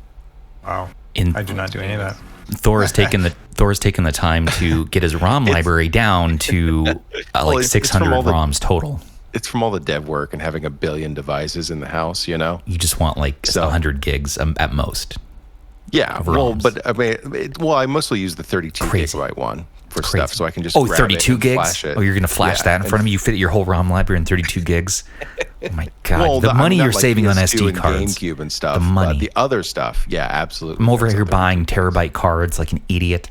Wow. I do not do any of that. Thor has taken the time to get his ROM library down to 600 ROMs total. It's from all the dev work and having a billion devices in the house, You just want 100 gigs at most. Yeah, but I mostly use the 32 gigabyte one for stuff, so I can just grab 32 it gigs? Flash it. Oh, you're going to flash that in front of me? You fit your whole ROM library in 32 gigs? Oh my God. Well, the money you're saving on PS2 SD and cards. GameCube and stuff. The money. The other stuff, yeah, absolutely. I'm over here buying terabyte cards like an idiot.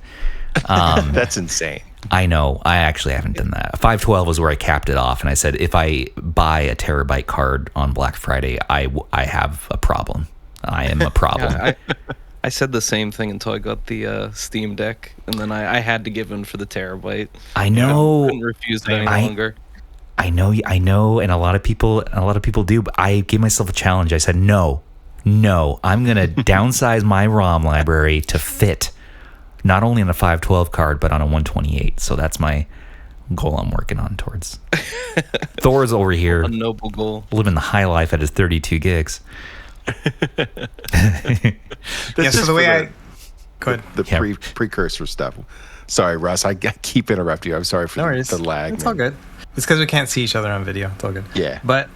That's insane. I know. I actually haven't done that. 512 was where I capped it off, and I said, if I buy a terabyte card on Black Friday, I have a problem. I am a problem. I said the same thing until I got the Steam Deck, and then I had to give in for the terabyte. I know. I couldn't refuse it any longer. I know, and a lot of people do. But I gave myself a challenge. I said, no, I'm gonna downsize my ROM library to fit not only on a 512 card but on a 128. So that's my goal I'm working on towards. Thor's over here, a noble goal, living the high life at his 32 gigs. So the way the precursor stuff. Sorry, Russ, I keep interrupting you. I'm sorry for the lag. It's all good. It's because we can't see each other on video. It's all good. Yeah. But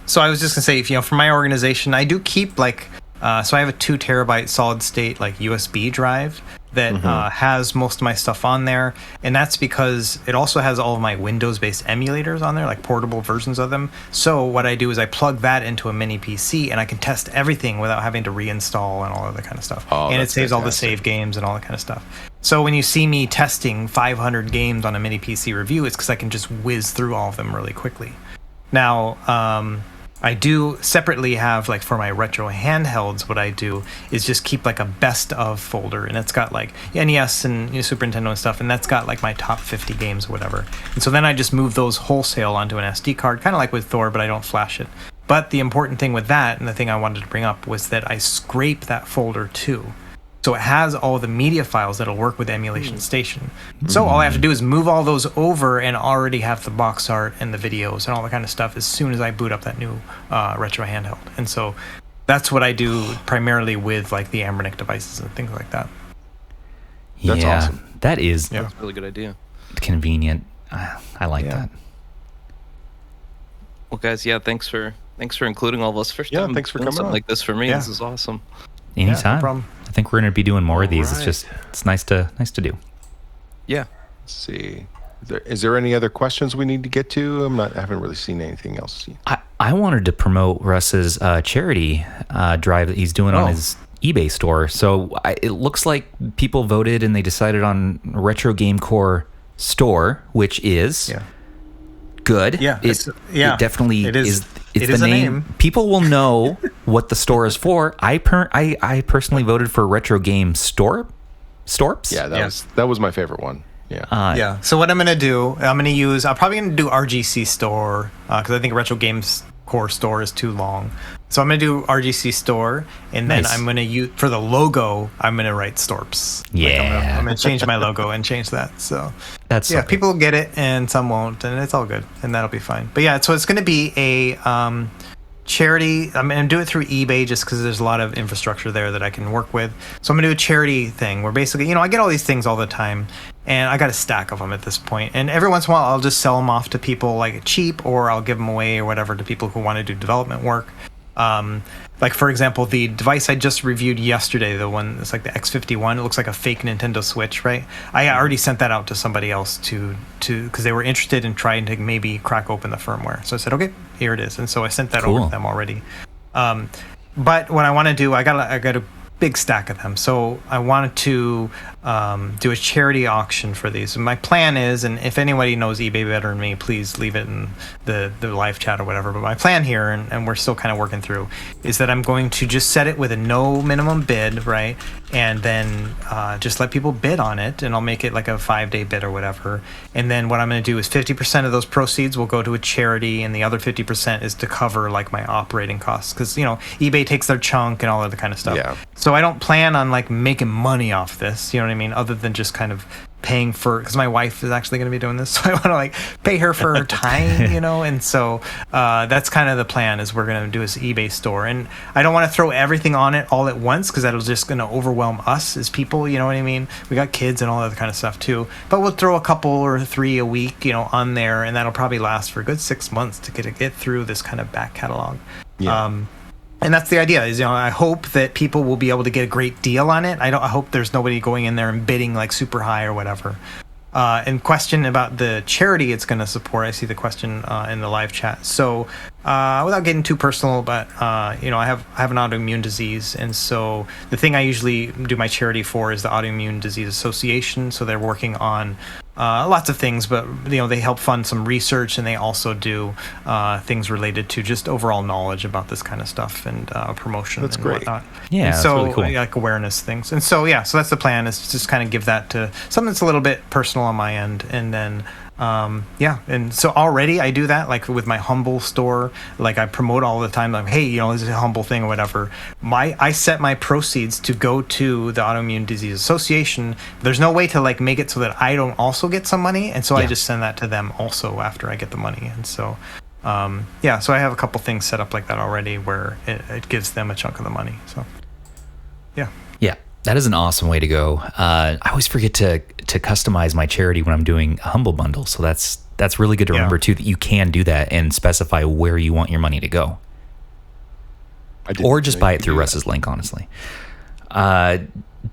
so I was just gonna say, for my organization, I do keep like so I have a 2 terabyte solid state like USB drive that has most of my stuff on there, and that's because it also has all of my Windows-based emulators on there, like portable versions of them. So what I do is I plug that into a mini PC, and I can test everything without having to reinstall and all of that kind of stuff. And it saves all the save games and all that kind of stuff. So when you see me testing 500 games on a mini PC review, it's because I can just whiz through all of them really quickly. Now, I do separately have, like, for my retro handhelds, what I do is just keep like a best of folder, and it's got like NES and Super Nintendo and stuff, and that's got like my top 50 games or whatever. And so then I just move those wholesale onto an SD card, kind of like with Thor, but I don't flash it. But the important thing with that, and the thing I wanted to bring up, was that I scrape that folder too. So it has all the media files that'll work with Emulation Station. So all I have to do is move all those over and already have the box art and the videos and all that kind of stuff as soon as I boot up that new retro handheld. And so that's what I do primarily with like the Ambernic devices and things like that. That's awesome. That is That's a really good idea. Convenient. I like that. Well, guys, thanks for including all of us. First time thanks for doing coming something on. like this for me. This is awesome. Anytime. No problem. I think we're going to be doing more of these. It's just it's nice to do. Yeah. Let's see. Is there any other questions we need to get to? I haven't really seen anything else. I wanted to promote Russ's charity drive that he's doing on his eBay store. So it looks like people voted and they decided on Retro Game Core store, which is good. Yeah, it definitely is. It's it is the a name. name. People will know what the store is for. I personally voted for Retro Game Storps. Yeah, that was my favorite one. Yeah. So what I'm gonna do, I'm probably gonna do RGC store because I think Retro Games Core store is too long. So I'm gonna do RGC store, and then I'm gonna use for the logo. I'm gonna write Storps. Yeah. I'm gonna change my logo and change that. So that's people get it and some won't, and it's all good, and that'll be fine. But so it's gonna be a charity. I'm gonna do it through eBay just because there's a lot of infrastructure there that I can work with. So I'm gonna do a charity thing where basically, I get all these things all the time, and I got a stack of them at this point. And every once in a while, I'll just sell them off to people like cheap, or I'll give them away or whatever to people who want to do development work. Like for example, the device I just reviewed yesterday, the one that's like the X51, it looks like a fake Nintendo Switch, right? I already sent that out to somebody else to because they were interested in trying to maybe crack open the firmware. So I said, okay, here it is, and so I sent that over to them already. But what I want to do, I got a big stack of them, so I wanted to do a charity auction for these. And my plan is, and if anybody knows eBay better than me, please leave it in the live chat or whatever, but my plan here, and we're still kind of working through, is that I'm going to just set it with a no minimum bid, right? And then just let people bid on it, and I'll make it like a 5-day bid or whatever. And then what I'm going to do is 50% of those proceeds will go to a charity, and the other 50% is to cover like my operating costs, because eBay takes their chunk and all of the kind of stuff. Yeah. So I don't plan on like making money off this, you know what I mean, other than just kind of paying for, because my wife is actually going to be doing this, so I want to like pay her for her time, and so that's kind of the plan, is we're going to do this eBay store. And I don't want to throw everything on it all at once, because that'll just going to overwhelm us as people, you know what I mean? We got kids and all that kind of stuff too, but we'll throw a couple or 3 a week, on there, and that'll probably last for a good 6 months to get through this kind of back catalog. And that's the idea, is I hope that people will be able to get a great deal on it. I hope there's nobody going in there and bidding like super high or whatever. And question about the charity it's going to support. I see the question in the live chat. So without getting too personal, but I have an autoimmune disease, and so the thing I usually do my charity for is the Autoimmune Disease Association. So they're working on lots of things, but they help fund some research, and they also do things related to just overall knowledge about this kind of stuff and promotion. That's and great. Whatnot. Yeah, and that's so really cool. like awareness things, and so so that's the plan, is to just kind of give that to something that's a little bit personal on my end, and then. And so already I do that, like with my Humble store, like I promote all the time, like, hey, this is a Humble thing or whatever. I set my proceeds to go to the Autoimmune Disease Association. There's no way to like make it so that I don't also get some money, and so I just send that to them also after I get the money. And so so I have a couple things set up like that already where it gives them a chunk of the money. So yeah. That is an awesome way to go. I always forget to customize my charity when I'm doing a Humble Bundle, so that's really good to remember too, that you can do that and specify where you want your money to go, or just buy it through Russ's link. Honestly,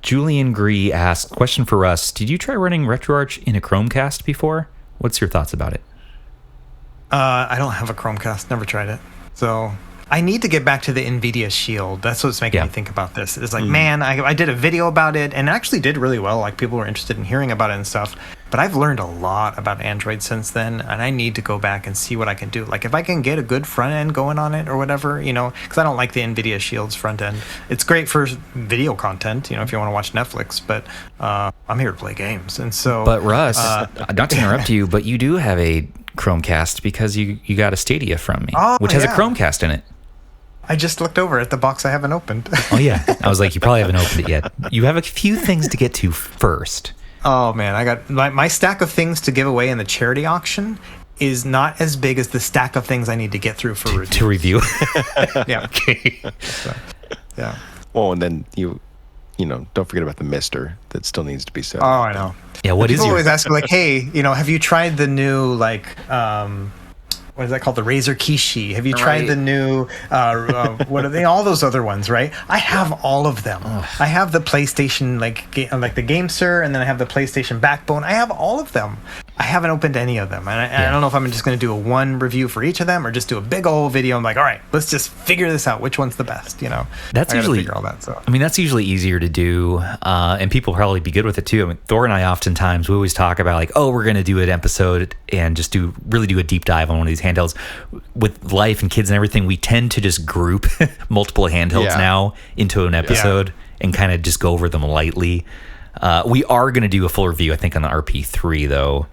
Julian Gree asked, question for Russ: did you try running RetroArch in a Chromecast before? What's your thoughts about it? I don't have a Chromecast. Never tried it. So I need to get back to the NVIDIA Shield. That's what's making me think about this. It's like, man, I did a video about it and it actually did really well. Like, people were interested in hearing about it and stuff. But I've learned a lot about Android since then, and I need to go back and see what I can do. Like, if I can get a good front end going on it or whatever, because I don't like the NVIDIA Shield's front end. It's great for video content, if you want to watch Netflix, but I'm here to play games. And so. But Russ, not to interrupt you, but you do have a Chromecast because you got a Stadia from me, which has a Chromecast in it. I just looked over at the box I haven't opened. Oh, yeah. I was like, you probably haven't opened it yet. You have a few things to get to first. Oh, man. I got my stack of things to give away in the charity auction is not as big as the stack of things I need to get through for review. To review. Yeah. Okay. So, yeah. Well, and then you don't forget about the Mister that still needs to be set. Oh, I know. Yeah, what is People always ask me, like, hey, have you tried the new, like, what is that called? The Razer Kishi. Have you tried the new, what are they? All those other ones, right? I have all of them. I have the PlayStation, like the GameSir, and then I have the PlayStation Backbone. I have all of them. I haven't opened any of them. And I don't know if I'm just going to do a one review for each of them or just do a big old video. I'm like, all right, let's just figure this out. Which one's the best, That's usually, figure all that, so. I mean, that's usually easier to do. And people probably be good with it too. I mean, Thor and I oftentimes, we always talk about like, oh, we're going to do an episode and just really do a deep dive on one of these handhelds. With life and kids and everything, we tend to just group multiple handhelds now into an episode and kind of just go over them lightly. We are going to do a full review, I think, on the RP3 though.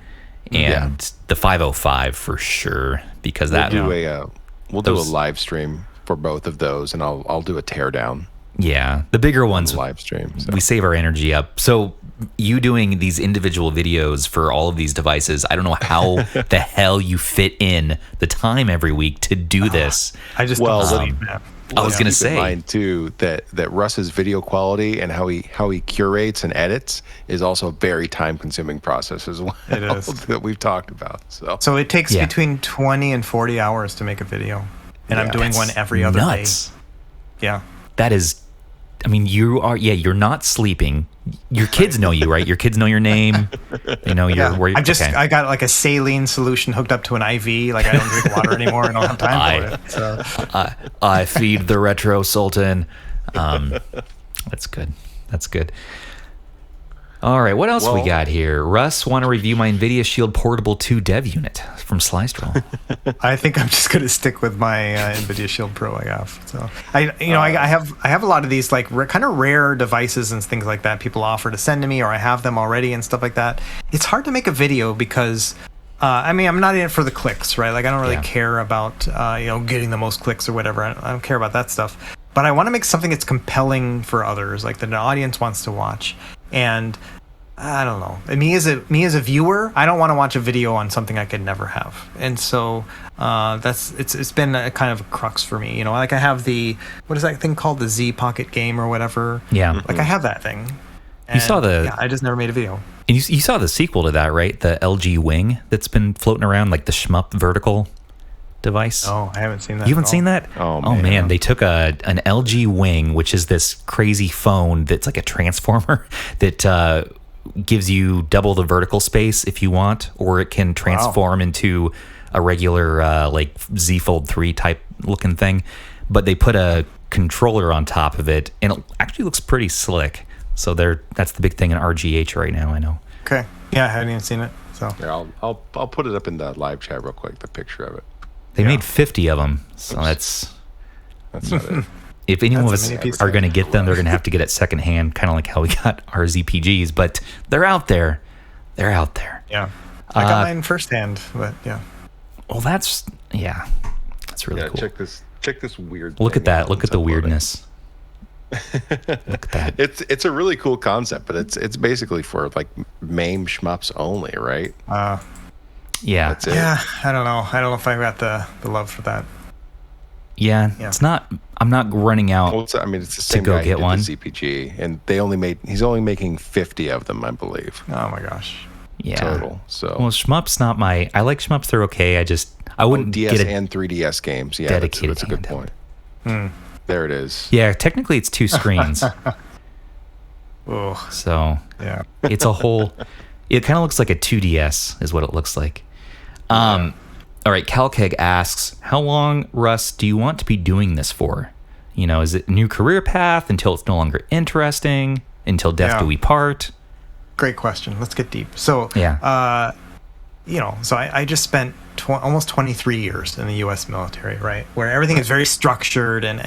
And the 505 for sure, because we'll do a live stream for both of those, and I'll do a teardown. Yeah, the bigger ones live stream. So. We save our energy up. So you doing these individual videos for all of these devices, I don't know how the hell you fit in the time every week to do this. I just don't sleep. I was going to say, keep in mind too that Russ's video quality and how he curates and edits is also a very time consuming process as well. It is that we've talked about. So it takes between 20 and 40 hours to make a video, and I'm doing one every other day. Yeah, that is. I mean, you're not sleeping. Your kids know you, right? Your kids know your name. They know you're where I got like a saline solution hooked up to an IV. Like, I don't drink water anymore. I don't have time for it. So. I feed the Retro Sultan. That's good. That's good. All right, what else we got here? Russ, want to review my NVIDIA Shield Portable 2 dev unit from Slystro? I think I'm just going to stick with my NVIDIA Shield Pro I have. So I have a lot of these like kind of rare devices and things like that people offer to send to me, or I have them already and stuff like that. It's hard to make a video because I'm not in it for the clicks, right? Like, I don't really care about getting the most clicks or whatever. I don't care about that stuff. But I want to make something that's compelling for others, like that an audience wants to watch. And I don't know. Me as a viewer, I don't want to watch a video on something I could never have. And so it's been a kind of a crux for me. Like, I have what is that thing called, the Z Pocket game or whatever? Yeah. Like, I have that thing. And, you saw I just never made a video. And you saw the sequel to that, right? The LG Wing that's been floating around, like the shmup vertical device. Oh, I haven't seen that. You haven't seen that? Oh man, they took an LG Wing, which is this crazy phone that's like a transformer that gives you double the vertical space if you want, or it can transform into a regular like Z Fold 3 type looking thing. But they put a controller on top of it, and it actually looks pretty slick. So that's the big thing in RGH right now, I know. Okay. Yeah, I haven't even seen it. So here, I'll put it up in the live chat real quick. The picture of it. They made 50 of them, so that's not it. If any of us are going to get them, they're going to have to get it secondhand, kind of like how we got our ZPGs. But they're out there. They're out there. Yeah, I got mine firsthand, but yeah. Well, that's really cool. Check this weird. Look at that. Look at the weirdness. Look at that. It's a really cool concept, but it's basically for like MAME shmups only, right? Yeah. That's it. Yeah, I don't know. I don't know if I got the love for that. Yeah, it's not. I'm not running out. Well, it's the same to go guy get who one. did the ZPG, and he's only making 50 of them, I believe. Oh my gosh. Yeah. Total. So. Well, shmups not my. I like shmups. They're okay. I wouldn't DS get and 3DS games. Yeah, dedicated that's a good point. There it is. Yeah, technically it's 2 screens. Oh. So yeah, it's a whole. It kind of looks like a 2DS, is what it looks like. All right, Calkeg asks, how long, Russ, do you want to be doing this for? Is it a new career path until it's no longer interesting? Until death do we part? Great question. Let's get deep. So, yeah. So I just spent almost 23 years in the U.S. military, right? Where everything is very structured and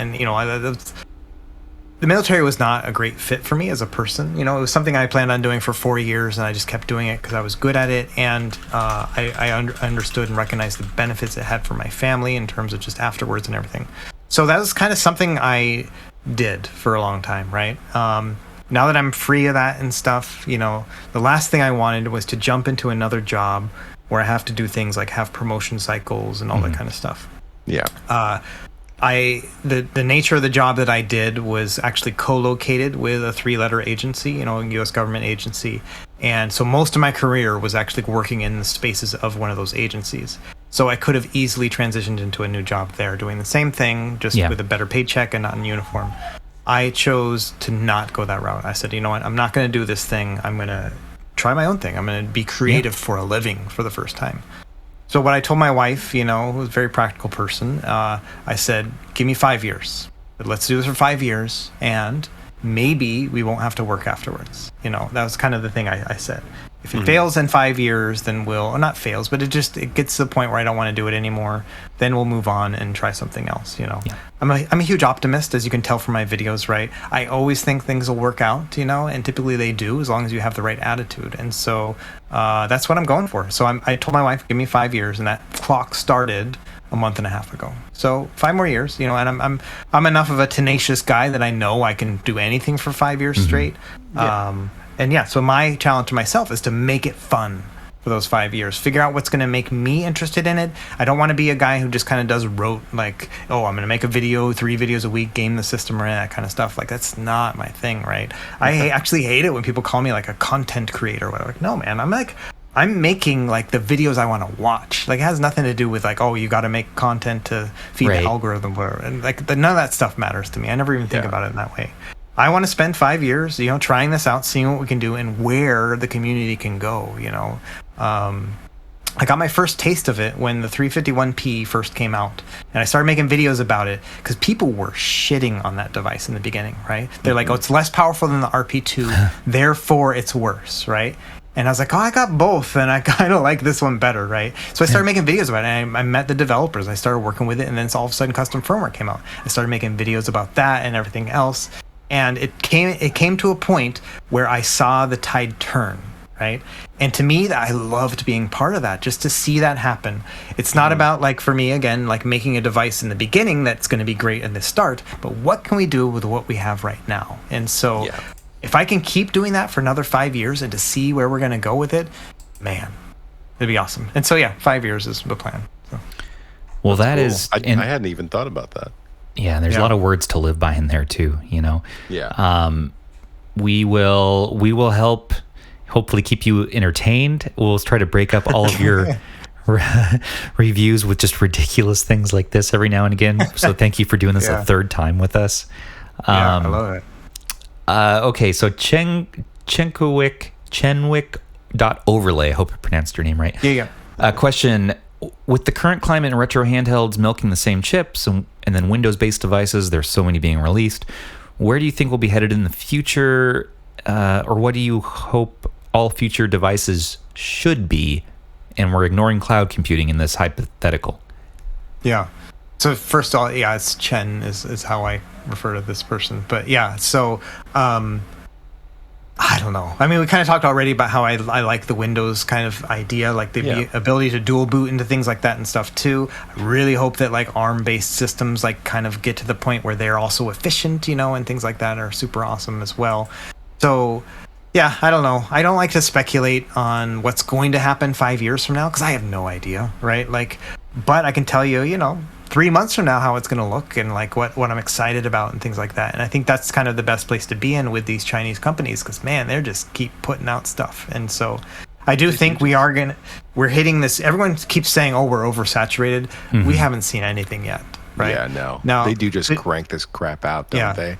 the military was not a great fit for me as a person. It was something I planned on doing for 4 years, and I just kept doing it because I was good at it, and I understood and recognized the benefits it had for my family in terms of just afterwards and everything. So that was kind of something I did for a long time, right? Now that I'm free of that and stuff, the last thing I wanted was to jump into another job where I have to do things like have promotion cycles and all that kind of stuff. Yeah. The nature of the job that I did was actually co-located with a 3-letter agency, a U.S. government agency. And so most of my career was actually working in the spaces of one of those agencies. So I could have easily transitioned into a new job there, doing the same thing, just with a better paycheck and not in uniform. I chose to not go that route. I said, you know what, I'm not going to do this thing. I'm going to try my own thing. I'm going to be creative for a living for the first time. So what I told my wife, who was a very practical person, I said, give me 5 years. Let's do this for 5 years, and maybe we won't have to work afterwards. That was kind of the thing I said. If it fails in 5 years, then or not fails, but it gets to the point where I don't want to do it anymore. Then we'll move on and try something else. I'm a huge optimist, as you can tell from my videos, right? I always think things will work out, and typically they do, as long as you have the right attitude. And so that's what I'm going for. So I told my wife, give me 5 years, and that clock started a month and a half ago. So 5 more years, and I'm enough of a tenacious guy that I know I can do anything for 5 years straight. So my challenge to myself is to make it fun for those 5 years. Figure out what's going to make me interested in it. I don't want to be a guy who just kind of does rote, like, oh, I'm going to make a video, 3 videos a week, game the system, or that kind of stuff. Like, that's not my thing, right? I actually hate it when people call me like a content creator or whatever. Like, no, man, I'm making like the videos I want to watch. Like, it has nothing to do with like, oh, you got to make content to feed the algorithm, or and like none of that stuff matters to me. I never even think about it in that way. I want to spend 5 years, trying this out, seeing what we can do and where the community can go. I got my first taste of it when the 351p first came out, and I started making videos about it because people were shitting on that device in the beginning, right? They're like, oh, it's less powerful than the RP2, therefore it's worse, right? And I was like, oh, I got both, and I kind of like this one better, right? So I started making videos about it, and I met the developers. I started working with it, and then all of a sudden custom firmware came out. I started making videos about that and everything else. And it came to a point where I saw the tide turn, right? And to me, I loved being part of that, just to see that happen. It's not about, like, for me, again, like making a device in the beginning that's going to be great at the start, but what can we do with what we have right now? And so if I can keep doing that for another 5 years and to see where we're going to go with it, man, it'd be awesome. And so, 5 years is the plan. So. Well, that is... I hadn't even thought about that. Yeah, there's a lot of words to live by in there too, Yeah. We will help hopefully keep you entertained. We'll try to break up all of your reviews with just ridiculous things like this every now and again. So thank you for doing this a third time with us. I love it. Okay, so Chenwick.overlay, I hope I pronounced your name right. Yeah. Question: with the current climate in retro handhelds milking the same chips and then Windows-based devices, there's so many being released, where do you think we'll be headed in the future? Or what do you hope all future devices should be, and we're ignoring cloud computing in this hypothetical. Yeah. So first of all, yeah, it's Chen is how I refer to this person. But yeah, so I don't know. I mean, we kind of talked already about how I like the Windows kind of idea, like the ability to dual boot into things like that and stuff too. I really hope that like ARM-based systems like kind of get to the point where they're also efficient, and things like that are super awesome as well. So yeah, I don't know. I don't like to speculate on what's going to happen 5 years from now because I have no idea, right? Like, but I can tell you, 3 months from now how it's going to look and like what I'm excited about and things like that. And I think that's kind of the best place to be in with these Chinese companies because man, they're just keep putting out stuff. And so I do think we're hitting this. Everyone keeps saying, oh, we're oversaturated. Mm-hmm. We haven't seen anything yet, right? Yeah, no. They do just crank this crap out, don't they?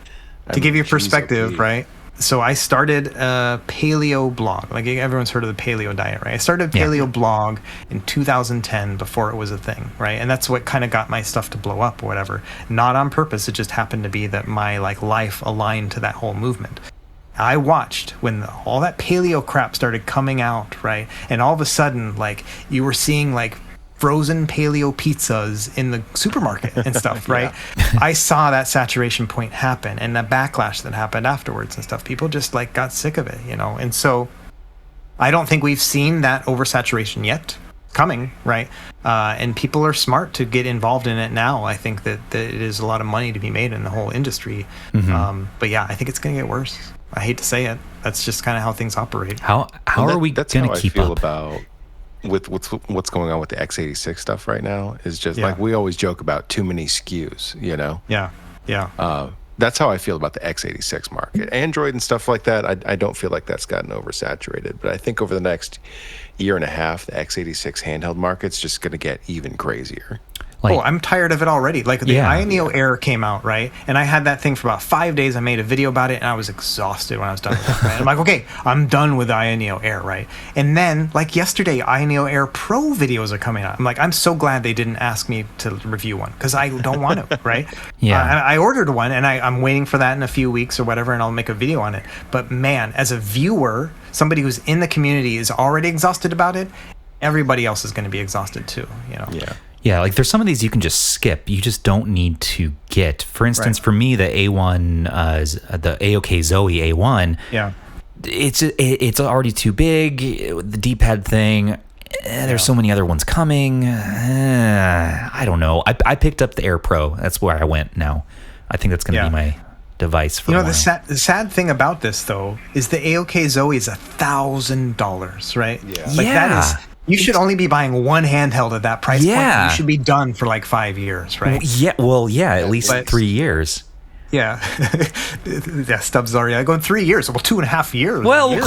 To give you perspective, right? So I started a paleo blog. Like everyone's heard of the paleo diet, right? I started a paleo blog in 2010 before it was a thing, right? And that's what kind of got my stuff to blow up or whatever. Not on purpose. It just happened to be that my like life aligned to that whole movement. I watched when all that paleo crap started coming out, right? And all of a sudden, like you were seeing like frozen paleo pizzas in the supermarket and stuff, right? I saw that saturation point happen and the backlash that happened afterwards and stuff. People just like got sick of it, And so I don't think we've seen that oversaturation yet coming, right? And people are smart to get involved in it now. I think that it is a lot of money to be made in the whole industry. Mm-hmm. But yeah, I think it's going to get worse. I hate to say it. That's just kind of how things operate. How are we going to keep up? About with what's going on with the x86 stuff right now is just like we always joke about too many SKUs, Yeah. That's how I feel about the x86 market. Android and stuff like that, I don't feel like that's gotten oversaturated. But I think over the next year and a half, the x86 handheld market's just going to get even crazier. I'm tired of it already. Like the INEO Air came out, right? And I had that thing for about 5 days. I made a video about it, and I was exhausted when I was done with it. Right? I'm like, okay, I'm done with the INEO Air, right? And then, like yesterday, INEO Air Pro videos are coming out. I'm like, I'm so glad they didn't ask me to review one because I don't want to, right? I ordered one, and I'm waiting for that in a few weeks or whatever, and I'll make a video on it. But man, as a viewer, somebody who's in the community is already exhausted about it. Everybody else is going to be exhausted too, Yeah, like there's some of these you can just skip. You just don't need to get. For instance, for me, the A1, the AOK Zoe A1, it's already too big. The D-pad thing, there's so many other ones coming. I don't know. I picked up the Air Pro. That's where I went now. I think that's going to be my device for the sad thing about this though is the AOK Zoe is $1,000, right? That is. You should only be buying one handheld at that price point. You should be done for like 5 years, right? At least 3 years. Yeah. Stubbs is already going 3 years. Well, 2.5 years. Well, we'll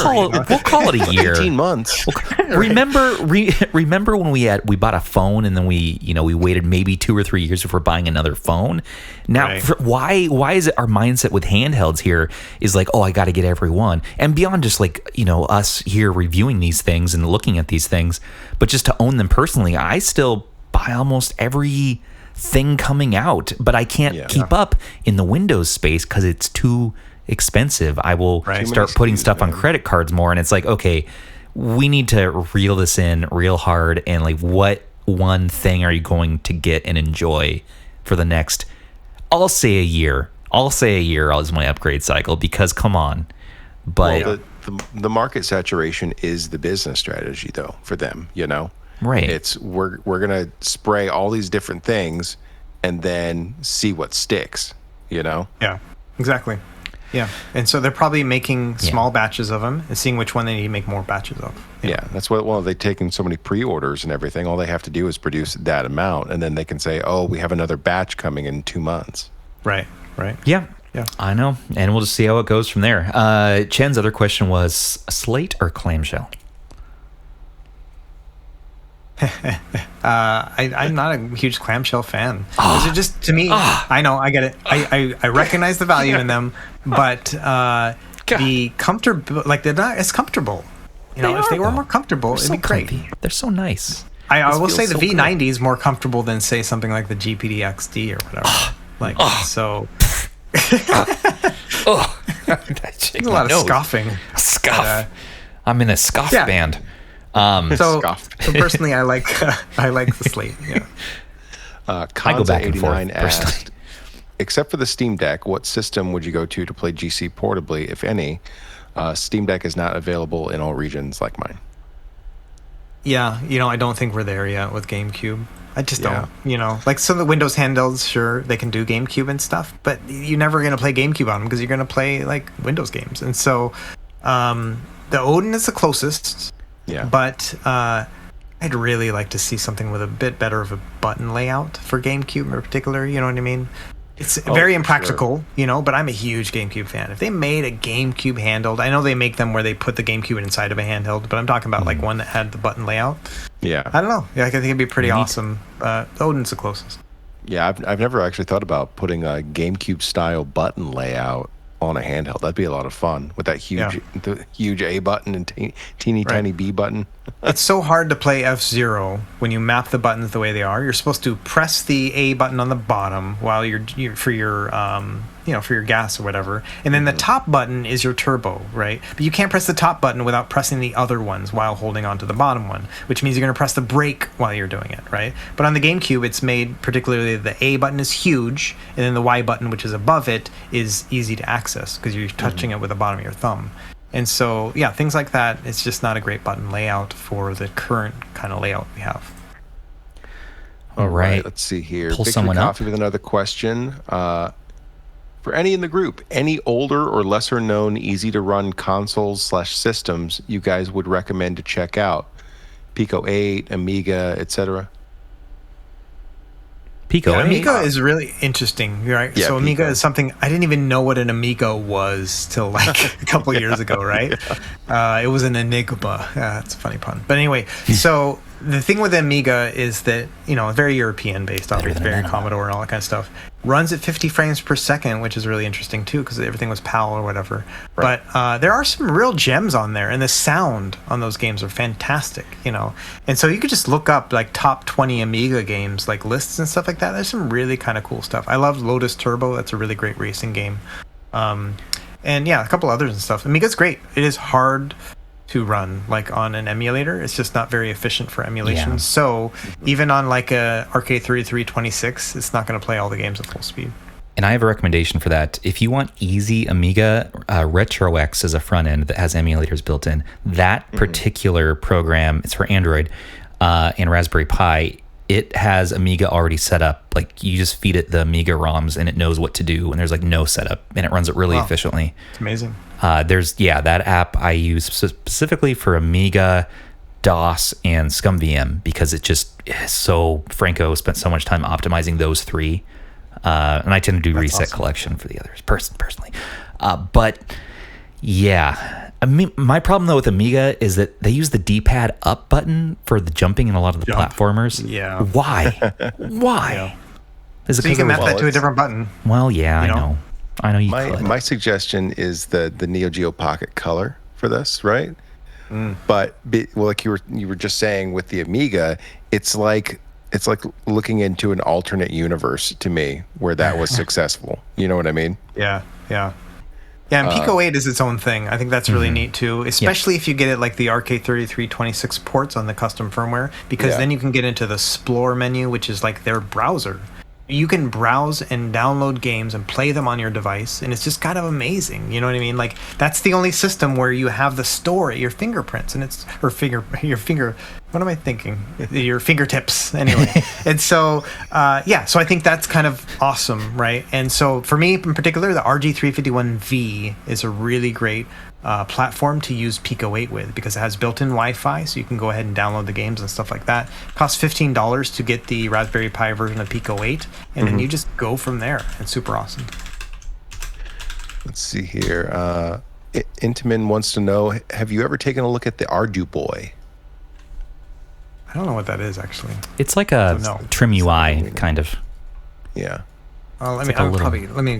call it a year. 18 months. Remember when we bought a phone and then we waited maybe 2 or 3 years before buying another phone? Now, why is it our mindset with handhelds here is like, oh, I got to get every one, and beyond just like us here reviewing these things and looking at these things, but just to own them personally, I still buy almost every thing coming out, but I can't keep up in the Windows space because it's too expensive. I will start putting stuff on credit cards more, and it's like, okay, we need to reel this in real hard, and like, what one thing are you going to get and enjoy for the next, I'll say a year is my upgrade cycle, because come on. But the market saturation is the business strategy though for them, Right. It's we're gonna spray all these different things and then see what sticks, Yeah, exactly. Yeah, and so they're probably making small batches of them and seeing which one they need to make more batches of. Yeah, that's what. Well, they've taken so many pre-orders and everything. All they have to do is produce that amount, and then they can say, "Oh, we have another batch coming in 2 months." Right. Yeah. I know, and we'll just see how it goes from there. Chen's other question was slate or clamshell. I'm not a huge clamshell fan. It just, to me, I know, I get it. I recognize the value in them, but the comfortable, like they're not as comfortable. If they were more comfortable, it'd be great. They're so nice. I will say the V90 is more comfortable than say something like the GPD XD or whatever. So. There's a lot of scoffing. I'm in a scoff band. So personally, I like the Slate. Yeah. I go back and forth asked, except for the Steam Deck, what system would you go to play GC portably, if any? Steam Deck is not available in all regions like mine. Yeah, I don't think we're there yet with GameCube. I just don't, like some of the Windows handhelds, sure, they can do GameCube and stuff, but you're never going to play GameCube on them because you're going to play like Windows games. And so the Odin is the closest, but I'd really like to see something with a bit better of a button layout for GameCube in particular, you know what I mean? It's very impractical, but I'm a huge GameCube fan. If they made a GameCube handheld, I know they make them where they put the GameCube inside of a handheld, but I'm talking about like one that had the button layout. Yeah. I don't know. Yeah, I think it'd be pretty awesome. Odin's the closest. Yeah, I've never actually thought about putting a GameCube style button layout on a handheld. That'd be a lot of fun with that huge A button and teeny tiny B button. It's so hard to play F-Zero when you map the buttons the way they are. You're supposed to press the A button on the bottom while you're for your for your gas or whatever, and then the top button is your turbo, right? But you can't press the top button without pressing the other ones while holding on to the bottom one, which means you're going to press the brake while you're doing it, right? But on the GameCube, it's made particularly the A button is huge, and then the Y button, which is above it, is easy to access because you're touching it with the bottom of your thumb. And so, yeah, things like that, it's just not a great button layout for the current kind of layout we have. All right. Let's see here. Pull Victor someone Coffee up. with another question. For any in the group, any older or lesser known easy to run consoles/systems you guys would recommend to check out? Pico 8, Amiga, etc. Pico 8. Amiga is really interesting, right? Yeah, so Amiga Pico. is something I didn't even know what an Amiga was till like a couple of years ago, right? It was an enigma. That's a funny pun. But anyway, so the thing with Amiga is that, very European based, obviously, very Commodore and all that kind of stuff. Runs at 50 frames per second, which is really interesting too, because everything was PAL or whatever. Right. But there are some real gems on there, and the sound on those games are fantastic, And so you could just look up like top 20 Amiga games, like lists and stuff like that. There's some really kind of cool stuff. I love Lotus Turbo. That's a really great racing game. And yeah, a couple others and stuff. Amiga's great. It is hard to run like on an emulator. It's just not very efficient for emulation. Yeah. So even on like a RK3326, it's not going to play all the games at full speed. And I have a recommendation for that. If you want easy Amiga, RetroX is a front end that has emulators built in. That particular program, it's for Android and Raspberry Pi. It has Amiga already set up. Like you just feed it the Amiga ROMs and it knows what to do. And there's like no setup and it runs it really efficiently. It's amazing. There's that app I use specifically for Amiga, DOS, and ScumVM because it just is so Franco spent so much time optimizing those three. And I tend to do Reset Collection for the others personally. But yeah. My problem though with Amiga is that they use the D-pad up button for the jumping in a lot of the platformers. Yeah. Why? Why? Yeah. Is it So you can map that to a it's- different button. Well, yeah, I know you could. My suggestion is the Neo Geo Pocket Color for this, right? But like you were just saying with the Amiga, it's like looking into an alternate universe to me where that was successful. You know what I mean? Yeah. And Pico 8 is its own thing. I think that's really neat too, especially if you get it like the RK3326 ports on the custom firmware, because then you can get into the Explore menu, which is like their browser. You can browse and download games and play them on your device, and it's just kind of amazing. You know what I mean? Like that's the only system where you have the store at your fingerprints, and your finger. What am I thinking? Your fingertips, anyway. And so, so I think that's kind of awesome, right? And so for me in particular, the RG351V is a really great platform to use Pico 8 with because it has built-in Wi-Fi, so you can go ahead and download the games and stuff like that. It costs $15 to get the Raspberry Pi version of Pico 8, and then you just go from there. It's super awesome. Let's see here. Intamin wants to know, have you ever taken a look at the Ardu Boy? I don't know what that is, actually. It's like a Trim UI kind of. Yeah. Let me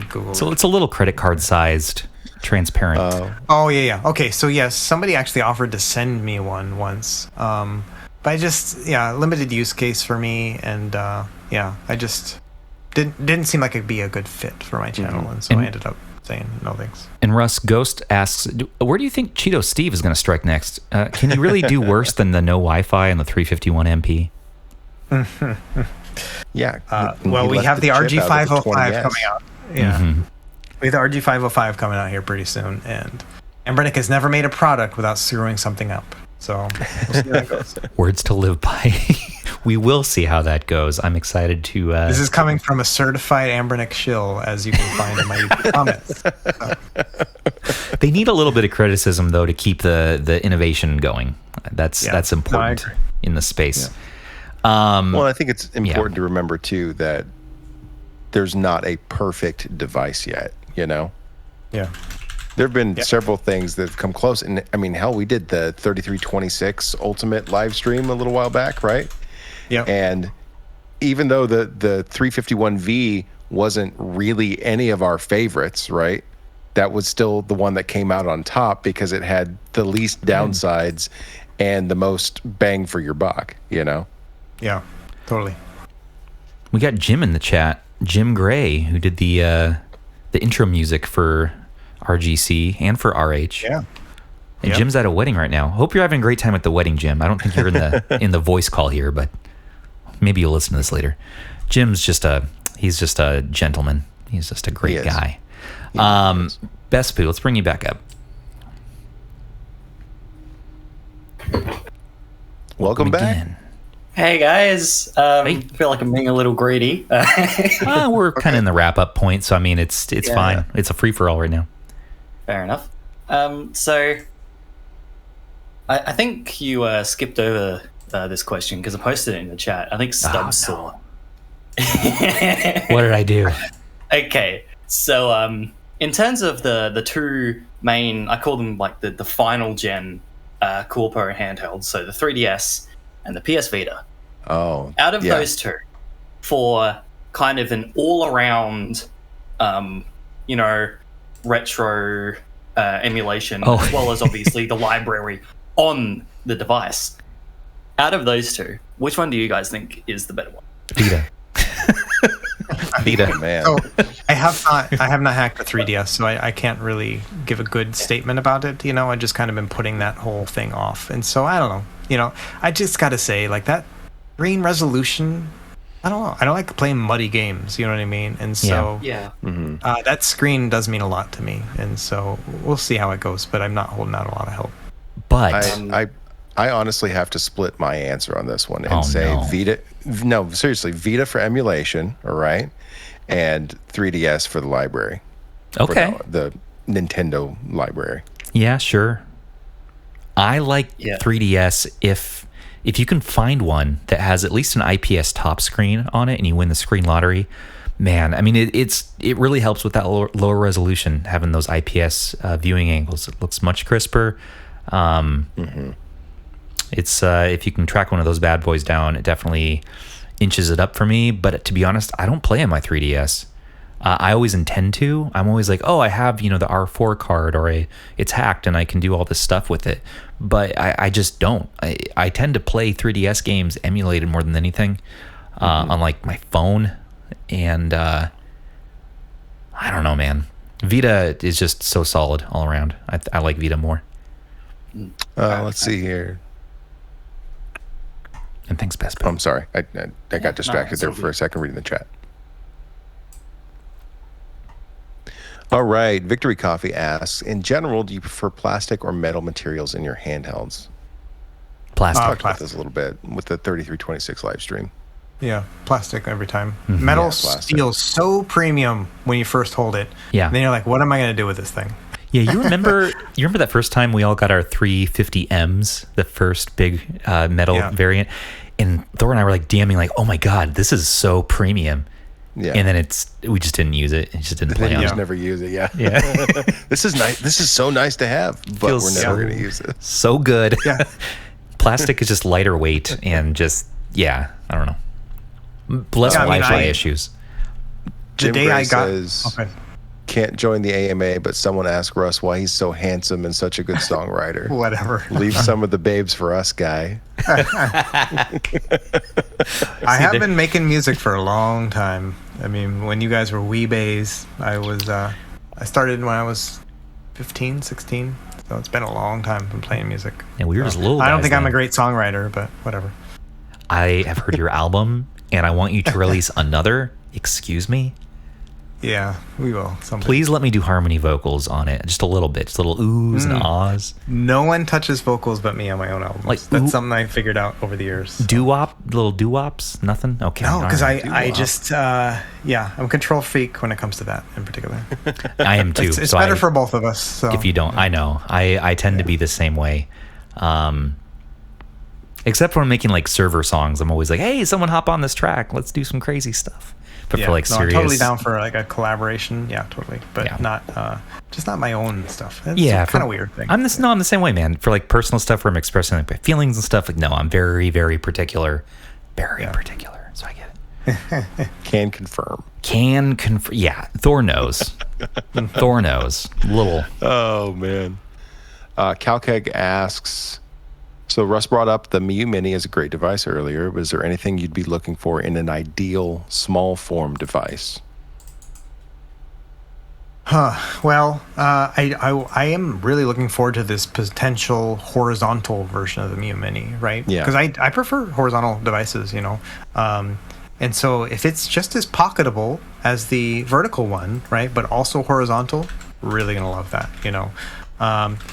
Google it. So it's a little credit card sized, transparent. Okay, so yes, somebody actually offered to send me one once. But I just, limited use case for me, and I just didn't seem like it'd be a good fit for my channel, and so I ended up saying no thanks. And Russ Ghost asks, where do you think Cheeto Steve is going to strike next? Can you really do worse than the no Wi-Fi and the 351 MP? Yeah. Well, we have the RG505 20S. coming out. Yeah. We have the RG505 coming out here pretty soon, and Ambernick has never made a product without screwing something up. So we'll see how that goes. Words to live by. We will see how that goes. I'm excited to. This is coming from a certified Ambernick shill, as you can find in my YouTube comments. So. They need a little bit of criticism, though, to keep the innovation going. That's important in the space. Yeah. Well, I think it's important to remember too that there's not a perfect device yet. You know. Yeah. There have been several things that have come close. And I mean, hell, we did the 3326 Ultimate live stream a little while back, right? Yeah. And even though the 351V wasn't really any of our favorites, right? That was still the one that came out on top because it had the least downsides and the most bang for your buck, you know? Yeah, totally. We got Jim in the chat, Jim Gray, who did the intro music for RGC and for RH. Yeah. And Jim's at a wedding right now. Hope you're having a great time at the wedding, Jim. I don't think you're in the in the voice call here, but maybe you'll listen to this later. Jim's just a gentleman. He's just a great guy. Best Poo, let's bring you back up. Welcome back. Hey guys, I feel like I'm being a little greedy. We're kind of in the wrap up point, so I mean it's fine. It's a free for all right now. Fair enough. So I think you skipped over this question because I posted it in the chat. I think Stubbs saw. What did I do? Okay, so in terms of the two main, I call them like the final gen Corpo handhelds, so the 3DS and the PS Vita. Oh, out of those two, for kind of an all-around, retro emulation, as well as obviously the library on the device. Out of those two, which one do you guys think is the better one? Vita. Vita, man. So I have not hacked the 3DS, so I can't really give a good statement about it. You know, I just kind of been putting that whole thing off, and so I don't know. You know, I just got to say, like, that green resolution, I don't know. I don't like playing muddy games, you know what I mean? And so that screen does mean a lot to me, and so we'll see how it goes, but I'm not holding out a lot of hope. But I honestly have to split my answer on this one and say Vita. No, seriously, Vita for emulation, all right, and 3DS for the library. Okay. For the Nintendo library. Yeah, sure. I like 3DS if you can find one that has at least an IPS top screen on it and you win the screen lottery. Man, I mean, it really helps with that lower resolution, having those IPS viewing angles. It looks much crisper. It's if you can track one of those bad boys down, it definitely inches it up for me. But to be honest, I don't play on my 3DS. I always intend to. I'm always like, oh, I have, the R4 card, or it's hacked and I can do all this stuff with it. But I just don't. I tend to play 3DS games emulated more than anything on like my phone. And I don't know, man. Vita is just so solid all around. I like Vita more. Let's see here. And thanks, Best. I'm sorry. I got distracted there for a second reading the chat. All right. Victory Coffee asks, in general, do you prefer plastic or metal materials in your handhelds? Plastic. Talked about this a little bit with the 3326 live stream. Yeah, plastic every time. Metal feels so premium when you first hold it. Yeah. And then you're like, what am I going to do with this thing? Yeah, you remember that first time we all got our 350Ms, the first big metal variant, and Thor and I were like damning, like, oh my god, this is so premium. Yeah. And then we just didn't use it. It just didn't play on. Just never use it. Yeah. This is nice. This is so nice to have, but we're never going to use it. So good. Yeah. Plastic is just lighter weight and just I don't know. Less Wi-Fi issues. Jim Gray says, can't join the AMA, but someone asked Russ why he's so handsome and such a good songwriter. Whatever. Leave some of the babes for us, guy. I have been making music for a long time. I mean, when you guys were wee bays, I I started when I was 15, 16. So it's been a long time from playing music. Yeah, we were just little I don't guys think I'm then. a great songwriter, but whatever. I have heard your album, and I want you to release another. Excuse me? Yeah, we will. Someday. Please let me do harmony vocals on it. Just a little bit. Just little oohs and ahs. No one touches vocals but me on my own albums. Like, that's something I figured out over the years. Doo-wop? Little doo-wops? Nothing? Okay. No, because right. I just, I'm a control freak when it comes to that in particular. I am too. It's better for both of us. So. If you don't, I know. I tend to be the same way. Except when I'm making like server songs, I'm always like, hey, someone hop on this track. Let's do some crazy stuff. But for like serious, I'm totally down for like a collaboration. Yeah, totally. But not just not my own stuff. It's kind of weird thing. I'm the same way, man. For like personal stuff where I'm expressing like my feelings and stuff, like no, I'm very, very particular. Very particular. So I get it. Can confirm. Yeah. Thor knows. Thor knows. Little. Oh man. Calkeg asks, so Russ brought up the Miu Mini as a great device earlier. Was there anything you'd be looking for in an ideal small form device? Well, I am really looking forward to this potential horizontal version of the Miu Mini, right? Yeah. Because I prefer horizontal devices, you know. And so if it's just as pocketable as the vertical one, right, but also horizontal, really gonna love that, you know.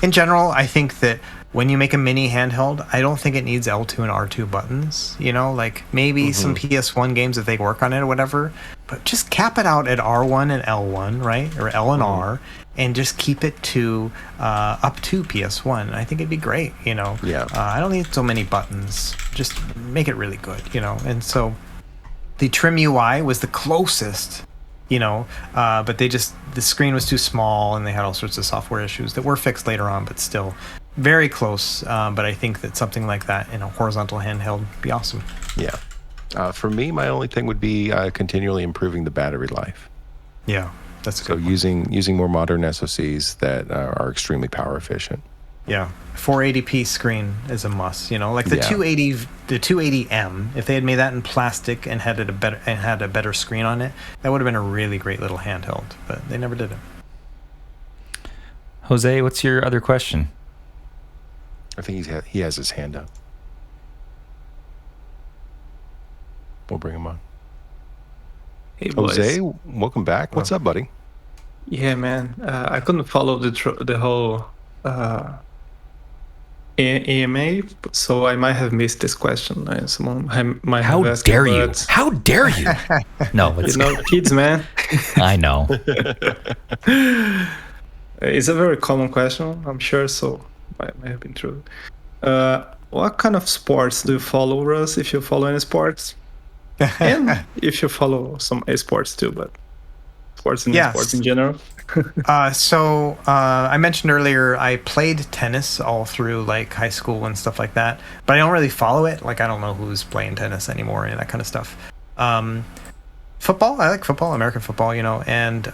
In general, I think that when you make a mini handheld, I don't think it needs L2 and R2 buttons, you know, like maybe some PS1 games if they work on it or whatever, but just cap it out at R1 and L1, right? Or L and R, and just keep it to up to PS1. I think it'd be great, you know. Yeah. I don't need so many buttons. Just make it really good, you know. And so the Trim UI was the closest, you know, but the screen was too small and they had all sorts of software issues that were fixed later on, but still very close. But I think that something like that in a horizontal handheld would be awesome. Yeah. For me, my only thing would be continually improving the battery life. Yeah, that's so using more modern SoCs that are extremely power efficient. Yeah, 480p screen is a must. You know, like the 280M. If they had made that in plastic and had a better screen on it, that would have been a really great little handheld. But they never did it. Jose, what's your other question? I think he has his hand up. We'll bring him on. Hey, Jose, boys. welcome back. What's up, buddy? Yeah, man. I couldn't follow the whole AMA, so I might have missed this question. Someone might have asked. How dare you? How dare you? No, you know, kids, man. I know. It's a very common question, I'm sure. So might have been true. What kind of sports do you follow, Russ? If you follow any sports, and if you follow some esports too, but sports and esports in general. So I mentioned earlier I played tennis all through like high school and stuff like that, but I don't really follow it. Like I don't know who's playing tennis anymore and that kind of stuff. Football, I like football, American football, you know, and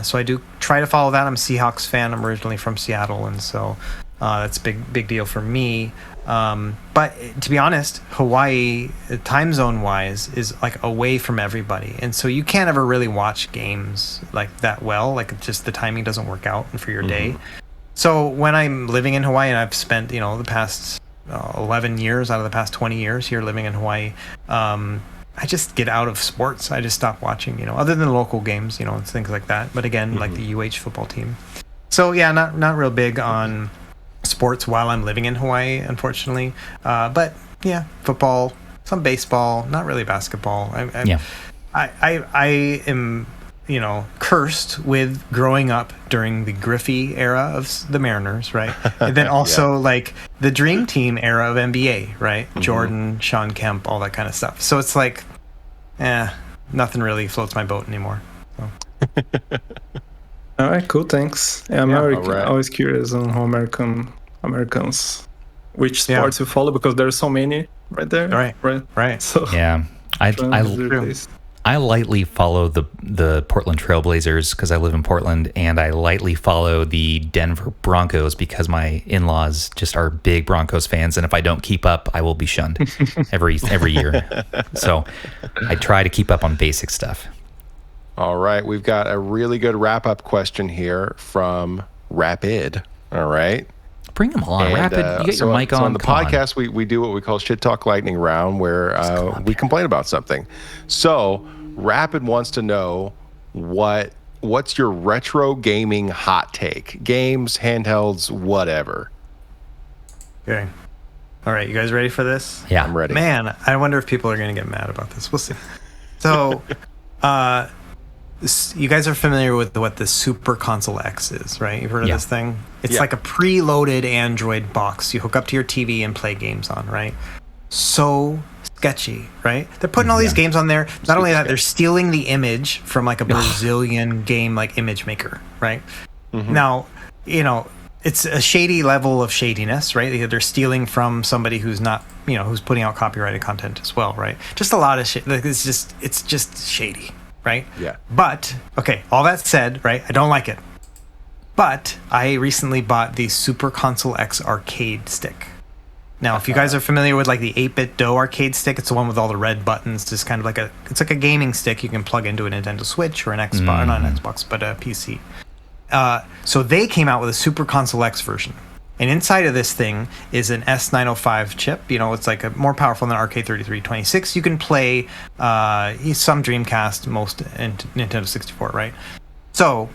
so I do try to follow that. I'm a Seahawks fan. I'm originally from Seattle, and so that's a big deal for me. But to be honest, Hawaii, time zone wise, is like away from everybody, and so you can't ever really watch games like that well. Like just the timing doesn't work out for your day. So when I'm living in Hawaii, and I've spent the past 11 years out of the past 20 years here living in Hawaii, I just get out of sports. I just stop watching, other than local games, and things like that. But again, like the UH football team. So yeah, not real big on sports while I'm living in Hawaii, unfortunately. But yeah, football, some baseball, not really basketball. I am, cursed with growing up during the Griffey era of the Mariners, right? And then also like the Dream Team era of NBA, right? Jordan, Sean Kemp, all that kind of stuff. So it's like, nothing really floats my boat anymore. So. All right, cool, thanks. Yeah, I'm always curious on how Americans, which sports you follow, because there's so many right there. Right. So yeah, I lightly follow the Portland Trailblazers because I live in Portland, and I lightly follow the Denver Broncos because my in-laws just are big Broncos fans, and if I don't keep up, I will be shunned every year. So I try to keep up on basic stuff. All right, we've got a really good wrap-up question here from Rapid. All right. Bring him on, Rapid. You get your mic on. So on the podcast, we do what we call Shit Talk Lightning Round, where we complain about something. So Rapid wants to know what's your retro gaming hot take? Games, handhelds, whatever. Okay. All right, you guys ready for this? Yeah, I'm ready. Man, I wonder if people are going to get mad about this. We'll see. So, you guys are familiar with what the Super Console X is, right? You've heard of this thing? It's like a preloaded Android box you hook up to your TV and play games on, right? So sketchy, right? They're putting all these games on there. Not only that, they're stealing the image from like a Brazilian game like image maker, right? Now, it's a shady level of shadiness, right? They're stealing from somebody who's not, who's putting out copyrighted content as well, right? Just a lot of shit. Like, it's just shady, right? Yeah. But, okay, all that said, right, I don't like it. But I recently bought the Super Console X arcade stick. Now, if you guys are familiar with like the 8-bit DOE arcade stick, it's the one with all the red buttons. It's kind of like it's like a gaming stick you can plug into a Nintendo Switch or an Xbox, not an Xbox, but a PC. So they came out with a Super Console X version. And inside of this thing is an S905 chip. It's like more powerful than Arcade 3326. You can play some Dreamcast, most Nintendo 64, right? So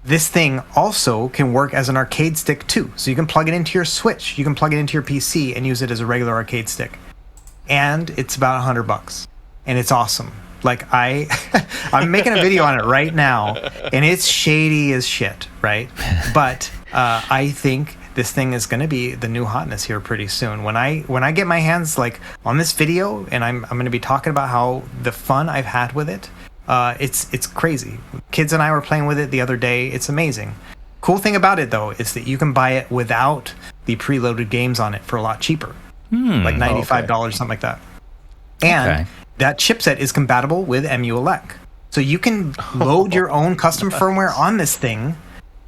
this thing also can work as an arcade stick too. So you can plug it into your Switch, you can plug it into your PC and use it as a regular arcade stick. And it's about $100. And it's awesome. Like I'm making a video on it right now, and it's shady as shit, right? But I think this thing is going to be the new hotness here pretty soon. When I get my hands like on this video, and I'm going to be talking about how the fun I've had with it, it's crazy. Kids and I were playing with it the other day. It's amazing. Cool thing about it though is that you can buy it without the preloaded games on it for a lot cheaper, like $95, something like that. And that chipset is compatible with Emulation. So you can load your own custom firmware on this thing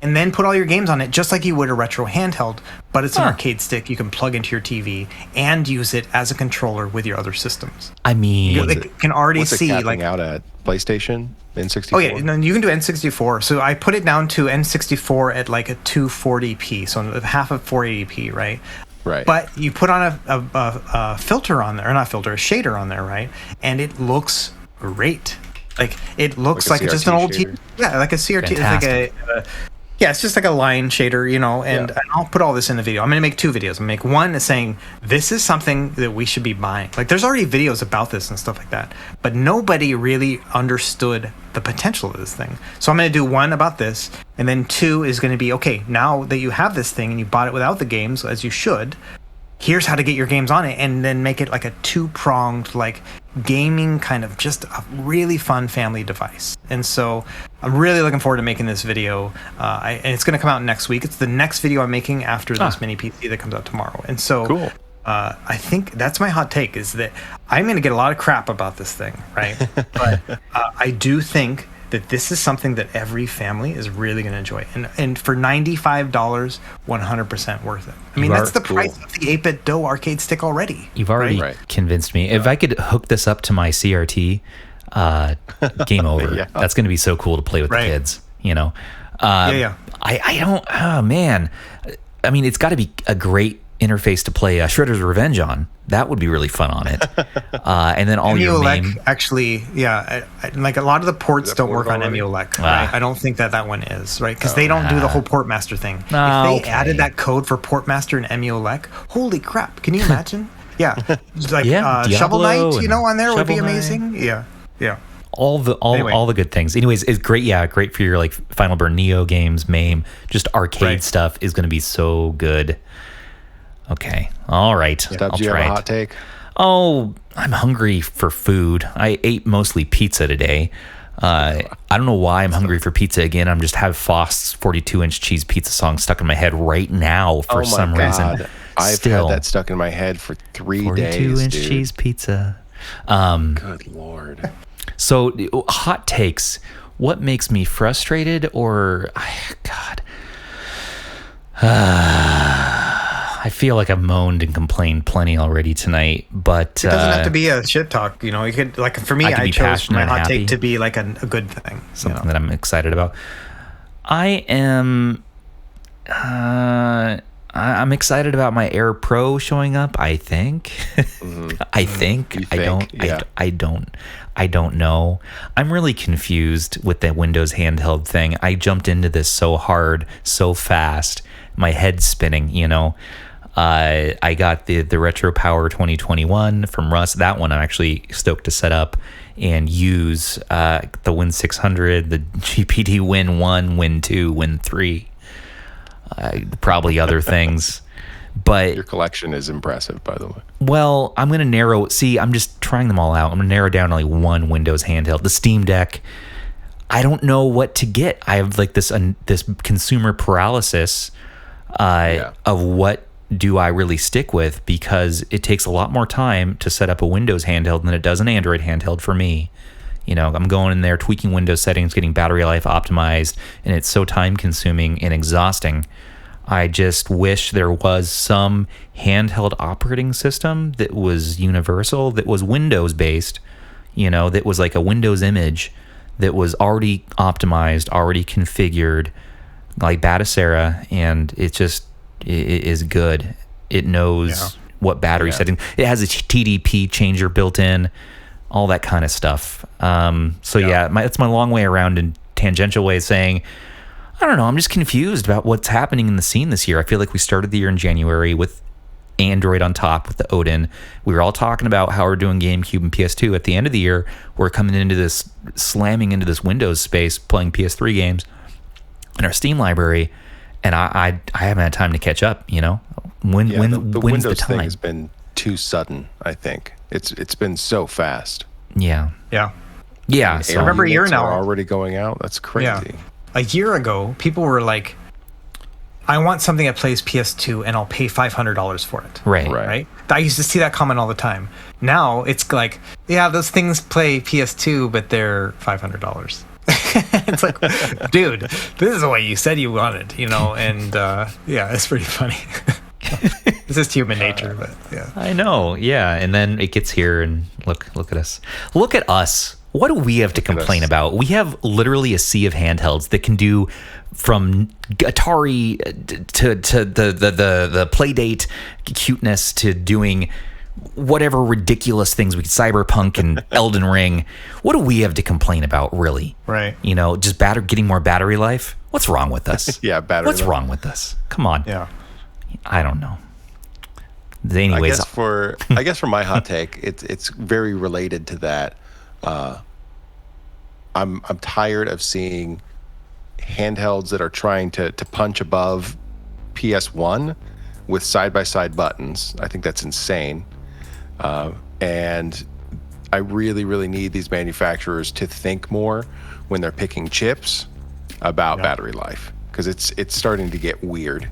and then put all your games on it just like you would a retro handheld, but it's an arcade stick you can plug into your TV and use it as a controller with your other systems. I mean, you can already what's it see capping out at PlayStation, N64. Oh yeah, no, you can do N64. So I put it down to N64 at like a 240p, so half of 480p, right? Right. But you put on a filter on there, or not filter, a shader on there, right? And it looks great. Like it looks like just an old TV. Yeah, like a CRT. Fantastic. It's like it's just like a line shader, and I'll put all this in the video. I'm going to make 2 videos. I'm going to make one saying this is something that we should be buying. Like there's already videos about this and stuff like that, but nobody really understood the potential of this thing. So I'm going to do one about this, and then 2 is going to be, okay, now that you have this thing and you bought it without the games, as you should, here's how to get your games on it, and then make it like a 2-pronged, like gaming kind of just a really fun family device. And so I'm really looking forward to making this video. And it's going to come out next week. It's the next video I'm making after this mini PC that comes out tomorrow. And so cool. I think that's my hot take, is that I'm going to get a lot of crap about this thing, right? But I do think that this is something that every family is really going to enjoy. And for $95, 100% worth it. I mean, that's the price of the 8-bit DOE arcade stick already. You've already convinced me. If I could hook this up to my CRT, game over. That's going to be so cool to play with the kids, I don't, oh man. I mean, it's got to be a great interface to play Shredder's Revenge on. That would be really fun on it. And then all your MAME. Actually, like a lot of the ports don't work on Emulation. Right? I don't think that one is, right? Because they don't do the whole Portmaster thing. If they added that code for Portmaster and Emulation, holy crap! Can you imagine? Like Shovel Knight, on there would be amazing. Yeah. All the good things. Anyways, it's great. Yeah, great for your like Final Burn Neo games, MAME, just arcade stuff is going to be so good. Okay. All right. Stubbs, do you have a hot take? Oh, I'm hungry for food. I ate mostly pizza today. I don't know why I'm hungry for pizza again. I'm just have Faust's 42-inch cheese pizza song stuck in my head right now for some reason. I've had that stuck in my head for 3 days. 42-inch cheese pizza. Good Lord. So, hot takes. What makes me frustrated or... God. I I feel like I've moaned and complained plenty already tonight, but it doesn't have to be a shit talk. You could, like, for me, I chose my hot take to be like a good thing, something that I'm excited about. I am. I'm excited about my Air Pro showing up. I think. I don't know. I'm really confused with the Windows handheld thing. I jumped into this so hard, so fast. My head's spinning. I got the Retro Power 2021 from Russ. That one I'm actually stoked to set up and use. The Win 600, the GPD Win 1, Win 2, Win 3. Probably other things. But your collection is impressive, by the way. Well, I'm going to narrow. See, I'm just trying them all out. I'm going to narrow down to like one Windows handheld. The Steam Deck. I don't know what to get. I have like this consumer paralysis of what do I really stick with, because it takes a lot more time to set up a Windows handheld than it does an Android handheld for me. I'm going in there, tweaking Windows settings, getting battery life optimized, and it's so time consuming and exhausting. I just wish there was some handheld operating system that was universal, that was Windows based, that was like a Windows image that was already optimized, already configured, like Batacera, and it is good. It knows what battery setting. It has a TDP changer built in, all that kind of stuff. That's my long way around and tangential way of saying, I don't know, I'm just confused about what's happening in the scene this year. I feel like we started the year in January with Android on top with the Odin. We were all talking about how we're doing GameCube and PS2. At the end of the year, we're slamming into this Windows space, playing PS3 games in our Steam library, and I haven't had time to catch up. The When's Windows the time? thing has been too sudden. I think it's been so fast. Yeah. So I remember a year now already going out. That's crazy. Yeah. A year ago, people were like, I want something that plays PS2 and I'll pay $500 for it. Right. I used to see that comment all the time. Now it's like, yeah, those things play PS2, but they're $500. It's like, dude, this is what you said you wanted, and it's pretty funny. This is human nature, but yeah. I know, yeah. And then it gets here, and look at us. Look at us. What do we have to complain about? We have literally a sea of handhelds that can do from Atari to the Playdate cuteness to doing whatever ridiculous things we could, Cyberpunk and Elden Ring. What do we have to complain about, really? Right. Just getting more battery life. What's wrong with us? Battery. What's wrong with us? Come on. Yeah. I don't know. Anyways, I guess for my hot take, it's very related to that. I'm tired of seeing handhelds that are trying to punch above PS1 with side-by-side buttons. I think that's insane. And I really, really need these manufacturers to think more when they're picking chips about battery life, because it's starting to get weird,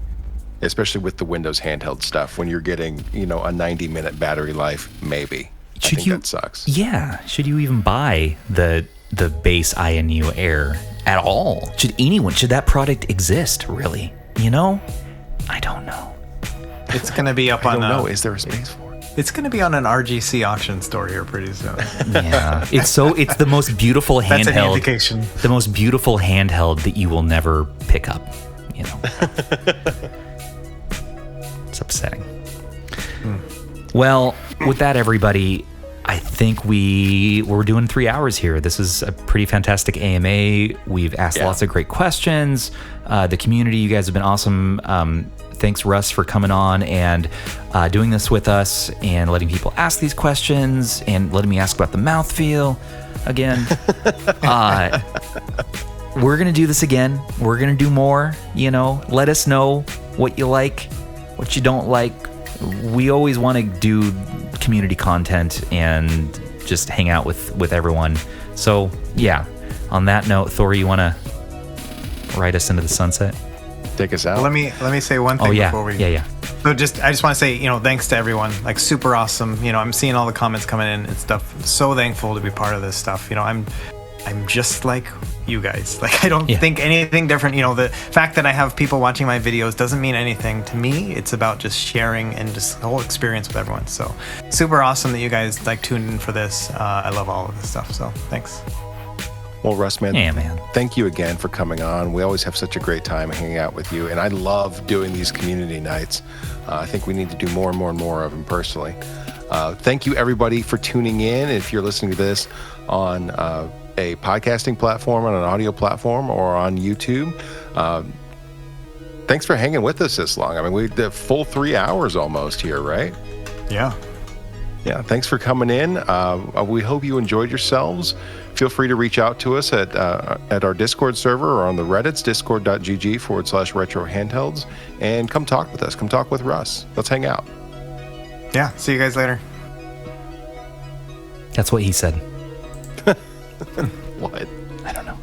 especially with the Windows handheld stuff, when you're getting, a 90-minute battery life, maybe. I think that sucks. Yeah. Should you even buy the base INU Air at all? Should that product exist, really? I don't know. It's going to be up on... I don't know. Is there a space for it? It's going to be on an RGC auction store here pretty soon. Yeah. It's the most beautiful handheld. That's an indication. The most beautiful handheld that you will never pick up, It's upsetting. Well, with that, everybody, I think we're doing 3 hours here. This is a pretty fantastic AMA. We've asked lots of great questions. The community, you guys have been awesome. Thanks, Russ, for coming on and doing this with us and letting people ask these questions and letting me ask about the mouthfeel again. We're going to do this again. We're going to do more. Let us know what you like, what you don't like. We always want to do community content and just hang out with everyone. So, yeah. On that note, Thor, you want to ride us into the sunset? Take us out. Well, let me say one thing before we... Yeah. So I just want to say, thanks to everyone. Like, super awesome. I'm seeing all the comments coming in and stuff. I'm so thankful to be part of this stuff. I'm just like you guys. Like, I don't think anything different. You know, the fact that I have people watching my videos doesn't mean anything to me. It's about just sharing and just the whole experience with everyone. So super awesome that you guys like tuned in for this. I love all of this stuff. So thanks. Well, Russ, man, thank you again for coming on. We always have such a great time hanging out with you, and I love doing these community nights. I think we need to do more and more and more of them personally. Thank you, everybody, for tuning in. If you're listening to this on a podcasting platform, on an audio platform, or on YouTube, thanks for hanging with us this long. I mean, we did full 3 hours almost here, right? Yeah. Yeah, thanks for coming in. We hope you enjoyed yourselves. Feel free to reach out to us at our Discord server or on the Reddit's discord.gg/retro handhelds, and come talk with us. Come talk with Russ. Let's hang out. Yeah, see you guys later. That's what he said. What? I don't know.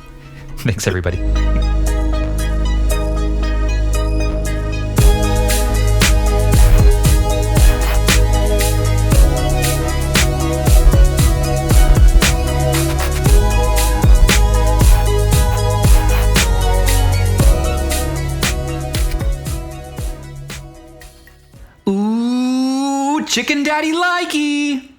Thanks, everybody. Ooh, chicken daddy likey.